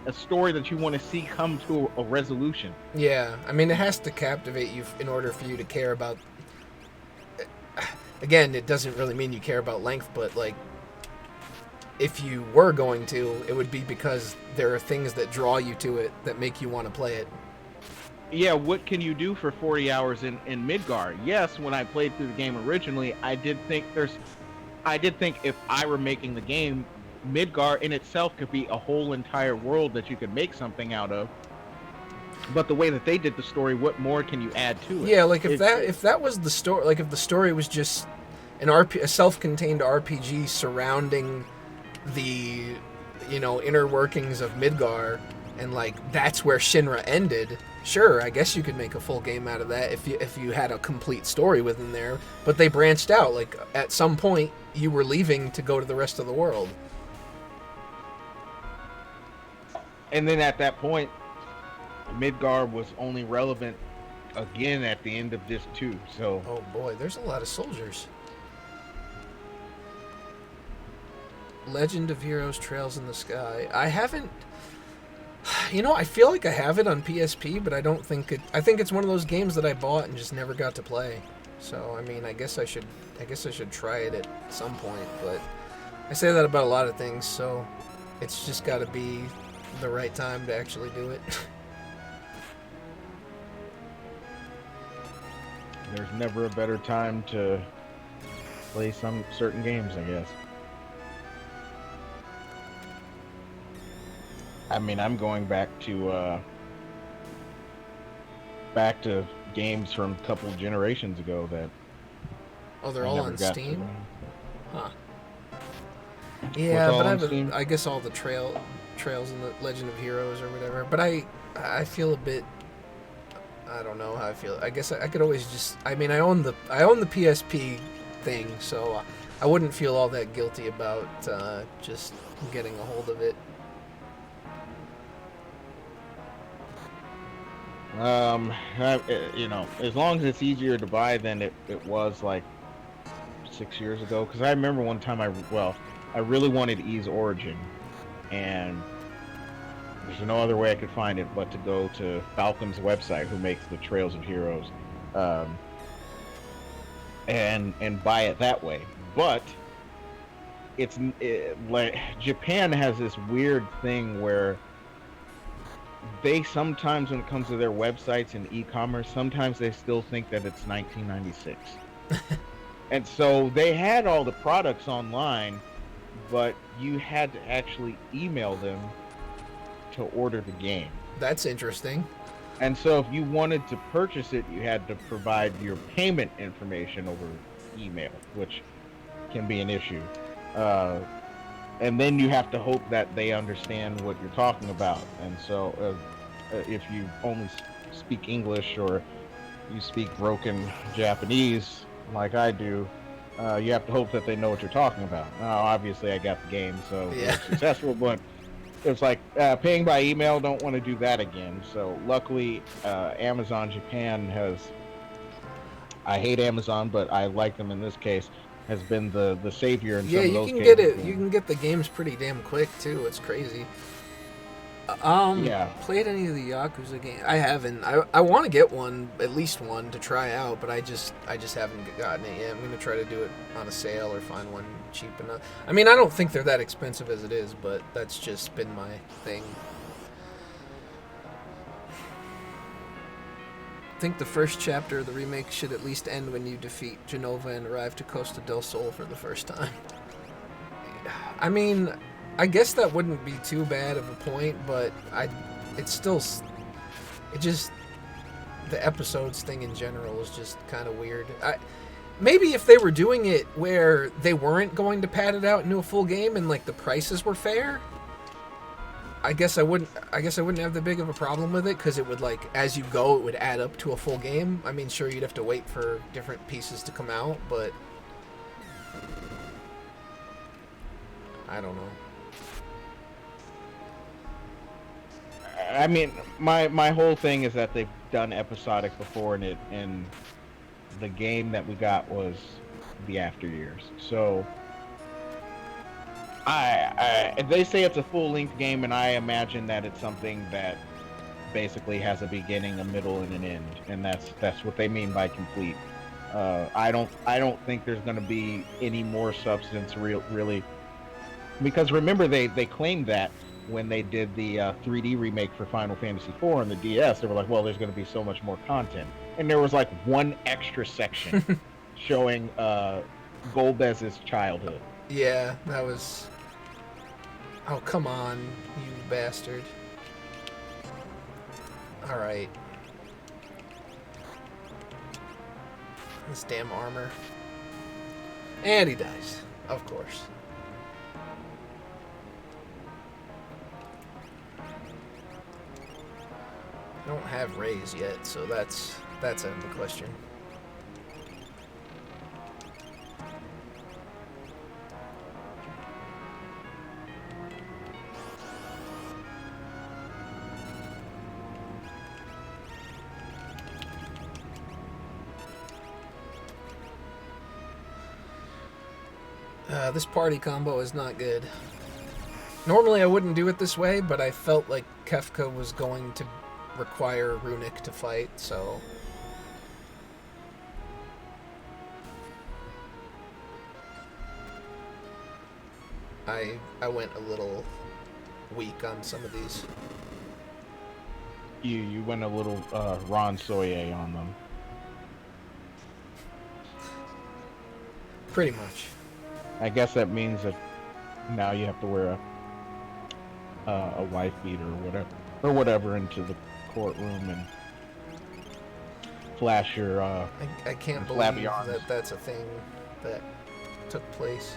a story that you want to see come to a resolution. Yeah, I mean, it has to captivate you in order for you to care about. Again, it doesn't really mean you care about length, but like, if you were going to, it would be because there are things that draw you to it that make you want to play it. Yeah, what can you do for 40 hours in Midgar? Yes, when I played through the game originally, I did think if I were making the game, Midgar in itself could be a whole entire world that you could make something out of. But the way that they did the story, what more can you add to it? Yeah, like if that was the story, like if the story was just a self-contained RPG surrounding the inner workings of Midgar, and like that's where Shinra ended. Sure, I guess you could make a full game out of that if you had a complete story within there. But they branched out. Like at some point, you were leaving to go to the rest of the world. And then at that point, Midgar was only relevant again at the end of this too. So oh boy, there's a lot of soldiers. Legend of Heroes: Trails in the Sky. I haven't. I feel like I have it on PSP, but I don't think it. I think it's one of those games that I bought and just never got to play. So I mean, I guess I should try it at some point. But I say that about a lot of things, so it's just got to be the right time to actually do it. There's never a better time to play some certain games, I guess. I mean, I'm going back to games from a couple generations ago that. Oh, they're all on Steam? Huh. What's Yeah, all on but Steam? I guess all the trails in the Legend of Heroes or whatever. But I feel a bit. I don't know how I feel. I guess I could always just. I mean, I own the PSP thing, so I wouldn't feel all that guilty about just getting a hold of it. As long as it's easier to buy than it was like 6 years ago. Because I remember one time I really wanted Ys Origin, and there's no other way I could find it but to go to Falcom's website, who makes the Trails of Heroes, and buy it that way. But like Japan has this weird thing where they sometimes, when it comes to their websites and e-commerce, sometimes they still think that it's 1996. And so they had all the products online, but you had to actually email them to order the game. That's interesting. And so if you wanted to purchase it, you had to provide your payment information over email, which can be an issue. and then you have to hope that they understand what you're talking about. And so, if you only speak English or you speak broken Japanese like I do, you have to hope that they know what you're talking about. Now, obviously, I got the game, so Yeah. we're successful, but it's like paying by email. Don't want to do that again. So luckily, Amazon Japan has. I hate Amazon, but I like them in this case. Has been the savior in Yeah, some of you those can get cases. it. You can get the games pretty damn quick too. It's crazy. Yeah. Played any of the Yakuza games? I haven't. I want to get one, at least one, to try out, but I just haven't gotten it yet. I'm gonna try to do it on a sale or find one cheap enough. I mean, I don't think they're that expensive as it is, but that's just been my thing. I think the first chapter of the remake should at least end when you defeat Genova and arrive to Costa del Sol for the first time. I mean, I guess that wouldn't be too bad of a point, but it's still, it just, the episodes thing in general is just kind of weird. Maybe if they were doing it where they weren't going to pad it out into a full game and like the prices were fair, I guess I wouldn't have that big of a problem with it, because it would, like, as you go, it would add up to a full game. I mean, sure, you'd have to wait for different pieces to come out, but I don't know. I mean, my whole thing is that they've done episodic before, and the game that we got was the After Years. So they say it's a full length game, and I imagine that it's something that basically has a beginning, a middle, and an end, and that's what they mean by complete. I don't think there's going to be any more substance, really, because remember they claimed that when they did the 3D remake for Final Fantasy IV on the DS, they were like, well, there's going to be so much more content, and there was like one extra section showing Golbez's childhood. Yeah, that was... Oh, come on, you bastard. Alright. This damn armor. And he dies, of course. I don't have Rays yet, so that's out of the question. This party combo is not good. Normally I wouldn't do it this way, but I felt like Kefka was going to require Runic to fight, so... I went a little weak on some of these. You went a little Ron Soye on them. Pretty much. I guess that means that now you have to wear a wife beater or whatever into the courtroom and flash your I can't flabby believe arms. that that's a thing that took place.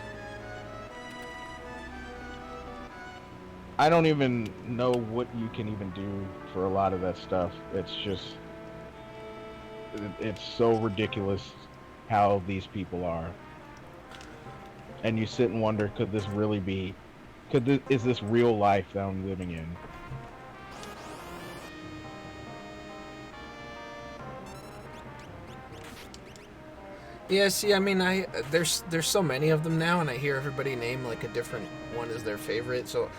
I don't even know what you can even do for a lot of that stuff. It's just it's so ridiculous how these people are. And you sit and wonder, could this really be? Is this real life that I'm living in? Yeah, see, I mean, there's so many of them now, and I hear everybody name like a different one as their favorite. So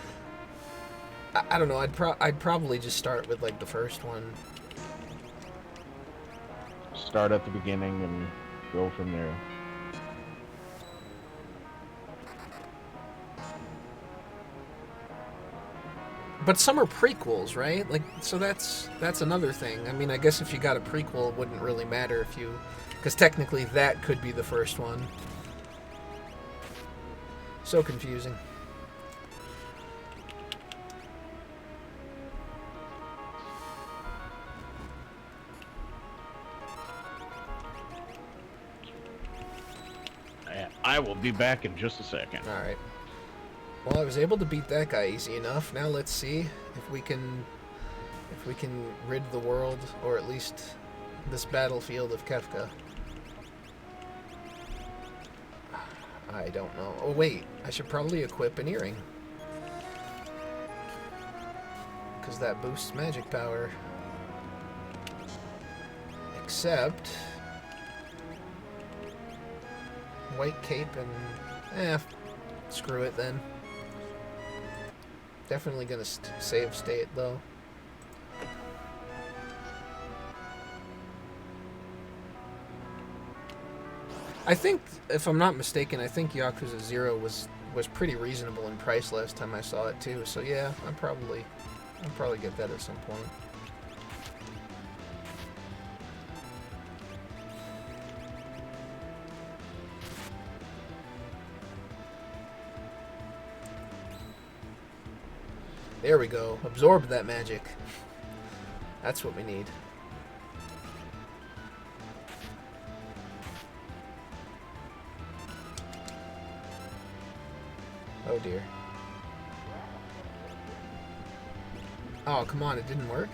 I don't know. I'd probably just start with like the first one. Start at the beginning and go from there. But some are prequels, right? Like, so that's another thing. I mean, I guess if you got a prequel, it wouldn't really matter if you, because technically that could be the first one. So confusing. I will be back in just a second. All right. Well, I was able to beat that guy easy enough. Now let's see if we can rid the world, or at least this battlefield, of Kefka. I don't know. Oh wait, I should probably equip an earring, because that boosts magic power. Except white cape and screw it then. Definitely gonna save state though. I think, if I'm not mistaken, I think Yakuza 0 was pretty reasonable in price last time I saw it too. So yeah, I'll probably get that at some point. There we go. Absorb that magic. That's what we need. Oh dear. Oh, come on, it didn't work?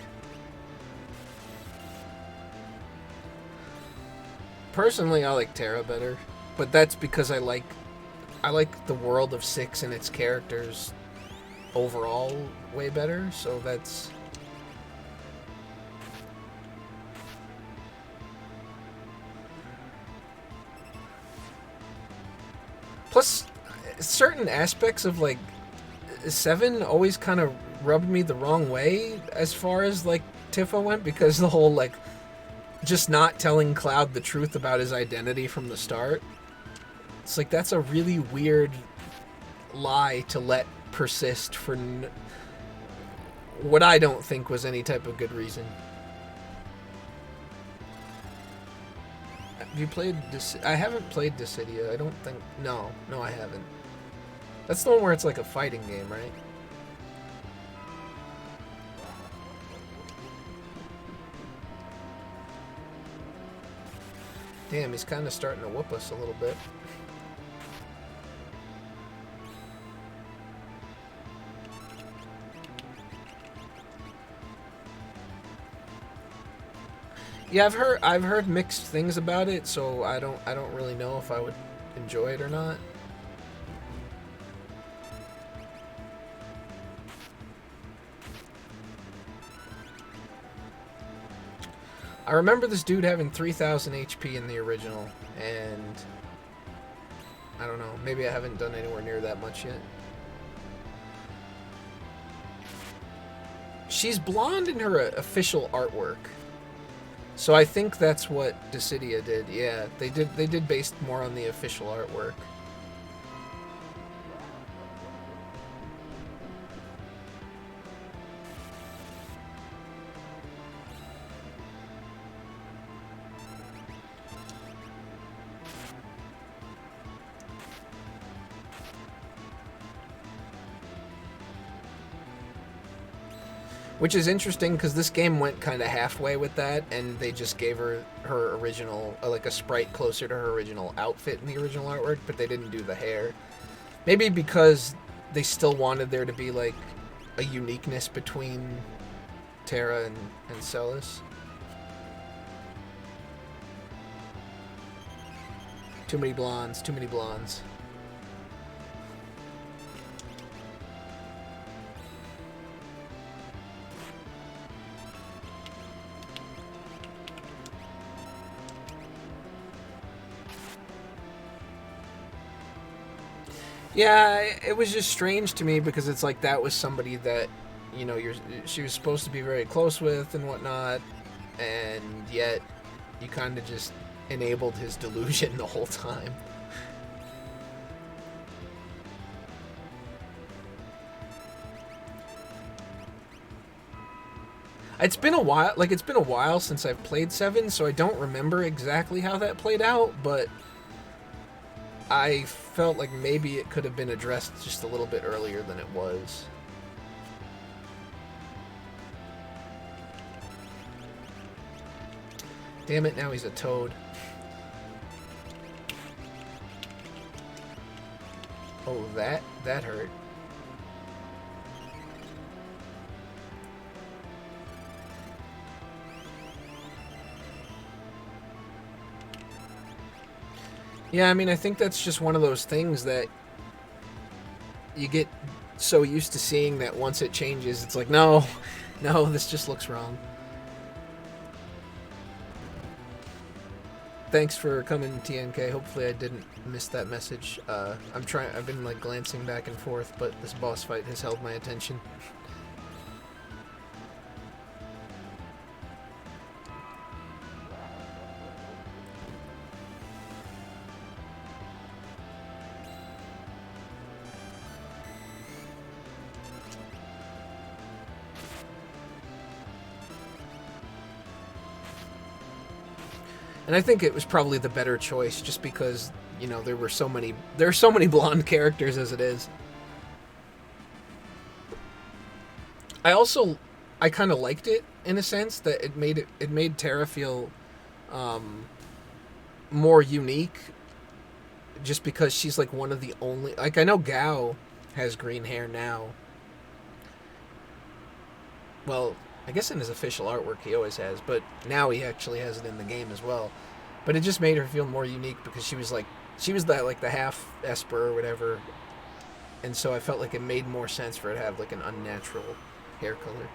Personally, I like Terra better, but that's because I like the world of 6 and its characters overall way better, so that's... Plus, certain aspects of, like, 7 always kind of rubbed me the wrong way as far as, like, Tifa went, because the whole, like, just not telling Cloud the truth about his identity from the start. It's like, that's a really weird lie to let persist for what I don't think was any type of good reason. Have you played I haven't played Dissidia. I don't think... No, I haven't. That's the one where it's like a fighting game, right? Damn, he's kind of starting to whoop us a little bit. Yeah, I've heard mixed things about it, so I don't really know if I would enjoy it or not. I remember this dude having 3,000 HP in the original, and I don't know, maybe I haven't done anywhere near that much yet. She's blonde in her official artwork. So I think that's what Dissidia did. Yeah, they did based more on the official artwork. Which is interesting because this game went kind of halfway with that, and they just gave her original, like a sprite closer to her original outfit in the original artwork, but they didn't do the hair. Maybe because they still wanted there to be like a uniqueness between Terra and Celes. Too many blondes, too many blondes. Yeah, it was just strange to me because it's like that was somebody that, you know, she was supposed to be very close with and whatnot, and yet you kind of just enabled his delusion the whole time. It's been a while since I've played 7, so I don't remember exactly how that played out, but I felt like maybe it could have been addressed just a little bit earlier than it was. Damn it, now he's a toad. Oh, that hurt. Yeah, I mean, I think that's just one of those things that you get so used to seeing that once it changes, it's like, no, no, this just looks wrong. Thanks for coming, TNK. Hopefully I didn't miss that message. I've been like glancing back and forth, but this boss fight has held my attention. And I think it was probably the better choice, just because there are so many blonde characters as it is. I kind of liked it in a sense that it made Terra feel more unique, just because she's like one of the only, like, I know Gao has green hair now. Well, I guess in his official artwork he always has, but now he actually has it in the game as well. But it just made her feel more unique because she was that, like, the half Esper or whatever, and so I felt like it made more sense for her to have like an unnatural hair color.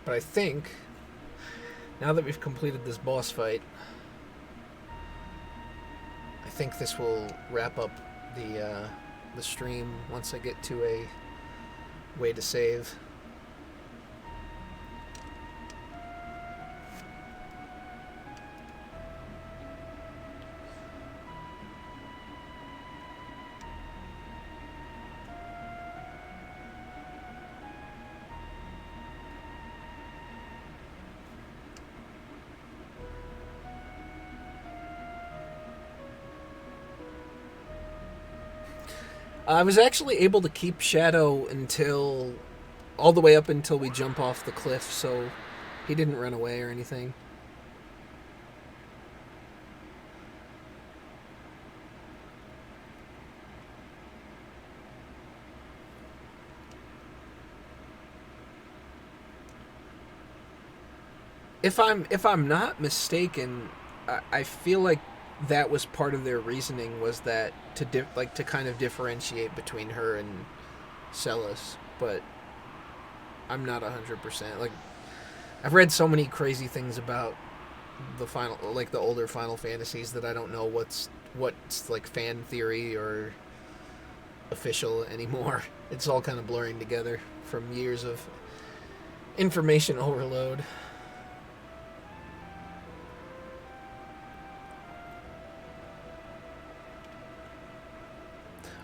But I think, now that we've completed this boss fight, I think this will wrap up the stream once I get to a way to save. I was actually able to keep Shadow until all the way up until we jump off the cliff, so he didn't run away or anything. If I'm not mistaken, I feel like that was part of their reasoning, was that to kind of differentiate between her and Celes, but I'm not 100%. Like, I've read so many crazy things about the older Final Fantasies, that I don't know what's like fan theory or official anymore. It's all kind of blurring together from years of information overload.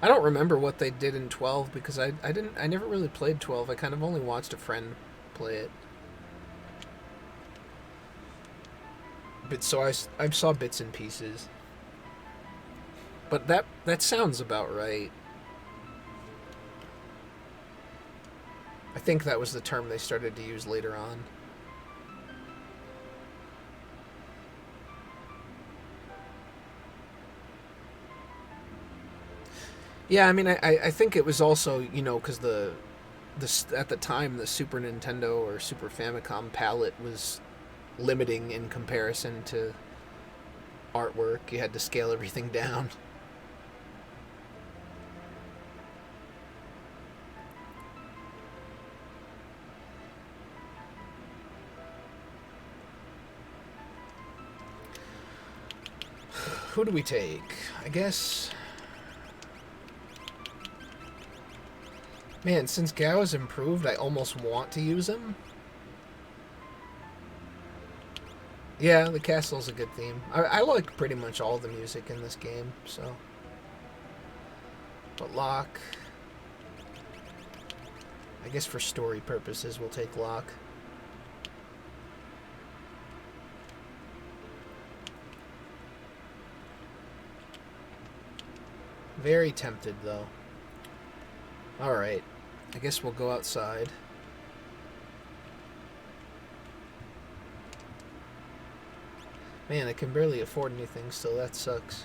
I don't remember what they did in 12 because I never really played 12. I kind of only watched a friend play it. But so I saw bits and pieces. But that sounds about right. I think that was the term they started to use later on. Yeah, I mean, I think it was also, because at the time, the Super Nintendo or Super Famicom palette was limiting in comparison to artwork. You had to scale everything down. Who do we take? I guess... Man, since Gao has improved, I almost want to use him. Yeah, the castle's a good theme. I like pretty much all the music in this game, so... But Locke... I guess for story purposes, we'll take Locke. Very tempted, though. Alright. I guess we'll go outside. Man, I can barely afford anything still. That sucks.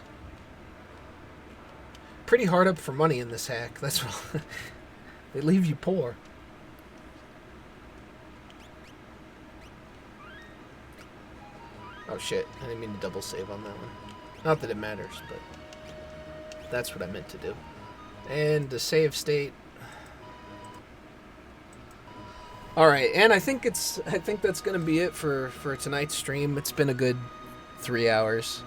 Pretty hard up for money in this hack. That's what they leave you poor. Oh shit, I didn't mean to double save on that one. Not that it matters, but that's what I meant to do. And the save state. Alright, and I think that's gonna be it for tonight's stream. It's been a good 3 hours.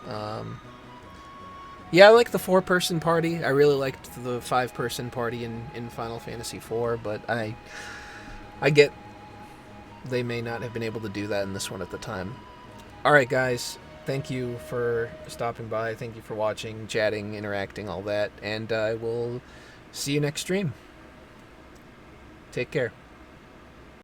Yeah, I like the 4-person party. I really liked the 5-person party in Final Fantasy IV, but I get they may not have been able to do that in this one at the time. Alright guys, thank you for stopping by, thank you for watching, chatting, interacting, all that, and I will see you next stream. Take care.